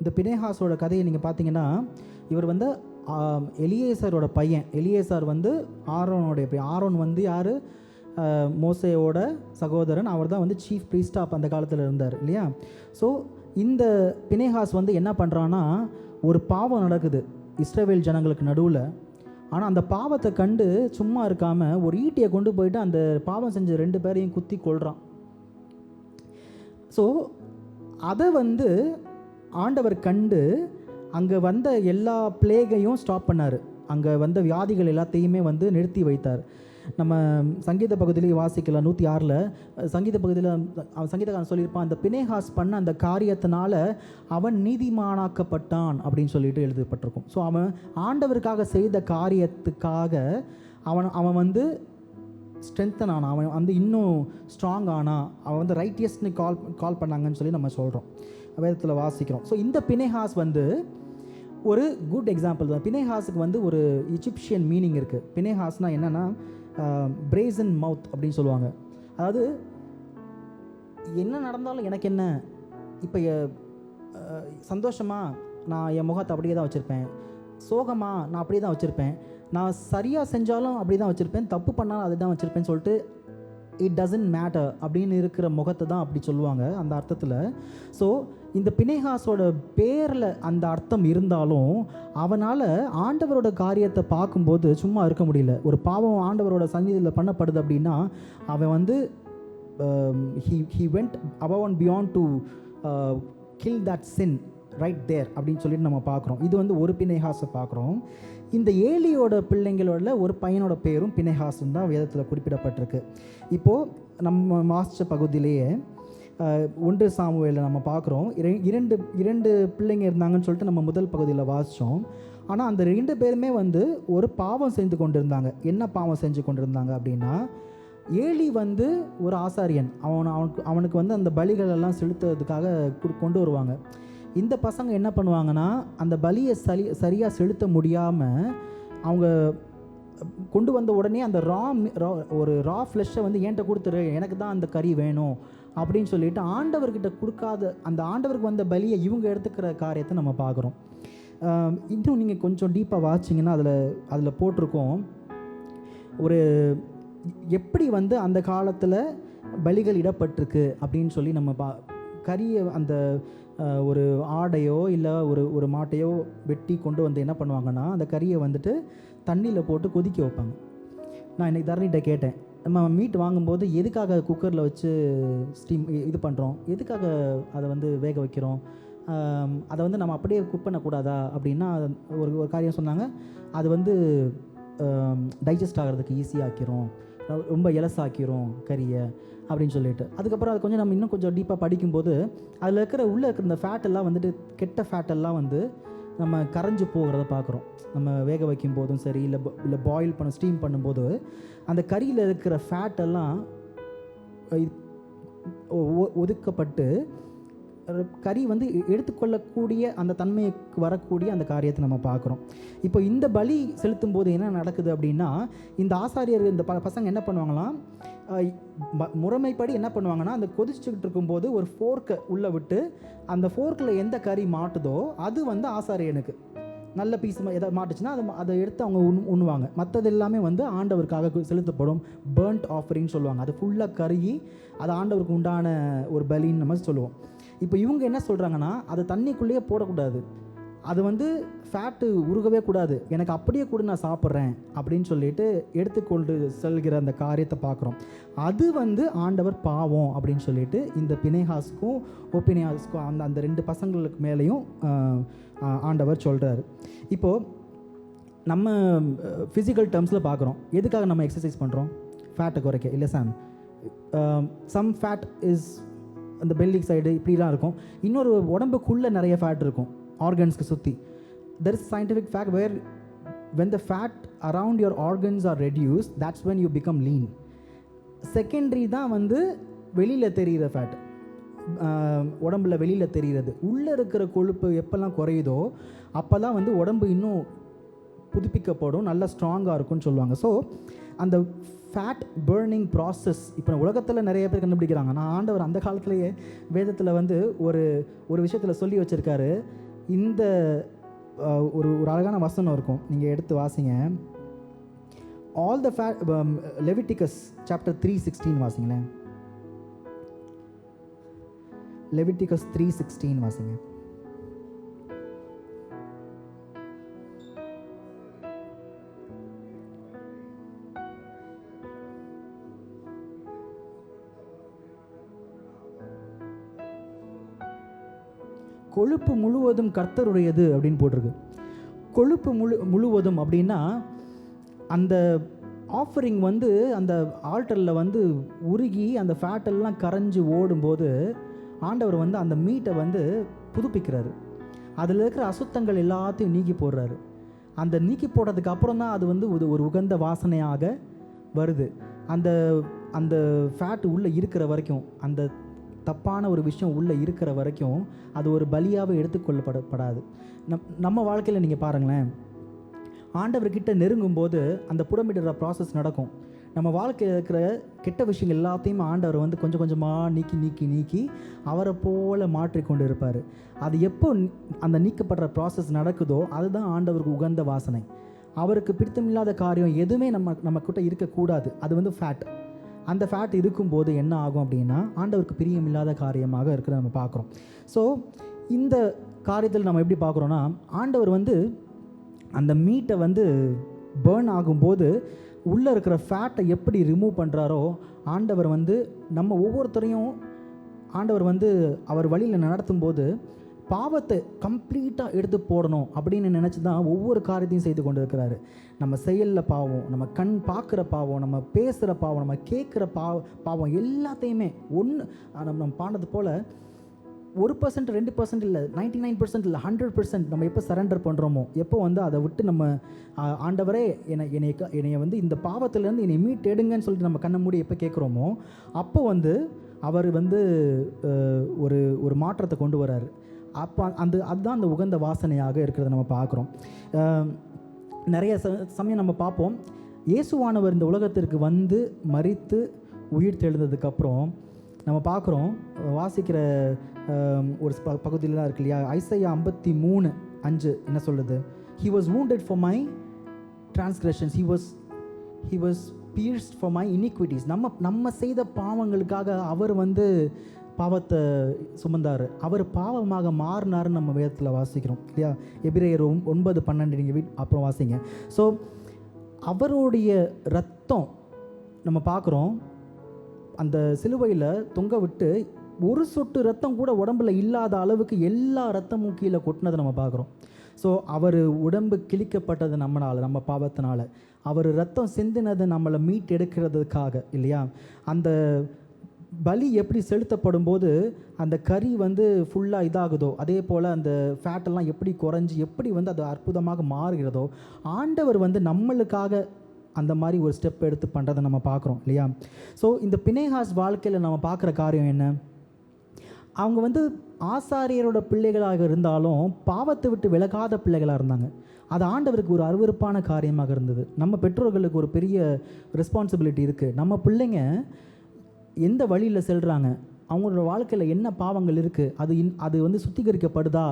இந்த பினேஹாஸோட கதையை நீங்கள் பார்த்தீங்கன்னா, இவர் வந்து எலியேசரோட பையன். எலியேசர் வந்து ஆரோனுடைய பையன். ஆரோன் வந்து யார்? மோசேயோட சகோதரன். அவர் தான் வந்து சீஃப் ப்ரீஸ்டாப் அந்த காலத்தில் இருந்தார் இல்லையா? ஸோ இந்த பினேஹாஸ் வந்து என்ன பண்ணுறான்னா, ஒரு பாவம் நடக்குது இஸ்ரவேல் ஜனங்களுக்கு நடுவில். ஆனால் அந்த பாவத்தை கண்டு சும்மா இருக்காமல் ஒரு ஈட்டியை கொண்டு போயிட்டு அந்த பாவம் செஞ்ச 2 பேரையும் குத்தி கொள்கிறான். ஸோ அதை வந்து ஆண்டவர் கண்டு அங்கே வந்த எல்லா பிளேகையும் ஸ்டாப் பண்ணார். அங்கே வந்த வியாதிகள் எல்லாத்தையுமே வந்து நிறுத்தி வைத்தார். நம்ம சங்கீத பகுதியிலேயே வாசிக்கலாம். 106 சங்கீத பகுதியில் சங்கீதக்காரன் சொல்லியிருப்பான், அந்த பினேஹாஸ் பண்ண அந்த காரியத்தினால அவன் நீதிமானாக்கப்பட்டான் அப்படின்னு சொல்லிட்டு எழுதப்பட்டிருக்கும். ஸோ அவன் ஆண்டவருக்காக செய்த காரியத்துக்காக அவன் வந்து ஸ்ட்ரென்த்தன் ஆனான். அவன் வந்து இன்னும் ஸ்ட்ராங் ஆனான். அவன் வந்து ரைட்டியஸ்னு கால் பண்ணாங்கன்னு சொல்லி நம்ம சொல்கிறோம், வேதத்தில் வாசிக்கிறோம். ஸோ இந்த பினேஹாஸ் வந்து ஒரு குட் எக்ஸாம்பிள் தான். பினேஹாஸுக்கு வந்து ஒரு இஜிப்ஷியன் மீனிங் இருக்குது. பினேஹாஸ்னால் என்னென்னா பிரேசன் மவுத் அப்படின்னு சொல்லுவாங்க. அதாவது என்ன நடந்தாலும் எனக்கு என்ன, இப்போ சந்தோஷமாக நான் என் முகத்தை அப்படியே தான் வச்சுருப்பேன், சோகமாக நான் அப்படியே தான் வச்சுருப்பேன், நான் சரியாக செஞ்சாலும் அப்படி தான் வச்சுருப்பேன், தப்பு பண்ணாலும் அது தான் வச்சுருப்பேன்னு சொல்லிட்டு இட் டசன்ட் மேட்டர் அப்படின்னு இருக்கிற முகத்தை தான் அப்படி சொல்லுவாங்க அந்த அர்த்தத்தில். ஸோ இந்த பினேஹாஸோட பேரில் அந்த அர்த்தம் இருந்தாலும் அவனால் ஆண்டவரோட காரியத்தை பார்க்கும்போது சும்மா இருக்க முடியல. ஒரு பாவம் ஆண்டவரோட சந்நிதியில் பண்ணப்படுது அப்படின்னா அவன் வந்து he went above and beyond to kill that sin right there அப்படின்னு சொல்லிட்டு நம்ம பார்க்குறோம். இது வந்து ஒரு பினேஹாஸை பார்க்குறோம். இந்த ஏலியோட பிள்ளைங்களோட ஒரு பையனோட பேரும் பினேஹாஸ்ன்னு தான் வேதத்தில் குறிப்பிடப்பட்டிருக்கு. இப்போது நம்ம மாஸ்டர் பகுதியிலேயே 1 சாமுவேலில் நம்ம பார்க்குறோம், இரண்டு பிள்ளைங்க இருந்தாங்கன்னு சொல்லிட்டு நம்ம முதல் பகுதியில் வாசித்தோம். ஆனால் அந்த 2 பேருமே வந்து ஒரு பாவம் செஞ்சு கொண்டு இருந்தாங்க. என்ன பாவம் செஞ்சு கொண்டு இருந்தாங்க அப்படின்னா, ஏலி வந்து ஒரு ஆசாரியன். அவனுக்கு வந்து அந்த பலிகள் எல்லாம் செலுத்துறதுக்காக கொண்டு வருவாங்க. இந்த பசங்க என்ன பண்ணுவாங்கன்னா, அந்த பலியை சரியாக செலுத்த முடியாமல் அவங்க கொண்டு வந்த உடனே அந்த ஒரு ரா ஃப்ளெஷ்ஷை வந்து என்கிட்ட கொடுத்துரு, எனக்கு தான் அந்த கறி வேணும் அப்படின்னு சொல்லிட்டு ஆண்டவர்கிட்ட கொடுக்காத அந்த ஆண்டவருக்கு வந்த பலியை இவங்க எடுத்துக்கிற காரியத்தை நம்ம பார்க்குறோம். இன்னும் நீங்கள் கொஞ்சம் டீப்பாக வாசிச்சிங்கன்னா அதில் போட்டிருக்கோம் ஒரு எப்படி வந்து அந்த காலத்தில் பலிகள் இடப்பட்டிருக்கு அப்படின்னு சொல்லி நம்ம கறியை அந்த ஒரு ஆடையோ இல்லை ஒரு மாட்டையோ வெட்டி கொண்டு வந்து என்ன பண்ணுவாங்கன்னா, அந்த கறியை வந்துட்டு தண்ணியில் போட்டு கொதிக்க வைப்பாங்க. நான் இன்றைக்கி தரணிகிட்ட கேட்டேன், நம்ம மீட் வாங்கும்போது எதுக்காக குக்கரில் வச்சு ஸ்டீம் இது பண்ணுறோம், எதுக்காக அதை வந்து வேக வைக்கிறோம், அதை வந்து நம்ம அப்படியே குக் பண்ணக்கூடாதா அப்படின்னா ஒரு காரியம் சொன்னாங்க. அது வந்து டைஜஸ்ட் ஆகிறதுக்கு ஈஸியாக்கிறோம், ரொம்ப இலசாக்கிறோம் கறியை அப்படின்னு சொல்லிட்டு. அதுக்கப்புறம் அது கொஞ்சம் நம்ம இன்னும் கொஞ்சம் டீப்பாக படிக்கும்போது அதில் உள்ளே இருக்கிற இந்த ஃபேட்டெல்லாம் வந்துட்டு கெட்ட ஃபேட்டெல்லாம் வந்து நம்ம கரைஞ்சி போகிறத பார்க்குறோம். நம்ம வேக வைக்கும் போதும் சரி இல்லை பாயில் பண்ண ஸ்டீம் பண்ணும்போது அந்த கறியில் இருக்கிற ஃபேட்டெல்லாம் ஒதுக்கப்பட்டு கறி வந்து எடுத்துக்கொள்ளக்கூடிய அந்த தன்மைக்கு வரக்கூடிய அந்த காரியத்தை நம்ம பார்க்குறோம். இப்போ இந்த பலி செலுத்தும் போது என்ன நடக்குது அப்படின்னா, இந்த ஆசாரியர் இந்த பசங்க என்ன பண்ணுவாங்களாம், முறைமைப்படி என்ன பண்ணுவாங்கன்னா, அந்த கொதிச்சுக்கிட்டு இருக்கும்போது ஒரு ஃபோர்க்கை உள்ளே விட்டு அந்த ஃபோர்க்கில் எந்த கறி மாட்டுதோ அது வந்து ஆசாரியனுக்கு நல்ல பீஸ் எதாவது மாட்டுச்சுன்னா அதை எடுத்து அவங்க உண்ணுவாங்க. மற்றது எல்லாமே வந்து ஆண்டவருக்காக செலுத்தப்படும் பர்ன்ட் ஆஃபரின்னு சொல்லுவாங்க. அது ஃபுல்லாக கருகி அது ஆண்டவருக்கு உண்டான ஒரு பலின்னு நம்ம சொல்லுவோம். இப்போ இவங்க என்ன சொல்கிறாங்கன்னா, அதை தண்ணிக்குள்ளேயே போடக்கூடாது, அது வந்து ஃபேட்டு உருகவே கூடாது, எனக்கு அப்படியே கூட நான் சாப்பிட்றேன் அப்படின்னு சொல்லிட்டு எடுத்துக்கொண்டு செல்கிற அந்த காரியத்தை பார்க்குறோம். அது வந்து ஆண்டவர் பாவம் அப்படின்னு சொல்லிட்டு இந்த பினேஹாஸுக்கும் ஒபினேஹாஸுக்கும் அந்த 2 பசங்களுக்கு மேலேயும் ஆண்டவர் சொல்கிறாரு. இப்போது நம்ம ஃபிசிக்கல் டேர்ம்ஸில் பார்க்குறோம், எதுக்காக நம்ம எக்ஸசைஸ் பண்ணுறோம், ஃபேட்டை குறைக்க இல்லை சாம். சம் ஃபேட் இஸ் அந்த பெல்லி சைடு இப்படிலாம் இருக்கும். இன்னொரு உடம்புக்குள்ளே நிறைய ஃபேட் இருக்கும் ஆர்கன்ஸ்க்கு சுற்றி. There is scientific fact where when the fat around your organs are reduced, that's when you become lean. Secondary தான் வந்து வெளியில் தெரிகிற ஃபேட், உடம்புல வெளியில் தெரிகிறது. உள்ளே இருக்கிற கொழுப்பு எப்போல்லாம் குறையுதோ அப்போ தான் வந்து உடம்பு இன்னும் புதுப்பிக்கப்படும், நல்லா ஸ்ட்ராங்காக இருக்கும்னு சொல்லுவாங்க. ஸோ அந்த ஃபேட் பர்னிங் ப்ராசஸ் இப்போ உலகத்தில் நிறைய பேர் கண்டுபிடிக்கிறாங்க. நான் ஆண்டவர் அந்த காலத்துலேயே வேதத்தில் வந்து ஒரு விஷயத்தில் சொல்லி வச்சுருக்காரு, இந்த ஒரு ஒரு அழகான வசனம் இருக்கும், நீங்கள் எடுத்து வாசிங்க. ஆல் த லெவிட்டிகஸ் சாப்டர் 3:16 வாசிங்களேன். லெவிட்டிகஸ் 3:16 வாசிங்க. கொழுப்பு முழுவதும் கர்த்தருடையது அப்படின்னு போட்டிருக்கு. கொழுப்பு முழுவதும் அப்படின்னா அந்த ஆஃபரிங் வந்து அந்த ஆல்டரில் வந்து உருகி அந்த ஃபேட்டெல்லாம் கரைஞ்சி ஓடும்போது ஆண்டவர் வந்து அந்த மீட்டை வந்து புதுப்பிக்கிறாரு. அதில் இருக்கிற அசுத்தங்கள் எல்லாத்தையும் நீக்கி போடுறாரு. அந்த நீக்கி போடுறதுக்கு அப்புறம் தான் அது வந்து ஒரு உகந்த வாசனையாக வருது. அந்த அந்த ஃபேட்டு உள்ளே இருக்கிற வரைக்கும், அந்த தப்பான ஒரு விஷயம் உள்ளே இருக்கிற வரைக்கும் அது ஒரு பலியாகவே எடுத்துக்கொள்ளப்படாது. நம்ம வாழ்க்கையில் நீங்கள் பாருங்களேன், ஆண்டவர்கிட்ட நெருங்கும்போது அந்த புடமிடுற ப்ராசஸ் நடக்கும். நம்ம வாழ்க்கையில் இருக்கிற கெட்ட விஷயங்கள் எல்லாத்தையும் ஆண்டவர் வந்து கொஞ்சம் கொஞ்சமாக நீக்கி நீக்கி நீக்கி அவரை போல மாற்றிக்கொண்டு இருப்பார். அது எப்போ அந்த நீக்கப்படுற ப்ராசஸ் நடக்குதோ அதுதான் ஆண்டவருக்கு உகந்த வாசனை. அவருக்கு பிடித்தமில்லாத காரியம் எதுவுமே நம்மக்கிட்ட இருக்கக்கூடாது. அது வந்து ஃபேட். அந்த ஃபேட் இருக்கும்போது என்ன ஆகும் அப்படின்னா ஆண்டவருக்கு பிரியமில்லாத காரியமாக இருக்கிறத நம்ம பார்க்குறோம். ஸோ இந்த காரியத்தில் நம்ம எப்படி பார்க்குறோன்னா, ஆண்டவர் வந்து அந்த மீட்டை வந்து பேர்ன் ஆகும்போது உள்ளே இருக்கிற ஃபேட்டை எப்படி ரிமூவ் பண்ணுறாரோ, ஆண்டவர் வந்து நம்ம ஒவ்வொருத்தரையும் ஆண்டவர் வந்து அவர் வழியில் நடத்தும்போது பாவத்தை கம்ப்ளீட்டாக எடுத்து போடணும் அப்படின்னு நினச்சி தான் ஒவ்வொரு காரியத்தையும் செய்து கொண்டு இருக்கிறாரு. நம்ம செயலில் பாவம், நம்ம கண் பார்க்குற பாவம், நம்ம பேசுகிற பாவம், நம்ம கேட்குற பாவம் எல்லாத்தையுமே நம்ம பாண்டது போல் 1%, 2% இல்லை, 99% இல்லை, 100% நம்ம எப்போ சரண்டர் பண்ணுறோமோ, எப்போ வந்து அதை விட்டு நம்ம ஆண்டவரே என்னைய வந்து இந்த பாவத்திலேருந்து என்னை மீட்டெடுங்கன்னு சொல்லிட்டு நம்ம கண்ணை மூடி எப்போ கேட்குறோமோ அப்போ வந்து அவர் வந்து ஒரு மாற்றத்தை கொண்டு வராரு. அப்போ அதுதான் அந்த உகந்த வாசனையாக இருக்கிறத நம்ம பார்க்குறோம். நிறைய சமயம் நம்ம பார்ப்போம், இயேசுவானவர் இந்த உலகத்திற்கு வந்து மரித்து உயிர் தெழுந்ததுக்கப்புறம் நம்ம பார்க்குறோம், வாசிக்கிற ஒரு பகுதியிலாம் இருக்கு இல்லையா, ஐசையா 53:5 என்ன சொல்லுது? He was wounded for my transgressions, he was pierced for my iniquities. நம்ம செய்த பாவங்களுக்காக அவர் வந்து பாவத்தை சுமந்தார், அவர் பாவமாக மாறினார்னு நம்ம வேதத்தில் வாசிக்கிறோம் இல்லையா. எபிரேயர் 9:12 நீங்கள் அப்புறம் வாசிங்க. ஸோ அவருடைய ரத்தம் நம்ம பார்க்குறோம், அந்த சிலுவையில் தொங்க விட்டு ஒரு சொட்டு ரத்தம் கூட உடம்புல இல்லாத அளவுக்கு எல்லா ரத்தமும் கீழே கொட்டினதை நம்ம பார்க்குறோம். ஸோ அவர் உடம்பு கிழிக்கப்பட்டது நம்மளால், நம்ம பாவத்தினால. அவர் ரத்தம் சிந்தினது நம்மளை மீட்டெடுக்கிறதுக்காக இல்லையா. அந்த பலி எப்படி செலுத்தப்படும் போது அந்த கறி வந்து ஃபுல்லாக இதாகுதோ, அதே போல் அந்த ஃபேட்டெல்லாம் எப்படி குறைஞ்சி எப்படி வந்து அது அற்புதமாக மாறுகிறதோ, ஆண்டவர் வந்து நம்மளுக்காக அந்த மாதிரி ஒரு ஸ்டெப் எடுத்து பண்ணுறதை நம்ம பார்க்குறோம் இல்லையா. ஸோ இந்த பினேகாஸ் வாழ்க்கையில் நம்ம பார்க்குற காரியம் என்ன? அவங்க வந்து ஆசாரியரோட பிள்ளைகளாக இருந்தாலும் பாவத்தை விட்டு விலகாத பிள்ளைகளாக இருந்தாங்க. அது ஆண்டவருக்கு ஒரு அருவருப்பான காரியமாக இருந்தது. நம்ம பெற்றோர்களுக்கு ஒரு பெரிய ரெஸ்பான்சிபிலிட்டி இருக்குது. நம்ம பிள்ளைங்க எந்த வழியில் செல்கிறாங்க, அவங்களோட வாழ்க்கையில் என்ன பாவங்கள் இருக்குது, அது வந்து சுத்திகரிக்கப்படுதா,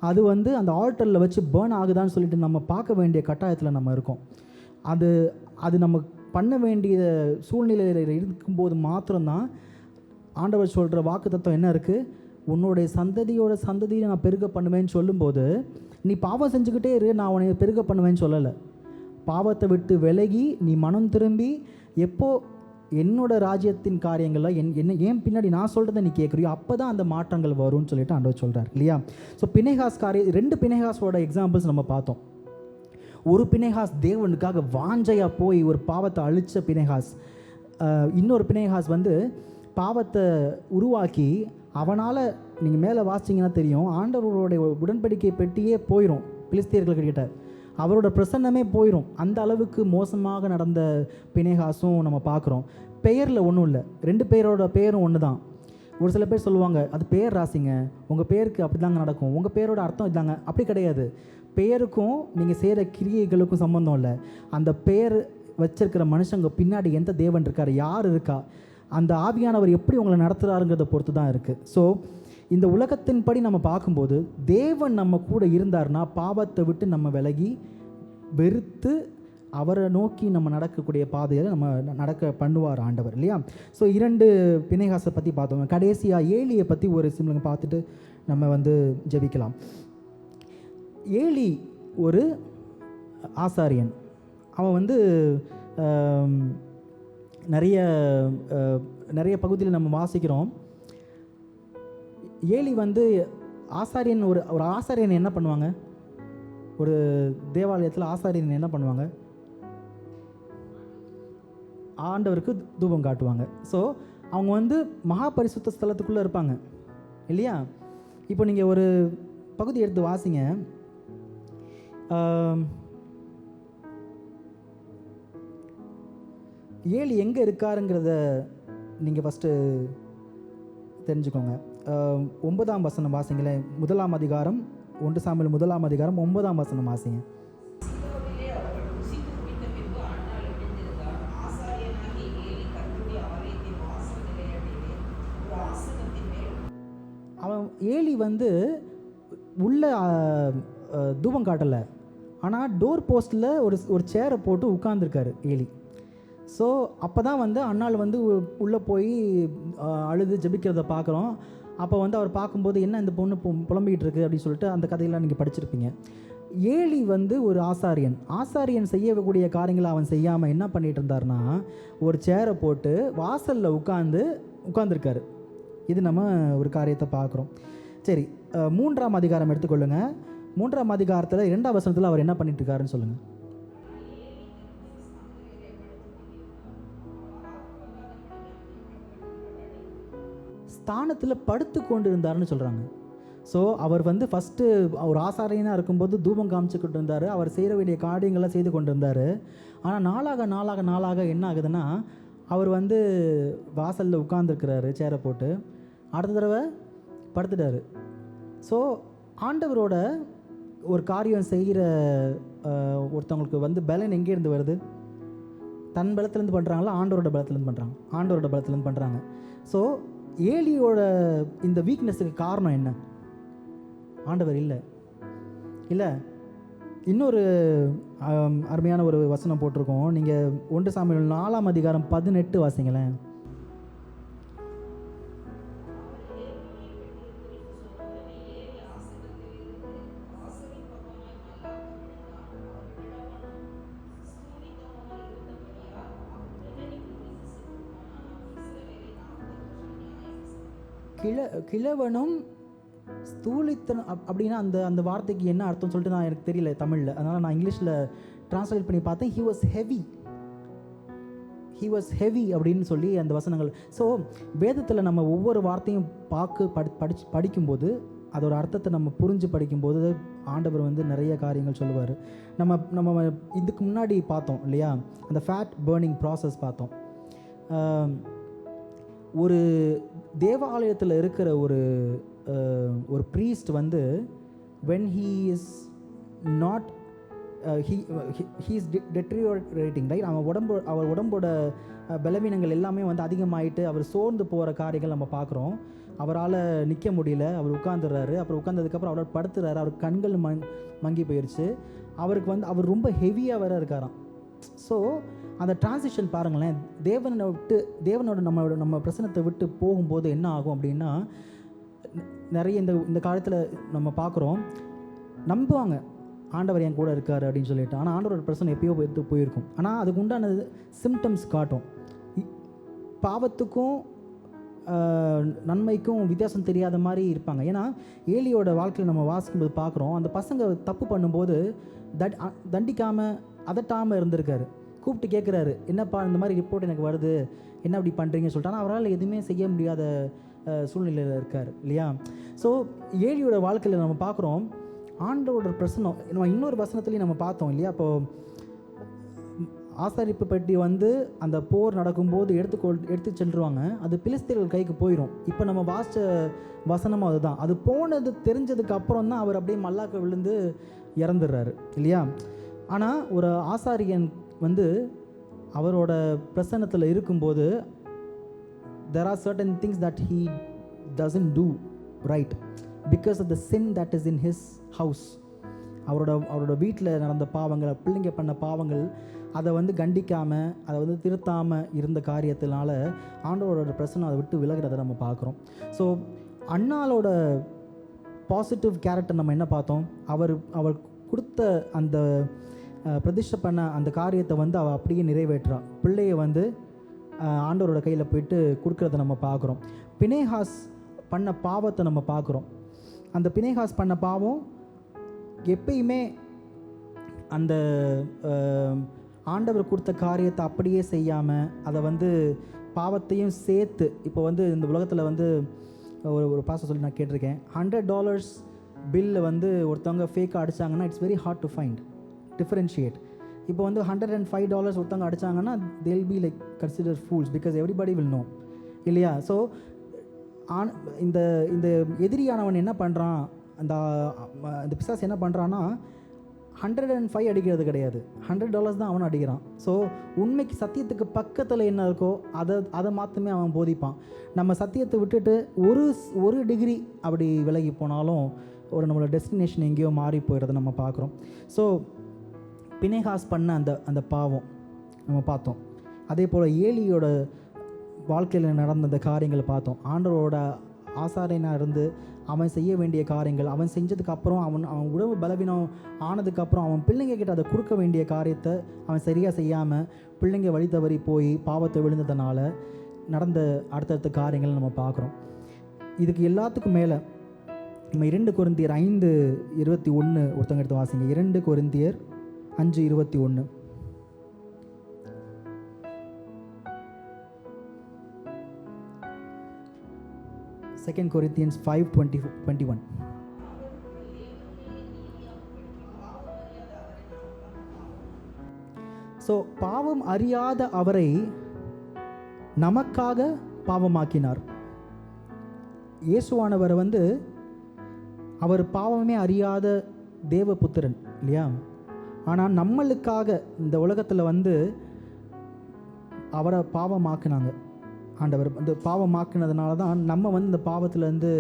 அது வந்து அந்த ஆல்டரில் வச்சு பேர்ன் ஆகுதான்னு சொல்லிட்டு நம்ம பார்க்க வேண்டிய கட்டாயத்தில் நம்ம இருக்கோம். அது நம்ம பண்ண வேண்டிய சூழ்நிலையில் இருக்கும்போது மாத்திரம்தான் ஆண்டவர் சொல்கிற வாக்கு தத்துவம் என்ன இருக்குது, உன்னுடைய சந்ததியை நான் பெருக பண்ணுவேன்னு சொல்லும்போது, நீ பாவம் செஞ்சுக்கிட்டே இரு, நான் உன்னை பெருக பண்ணுவேன்னு சொல்லலை. பாவத்தை விட்டு விலகி நீ மனம் திரும்பி எப்போ என்னோட ராஜ்யத்தின் காரியங்களில் ஏன் பின்னாடி நான் சொல்கிறத நீ கேட்குறியோ அப்போ தான் அந்த மாற்றங்கள் வரும்னு சொல்லிட்டு ஆண்டவர் சொல்கிறார் இல்லையா. ஸோ பினேகாஸ் 2 பினேகாஸோட எக்ஸாம்பிள்ஸ் நம்ம பார்த்தோம். ஒரு பினேகாஸ் தேவனுக்காக வாஞ்சையாக போய் ஒரு பாவத்தை அழித்த பினேகாஸ். இன்னொரு பினேகாஸ் வந்து பாவத்தை உருவாக்கி அவனால், நீங்கள் மேலே வாசிச்சிங்கன்னா தெரியும், ஆண்டவருடைய உடன்படிக்கை பெட்டியே போயிடும் பிலிஸ்தியர்கள்கிட்ட, அவரோட பிரசன்னமே போயிடும். அந்த அளவுக்கு மோசமாக நடந்த பினேகாஸும் நம்ம பார்க்குறோம். பெயரில் ஒன்றும் இல்லை, 2 பேரோட பேரும் ஒன்று தான். ஒரு சில பேர் சொல்லுவாங்க அது பேர் ராசிங்க, உங்கள் பேருக்கு அப்படி தாங்க நடக்கும், உங்கள் பேரோட அர்த்தம் இதாங்க. அப்படி கிடையாது. பெயருக்கும் நீங்கள் செய்கிற கிரியைகளுக்கும் சம்மந்தம் இல்லை. அந்த பெயர் வச்சிருக்கிற மனுஷங்க பின்னாடி எந்த தேவன் இருக்கார், யார் இருக்கா, அந்த ஆவியானவர் எப்படி உங்களை நடத்துகிறாருங்கிறத பொறுத்து தான் இருக்குது. ஸோ இந்த உலகத்தின்படி நம்ம பார்க்கும்போது தேவன் நம்ம கூட இருந்தார்னா பாவத்தை விட்டு நம்ம விலகி வெறுத்து அவரை நோக்கி நம்ம நடக்கக்கூடிய பாதையில் நம்ம நடக்க பண்ணுவார் ஆண்டவர் இல்லையா. ஸோ 2 பிணைகாசை பற்றி பார்த்தோம். கடைசியாக ஏலியை பற்றி ஒரு சிம்லங்க பார்த்துட்டு நம்ம வந்து ஜெபிக்கலாம். ஏலி ஒரு ஆசாரியன். அவன் வந்து நிறைய பகுதியில் நம்ம வாசிக்கிறோம். ஏலி வந்து ஆசாரியன் ஒரு ஆசாரியன் என்ன பண்ணுவாங்க? ஒரு தேவாலயத்தில் ஆசாரியன் என்ன பண்ணுவாங்க? ஆண்டவருக்கு தூபம் காட்டுவாங்க. ஸோ அவங்க வந்து மகா பரிசுத்த ஸ்தலத்துக்குள்ளே இருப்பாங்க இல்லையா. இப்போ நீங்கள் ஒரு பகுதி எடுத்து வாசிங்க. ஏலி எங்கே இருக்காருங்கிறத நீங்கள் ஃபஸ்ட்டு தெரிஞ்சுக்கோங்க. 9ஆம் வசனம் வாசிங்களேன். 1ஆம் அதிகாரம் 1 சாமுவேல் 1ஆம் அதிகாரம் 9ஆம் வசனம் வாசிங்க. அவன் ஏலி வந்து உள்ள தூபம் காட்டலை, ஆனால் டோர் போஸ்ட்டில் ஒரு சேரை போட்டு உட்கார்ந்துருக்காரு ஏலி. ஸோ அப்போ தான் வந்து அண்ணாள் வந்து உள்ளே போய் அழுது ஜெபிக்கிறத பார்க்குறோம். அப்போ வந்து அவர் பார்க்கும்போது என்ன இந்த பொண்ணு புலம்பிக்கிட்டு இருக்குது அப்படின்னு சொல்லிட்டு அந்த கதையெல்லாம் நீங்கள் படிச்சிருப்பீங்க. ஏலி வந்து ஒரு ஆசாரியன் செய்யக்கூடிய காரியங்களை அவன் செய்யாமல் என்ன பண்ணிகிட்டு இருந்தார்னா ஒரு சேரை போட்டு வாசலில் உட்கார்ந்துருக்காரு. இது நம்ம ஒரு காரியத்தை பார்க்குறோம். சரி, 3ஆம் அதிகாரம் எடுத்துக்கொள்ளுங்க. 3ஆம் அதிகாரத்தில் 2ஆம் வசனத்தில் அவர் என்ன பண்ணிட்டு இருக்காருன்னு சொல்லுங்கள். ஸ்தானத்தில் படுத்து கொண்டு இருந்தார்னு சொல்கிறாங்க. ஸோ அவர் வந்து ஃபஸ்ட்டு அவர் ஆசாரியனாக இருக்கும்போது தூபம் காமிச்சுக்கிட்டு இருந்தார். அவர் செய்ய வேண்டிய காரியங்களை செய்து கொண்டு இருந்தார். ஆனால் நாளாக என்ன ஆகுதுன்னா அவர் வந்து வாசலில் உட்கார்ந்துருக்கிறாரு சேரை போட்டு. அடுத்த தடவை படுத்துட்டார். ஸோ ஆண்டவரோட ஒரு காரியம் செய்கிற ஒருத்தவங்களுக்கு வந்து பலன் எங்கேருந்து வருது? தன் பலத்துலேருந்து பண்ணுறாங்களா ஆண்டவரோட பலத்துலேருந்து பண்ணுறாங்க? ஆண்டவரோட பலத்துலேருந்து பண்ணுறாங்க. ஸோ ஏலியோட இந்த வீக்னஸுக்கு காரணம் என்ன? ஆண்டவர் இல்லை. இன்னொரு அருமையான ஒரு வசனம் போட்டிருக்கோம். நீங்கள் 1 சாமுவேல் 4ஆம் அதிகாரம் 18 வாசிங்களேன். கிழவனும் ஸ்தூலித்தனம் அப்படின்னா அந்த வார்த்தைக்கு என்ன அர்த்தம் சொல்லிட்டு நான் எனக்கு தெரியல தமிழில். அதனால் நான் இங்கிலீஷில் ட்ரான்ஸ்லேட் பண்ணி பார்த்தேன். ஹி வாஸ் ஹெவி அப்படின்னு சொல்லி அந்த வசனங்கள். ஸோ வேதத்தில் நம்ம ஒவ்வொரு வார்த்தையும் படிக்கும்போது அதோட அர்த்தத்தை நம்ம புரிஞ்சு படிக்கும்போது ஆண்டவர் வந்து நிறைய காரியங்கள் சொல்லுவார். நம்ம இதுக்கு முன்னாடி பார்த்தோம் இல்லையா, அந்த ஃபேட் பர்னிங் ப்ராசஸ் பார்த்தோம். ஒரு தேவாலயத்தில் இருக்கிற ஒரு ப்ரீஸ்ட் வந்து when he is not he is deteriorating, right? அவர் உடம்போட பலவீனங்கள் எல்லாமே வந்து அதிகமாகிட்டு அவர் சோர்ந்து போகிற காரியங்கள் நம்ம பார்க்குறோம். அவரால் நிற்க முடியல, அவர் உட்காந்துடுறாரு. அப்புறம் உட்காந்ததுக்கப்புறம் அவரோட படுத்துறாரு. அவர் கண்கள் மங்கி போயிடுச்சு. அவருக்கு வந்து அவர் ரொம்ப ஹெவியாக வேற இருக்காராம். ஸோ அந்த டிரான்சிஷன் பாருங்களேன். தேவனோட நம்ம பிரசனத்தை விட்டு போகும்போது என்ன ஆகும் அப்படின்னா, நிறைய இந்த காலத்தில் நம்ம பார்க்குறோம், நம்புவாங்க ஆண்டவர் என் கூட இருக்கார் அப்படின்னு சொல்லிட்டு. ஆனால் ஆண்டவரோட பிரசனை எப்பயோ போயிருக்கும். ஆனால் அதுக்கு உண்டான சிம்டம்ஸ் காட்டும். பாவத்துக்கும் நன்மைக்கும் வித்தியாசம் தெரியாத மாதிரி இருப்பாங்க. ஏன்னா ஏலியோட வாழ்க்கையில் நம்ம வாசிக்கும்போது பார்க்குறோம், அந்த பசங்க தப்பு பண்ணும்போது தண்டிக்காமல் அதட்டாமல் இருந்திருக்காரு. கூப்பிட்டு கேட்குறாரு, என்னப்பா இந்த மாதிரி ரிப்போர்ட் எனக்கு வருது, என்ன அப்படி பண்ணுறீங்கன்னு சொல்லிட்டு. ஆனால் அவரால் எதுவுமே செய்ய முடியாத சூழ்நிலையில் இருக்கார் இல்லையா. ஸோ ஏலியோட வாழ்க்கையில் நம்ம பார்க்குறோம் ஆண்டவரோட பிரசனம். நம்ம இன்னொரு வசனத்துலேயும் நம்ம பார்த்தோம் இல்லையா. அப்போது ஆசாரிப்பு பெட்டி வந்து அந்த போர் நடக்கும்போது எடுத்து செல்லுவாங்க. அது பிலிஸ்தீனர்கள் கைக்கு போயிடும். இப்போ நம்ம வாசித்த வசனமும் அதுதான். அது போனது தெரிஞ்சதுக்கு அப்புறம் தான் அவர் அப்படியே மல்லாக்க விழுந்து இறந்துடுறாரு இல்லையா. ஆனால் ஒரு ஆசாரியன் வந்து அவரோட பிரசன்னத்தில் இருக்கும்போது there are certain things that he doesn't do right because of the sin that is in his house. அவரோட வீட்டில் நடந்த பாவங்கள், பிள்ளைங்க பண்ண பாவங்கள், அதை வந்து கண்டிக்காமல், அதை வந்து திருத்தாமல் இருந்த காரியத்தினால ஆண்டவரோட பிரச்சனை அதை விட்டு விலகிறத நம்ம பார்க்குறோம். ஸோ அன்னாளோட பாசிட்டிவ் கேரக்டர் நம்ம என்ன பார்த்தோம்? அவர் கொடுத்த அந்த பிரதிஷ்டை பண்ண அந்த காரியத்தை வந்து அவள் அப்படியே நிறைவேற்றுறான். பிள்ளையை வந்து ஆண்டவரோட கையில் போயிட்டு கொடுக்குறத நம்ம பார்க்குறோம். பினேகாஸ் பண்ண பாவத்தை நம்ம பார்க்குறோம். அந்த பினேகாஸ் பண்ண பாவம் எப்பயுமே அந்த ஆண்டவர் கொடுத்த காரியத்தை அப்படியே செய்யாமல் அதை வந்து பாவத்தையும் சேர்த்து, இப்போ வந்து இந்த உலகத்தில் வந்து ஒரு பாஸ்டர் சொல்லி நான் கேட்டிருக்கேன், $100 பில்லை வந்து ஒருத்தவங்க ஃபேக்காக அடித்தாங்கன்னா it's very hard to find differentiate. இப்போ வந்து $105 ஒருத்தவங்க அடித்தாங்கன்னா they'll be like considered fools because everybody will know, இல்லையா? ஸோ இந்த இந்த எதிரியானவன் என்ன பண்ணுறான், அந்த பிசாசு என்ன பண்ணுறான்னா 105 அடிக்கிறது கிடையாது, $100 தான் அவன் அடிக்கிறான். ஸோ உண்மைக்கு சத்தியத்துக்கு பக்கத்தில் என்ன இருக்கோ அதை மாத்திரமே அவன் போதிப்பான். நம்ம சத்தியத்தை விட்டுட்டு ஒரு டிகிரி அப்படி விலகி போனாலும் நம்மளோட டெஸ்டினேஷன் எங்கேயோ மாறி போயிடுறத நம்ம பார்க்குறோம். ஸோ பினேகாஸ் பண்ண அந்த பாவம் நம்ம பார்த்தோம். அதே போல் ஏலியோட வாழ்க்கையில் நடந்த அந்த காரியங்களை பார்த்தோம். ஆண்டவரோட ஆசாரியனாக இருந்து அவன் செய்ய வேண்டிய காரியங்கள், அவன் செஞ்சதுக்கப்புறம் அவன் உடம்பு பலவீனம் ஆனதுக்கப்புறம் அவன் பிள்ளைங்க கிட்ட அதை கொடுக்க வேண்டிய காரியத்தை அவன் சரியாக செய்யாமல் பிள்ளைங்க வழி தவறி போய் பாவத்தை விழுந்ததுனால நடந்த அடுத்தடுத்த காரியங்கள் நம்ம பார்க்குறோம். இதுக்கு எல்லாத்துக்கும் மேலே நம்ம 2 கொரிந்தியர் 5:21 ஒருத்தங்க எடுத்து வாசிங்க. 2 கொரிந்தியர் 5:21. Second Corinthians 5:21. ஸோ பாவம் அறியாத அவரை நமக்காக பாவமாக்கினார். இயேசுவானவர் வந்து அவர் பாவமே அறியாத தேவபுத்திரன் இல்லையா? ஆனால் நம்மளுக்காக இந்த உலகத்தில் வந்து அவரை பாவமாக்குனாங்க. ஆண்டவர் வந்து பாவமாக்குனதுனால தான் நம்ம வந்து இந்த பாவத்திலேருந்து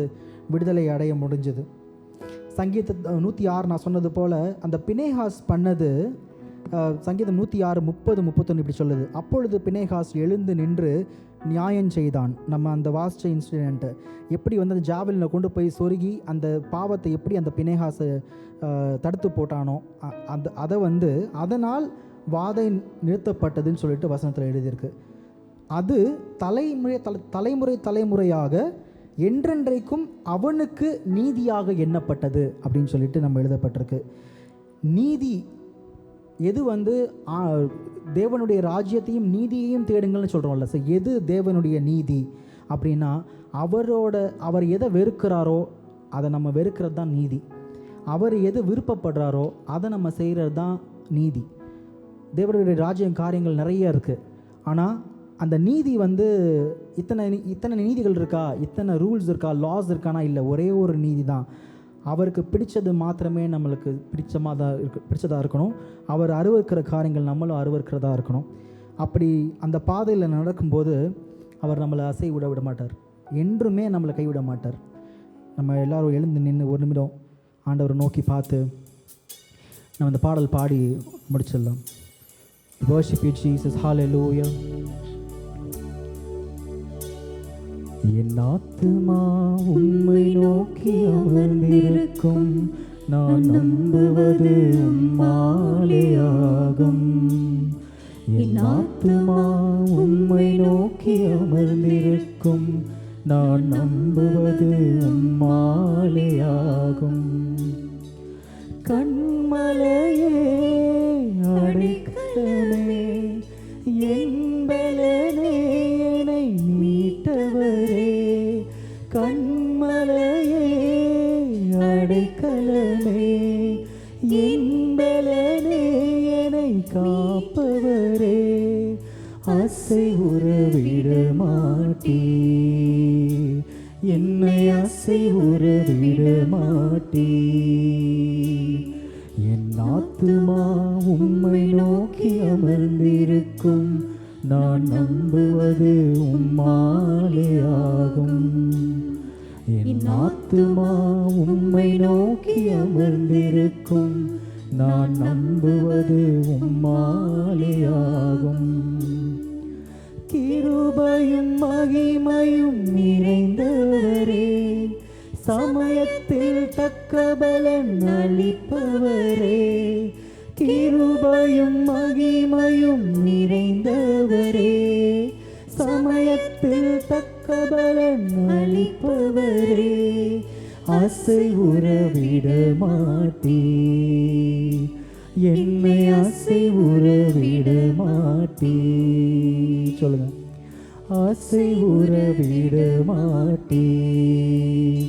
விடுதலை அடைய முடிஞ்சது. சங்கீதம் 106 நான் சொன்னது போல் அந்த பினேகாஸ் பண்ணது, சங்கீதம் 106:30-31 இப்படி சொல்லுது. அப்பொழுது பினேகாஸ் எழுந்து நின்று நியாயம் செய்தான். நம்ம அந்த வாசிச்ச இன்சிடென்ட்டு எப்படி வந்து அந்த ஜாவலினை கொண்டு போய் சொருகி அந்த பாவத்தை எப்படி அந்த பினேகாஸை தடுத்து போட்டானோ அதை வந்து அதனால் வாதை நிறுத்தப்பட்டதுன்னு சொல்லிட்டு வசனத்தில் எழுதியிருக்கு. அது தலைமுறையாக என்றென்றைக்கும் அவனுக்கு நீதியாக எண்ணப்பட்டது அப்படின்னு சொல்லிட்டு நம்ம எழுதப்பட்டிருக்கு. நீதி எது வந்து தேவனுடைய ராஜ்யத்தையும் நீதியையும் தேடுங்கள்னு சொல்கிறோம்ல. ஸோ எது தேவனுடைய நீதி அப்படின்னா அவர் எதை வெறுக்கிறாரோ அதை நம்ம வெறுக்கிறது தான் நீதி. அவர் எது விருப்பப்படுறாரோ அதை நம்ம செய்கிறது தான் நீதி. தேவனுடைய ராஜ்யம் காரியங்கள் நிறைய இருக்குது. ஆனால் அந்த நீதி வந்து இத்தனை நீதிகள் இருக்கா, இத்தனை ரூல்ஸ் இருக்கா, லாஸ் இருக்கானா? இல்லை, ஒரே ஒரு நீதி தான். அவருக்கு பிடிச்சது மாத்திரமே நம்மளுக்கு பிடிச்சதாக இருக்கணும். அவர் அருவருக்கிற காரியங்கள் நம்மளும் அருவருக்கிறதா இருக்கணும். அப்படி அந்த பாதையில் நடக்கும்போது அவர் நம்மளை அசை விட மாட்டார், என்றுமே நம்மளை கைவிட மாட்டார். நம்ம எல்லோரும் எழுந்து நின்று ஒரு நிமிடம் ஆண்டவரை நோக்கி பார்த்து நம்ம இந்த பாடல் பாடி முடிச்சிடலாம். Worship you Jesus, hallelujah. என் ஆத்துமா உம்மை நோக்கி அமர்ந்திருக்கும், நான் நம்புவது உம்மாலேயாகும். என் ஆத்துமா உம்மை நோக்கி அமர்ந்திருக்கும், நான் நம்புவது உம்மாலேயாகும். கண்மலையே அடைக்கலமே, என் பலனே, என்னை மீட்டவரே. கண்மலையே அடைக்கலமே, என் பலனே, என்னை காப்பவரே. அசைவுற விட மாட்டீ, என்னை அசைவுற விட மாட்டீ. என் ஆத்துமா உம்மை நோக்கி அமர்ந்திருக்கும், நான் நம்புவது உம்மாலேயாகும். என் ஆத்துமா உம்மை நோக்கி அமர்ந்திருக்கும், நான் நம்புவது உம்மாலேயாகும். கிருபையும் மகிமையும் நிறைந்தவரே, சமயத்தில் தக்க பலன் அளிப்பவரே. கிருபையும் மகிமையும் நிறைந்தவரே, சமயத்தில் தக்க பலன் அளிப்பவரே. ஆசை உறவிட மாட்டீர், என்னை ஆசை உறவிட மாட்டீர். சொல்லுங்க. ஆசை உறவிட மாட்டீர்,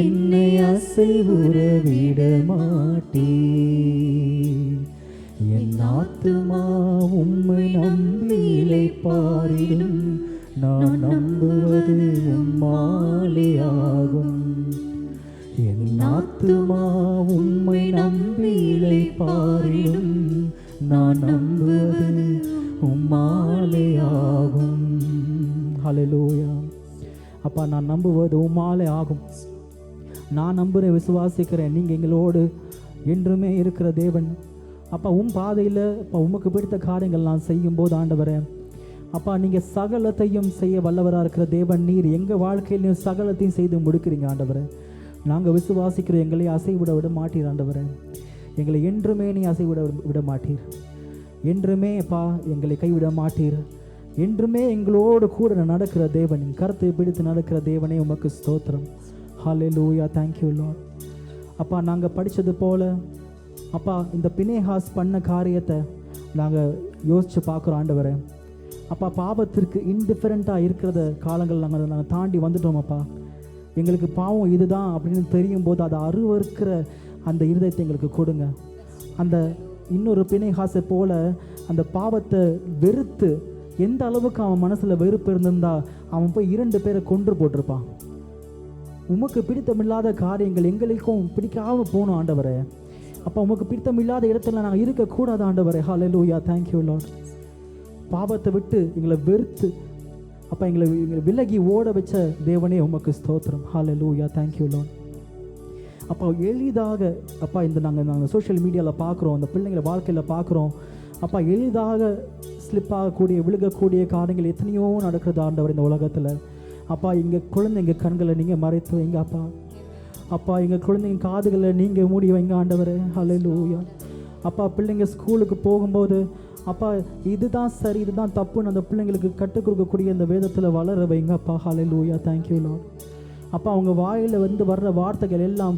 என்னை ஆசை உறவிட மாட்டீர். என் ஆத்துமா உம்மை நம்பி இளைப்பாறிடும், நான் நம்புவது உம்மாலேயாகும். என் ஆத்துமா உம்மை நம்பி இளைப்பாறிடும், நான் நம்புவது உம்மாலேயாகும். ஹல்லேலூயா. அப்பா, நான் நம்புவது உம்மாலே ஆகும். நான் நம்புகிறேன், விசுவாசிக்கிறேன், நீங்கள் எங்களோடு என்றுமே இருக்கிற தேவன். அப்பா, பாதையில் அப்பா உமக்கு பிடித்த காரியங்கள் நான் செய்யும்போது ஆண்டவரே, அப்பா நீங்கள் சகலத்தையும் செய்ய வல்லவராக இருக்கிற தேவன். நீர் எங்கள் வாழ்க்கையிலையும் சகலத்தையும் செய்து முடிக்கிறீங்க ஆண்டவரே. நாங்கள் விசுவாசிக்கிறோம், எங்களை அசைவிட விட மாட்டீர் ஆண்டவரே. எங்களை என்றுமே நீ அசைவிட விட மாட்டீர். என்றுமே அப்பா எங்களை கைவிட மாட்டீர். என்றுமே எங்களோடு கூட நடக்கிற தேவன், கருத்தை பிடித்து நடக்கிற தேவனே உமக்கு ஸ்தோத்திரம். ஹல்லேலூயா. Thank you Lord. அப்பா, நாங்கள் படித்தது போல் அப்பா இந்த பினேகாஸ் பண்ண காரியத்தை நாங்கள் யோசித்து பார்க்குறோம் ஆண்டவரே. அப்பா, பாவத்திற்கு இன்டிஃபரெண்ட்டாக இருக்கிறத காலங்கள் நாங்கள் தாண்டி வந்துட்டோம். அப்பா, எங்களுக்கு பாவம் இதுதான் அப்படின்னு தெரியும் போது அதை அருவருக்கிற அந்த இருதயத்தை எங்களுக்கு கொடுங்க. அந்த இன்னொரு பினேகாஸை போல அந்த பாவத்தை வெறுத்து, எந்த அளவுக்கு அவன் மனசில் வெறுப்பு இருந்திருந்தா அவன் போய் 2 பேரை கொன்று போட்டிருப்பான். உமக்கு பிடித்தமில்லாத காரியங்கள் எங்களுக்கும் பிடிக்காமல் போகணும் ஆண்டவரே. அப்போ உமக்கு பிடித்தமில்லாத இடத்துல நாங்கள் இருக்கக்கூடாது ஆண்டவரே. ஹல்லேலூயா. Thank you Lord. பாவத்தை விட்டு எங்களை வெறுத்து அப்போ எங்களை விலகி ஓட வச்ச தேவனே உமக்கு ஸ்தோத்திரம். ஹல்லேலூயா. Thank you Lord. அப்போ எளிதாக அப்பா இந்த நாங்கள் சோஷியல் மீடியாவில் பார்க்குறோம், அந்த பிள்ளைங்களை வாழ்க்கையில் பார்க்குறோம். அப்பா, எளிதாக ஸ்லிப் ஆகக்கூடிய விழுகக்கூடிய காரியங்கள் எத்தனையோ நடக்கிறது ஆண்டவர் இந்த உலகத்தில். அப்பா, எங்கள் குழந்தைங்க கண்களை நீங்கள் மறைத்து வைங்க அப்பா. அப்பா, எங்கள் குழந்தைங்க காதுகளை நீங்கள் மூடி வைங்க ஆண்டவரே. ஹல்லேலூயா. அப்பா, பிள்ளைங்க ஸ்கூலுக்கு போகும்போது அப்பா இதுதான் சரி இதுதான் தப்புன்னு அந்த பிள்ளைங்களுக்கு கற்றுக் கொடுக்கக்கூடிய இந்த வேதத்தில் வளர வைங்க அப்பா. ஹல்லேலூயா. Thank you Lord. அப்பா, அவங்க வாயில் வர்ற வார்த்தைகள் எல்லாம்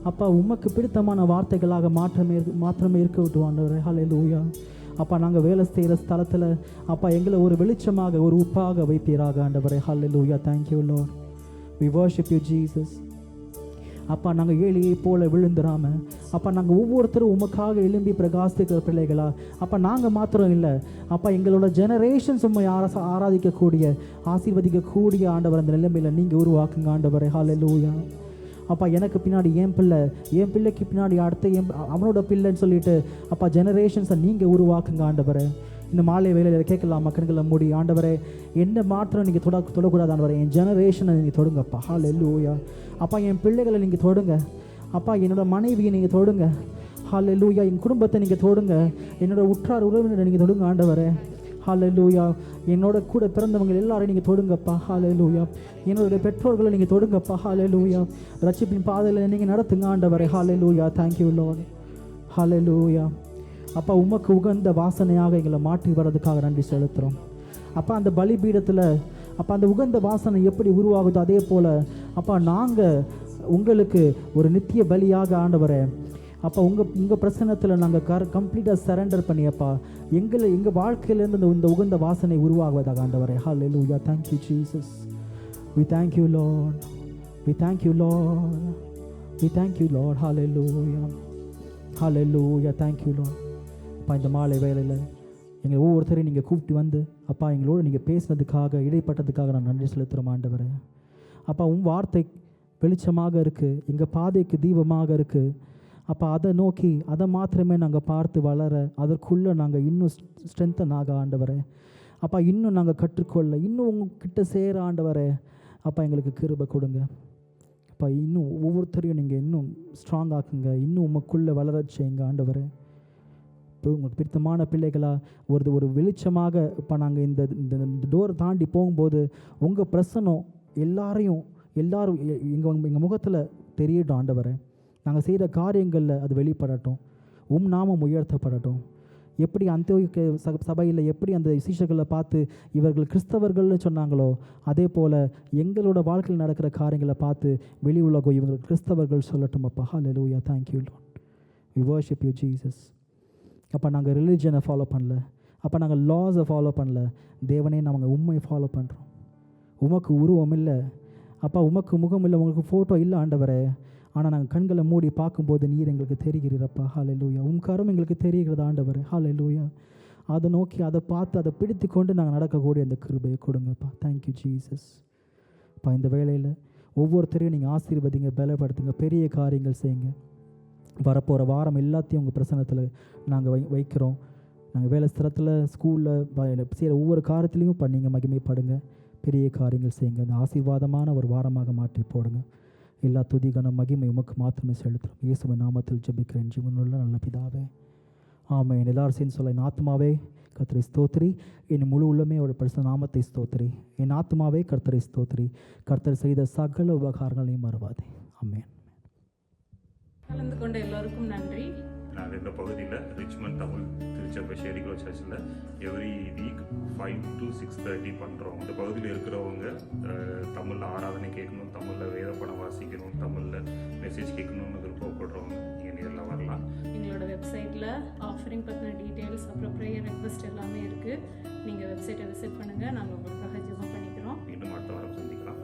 அப்பா உமக்கு பிடித்தமான வார்த்தைகளாக மாத்திரமே இருக்க விட்டு ஆண்டவரே. ஹல்லேலூயா. அப்பா, நாங்கள் வேலை செய்கிற ஸ்தலத்தில் அப்பா எங்களை ஒரு வெளிச்சமாக ஒரு உப்பாக வைப்பீராக ஆண்டவரே. ஹல்லேலூயா. Thank you Lord. We worship you Jesus. அப்பா, நாங்கள் ஏழையை போல விழுந்துடாமல் அப்பா நாங்கள் ஒவ்வொருத்தரும் உமக்காக எழும்பி பிரகாசிக்கிற பிள்ளைகளா அப்பா நாங்கள் மாத்திரம் இல்லை அப்பா எங்களோட ஜெனரேஷன்ஸ் உண்மை ஆராதிக்கக்கூடிய ஆசீர்வதிக்கக்கூடிய ஆண்டவர் அந்த நிலைமையில் நீங்கள் உருவாக்குங்க ஆண்டவரே. ஹல்லேலூயா. அப்பா, எனக்கு பின்னாடி என் பிள்ளைக்கு பின்னாடி அடுத்த அவனோட பிள்ளைன்னு சொல்லிட்டு அப்பா ஜெனரேஷன்ஸை நீங்கள் உருவாக்குங்க ஆண்டவரே. இந்த மாலை வேலையில் கேட்கலாம் மக்கள்களை மூடி ஆண்டவரே என்ன மாற்றம் நீங்கள் தொடக்கூடாது ஆண்டவரே. என் ஜெனரேஷனை நீங்கள் தொடுங்கப்பா. ஹல்லேலூயா. அப்பா, என் பிள்ளைகளை நீங்கள் தொடுங்க அப்பா. என்னோட மனைவியை நீங்கள் தொடுங்க. ஹல்லேலூயா. என் குடும்பத்தை நீங்கள் தொடுங்க. என்னோட உற்றார் உறவினரை நீங்கள் தொடுங்க ஆண்டவரே. ஹல்லேலூயா. என்னோட கூட பிறந்தவங்க எல்லாரையும் நீங்கள் தொடுங்கப்பா. ஹல்லேலூயா. என்னோடய பெற்றோர்களை நீங்கள் தொடுங்கப்பா. ஹல்லேலூயா. ரட்சிப்பின் பாதையில் நீங்கள் நடத்துங்க ஆண்டவரே. ஹல்லேலூயா. Thank you Lord. ஹல்லேலூயா. அப்பா, உமக்கு உகந்த வாசனையாக எங்களை மாற்றி வர்றதுக்காக நன்றி செலுத்துகிறோம் அப்பா. அந்த பலிபீடத்தில் அப்பா அந்த உகந்த வாசனை எப்படி உருவாகுதோ அதே போல் அப்பா நாங்கள் உங்களுக்கு ஒரு நித்திய பலியாக ஆண்டவரே அப்பா உங்கள் பிரசன்னத்தில் நாங்கள் கம்ப்ளீட்டாக சரண்டர் பண்ணியப்பா எங்கள் வாழ்க்கையிலேருந்து இந்த உகந்த வாசனை உருவாகுவதாக ஆண்டவரே. ஹல்லேலூயா. Thank you Jesus. We thank you Lord. We thank you Lord. We thank you Lord. ஹல்லேலூயா. ஹல்லேலூயா. Thank you Lord. அப்பா, இந்த மாலை வேளையில் எங்களை ஒவ்வொருத்தரையும் நீங்கள் கூப்பிட்டு வந்து அப்பா எங்களோடு நீங்கள் பேசினதுக்காக இடைப்பட்டதுக்காக நான் நன்றி செலுத்துகிறோம் ஆண்டவரே. அப்பா, வார்த்தை வெளிச்சமாக இருக்குது, எங்கள் பாதைக்கு தீபமாக இருக்குது அப்பா. அதை நோக்கி அதை மாத்திரமே நாங்கள் பார்த்து வளர அதற்குள்ளே நாங்கள் இன்னும் ஸ்ட்ரென்த்தன் ஆக ஆண்டவரே. அப்பா, இன்னும் நாங்கள் கற்றுக்கொள்ள இன்னும் உங்ககிட்ட சேர ஆண்டவரே. அப்பா, எங்களுக்கு கிருபை கொடுங்க. அப்பா இன்னும் ஒவ்வொருத்தரையும் நீங்கள் இன்னும் ஸ்ட்ராங் ஆக்குங்க, இன்னும் உமக்குள்ளே வளரச் செய்யுங்க ஆண்டவரே. இப்போ உங்களுக்கு பிடித்தமான பிள்ளைகளாக ஒரு வெளிச்சமாக இப்போ நாங்கள் இந்த டோரை தாண்டி போகும்போது உங்கள் பிரசனம் எல்லாரும் எங்கள் முகத்தில் தெரியட்டும் ஆண்டவரே. நாங்கள் செய்கிற காரியங்களில் அது வெளிப்படட்டும், நாமம் உயர்த்தப்படட்டும். எப்படி அந்தியோகிய சபையில் எப்படி அந்த சீஷர்களை பார்த்து இவர்கள் கிறிஸ்தவர்கள்னு சொன்னாங்களோ, அதே போல் எங்களோட வாழ்க்கையில் நடக்கிற காரியங்களை பார்த்து வெளி உலகம் இவங்க கிறிஸ்தவர்கள் சொல்லட்டும் அப்பா. ஹல்லேலூயா, thank you Lord, we worship you Jesus. அப்போ நாங்கள் ரிலிஜனை ஃபாலோ பண்ணல, அப்போ நாங்கள் லாஸை ஃபாலோ பண்ணல, தேவனே நாங்கள் உண்மையை ஃபாலோ பண்ணுறோம். உமக்கு உருவம் இல்லை அப்பா, உமக்கு முகம் இல்லை, உங்களுக்கு ஃபோட்டோ இல்லை ஆண்டவரே. ஆனால் நாங்கள் கண்களை மூடி பார்க்கும்போது நீர் எங்களுக்கு தெரிகிறப்பா. ஹல்லேலூயா, கரம் எங்களுக்கு தெரிகிறது ஆண்டவரே. ஹல்லேலூயா, அதை நோக்கி அதை பார்த்து அதை பிடித்து கொண்டு நாங்கள் நடக்கக்கூடிய அந்த கிருபையை கொடுங்கப்பா. Thank you Jesus. அப்பா இந்த வேளையில் ஒவ்வொருத்தரையும் நீங்கள் ஆசீர்வதிங்க, பலப்படுத்துங்க, பெரிய காரியங்கள் செய்யுங்க. வரப்போகிற வாரம் எல்லாத்தையும் உங்கள் பிரசன்னத்தில் நாங்கள் வைக்கிறோம். நாங்கள் வேலை ஸ்தலத்தில், ஸ்கூலில் செய்கிற ஒவ்வொரு காரியத்துலேயும் பண்ணிங்க மகிமைப்படுங்க, பெரிய காரியங்கள் செய்யுங்க. அந்த ஆசீர்வாதமான ஒரு வாரமாக மாற்றி போடுங்க. எல்லா துதிகன மகிமை உமக்கு மாத்திரமே செலுத்துகிறோம். இயேசுவின் நாமத்தில் ஜெபிக்கிறேன் ஜீவனுள்ள நல்ல பிதாவே, ஆமென். எல்லாரும் சேர்ந்து சொல்ல, என் ஆத்மாவே கர்த்தரை ஸ்தோத்திரி, என் முழு உள்ளமே அவருடைய பரிசுத்த நாமத்தை ஸ்தோத்திரி. என் ஆத்மாவே கர்த்தரை ஸ்தோத்திரி, கர்த்தர் செய்த சகல உபகாரங்களையும் மறவாதே. ஆமென். கலந்து கொண்ட எல்லோருக்கும் நன்றி. நாங்கள் இந்த பகுதியில் ரிச்மண்ட் தமிழ் திருச்சபை ஷேரிகோ சர்ச்சில் எவ்ரி வீக் 5 to 6:30 பண்ணுறோம். இந்த பகுதியில் இருக்கிறவங்க தமிழில் ஆராதனை கேட்கணும், தமிழில் வேத படம் வாசிக்கணும், தமிழில் மெசேஜ் கேட்கணும்னு விருப்பப்படுறவங்க நீங்கள் நேரில் வரலாம். எங்களோட வெப்சைட்டில் ஆஃபரிங் பற்றின டீட்டெயில்ஸ், அப்புறம் ப்ரேயர் ரெக்வெஸ்ட் எல்லாமே இருக்குது. நீங்கள் வெப்சைட்டை விசிட் பண்ணுங்கள், நாங்கள் உங்களுக்காக ஜெபம் பண்ணிக்கிறோம். இன்னும் அடுத்த வாரம் சந்திக்கலாம்.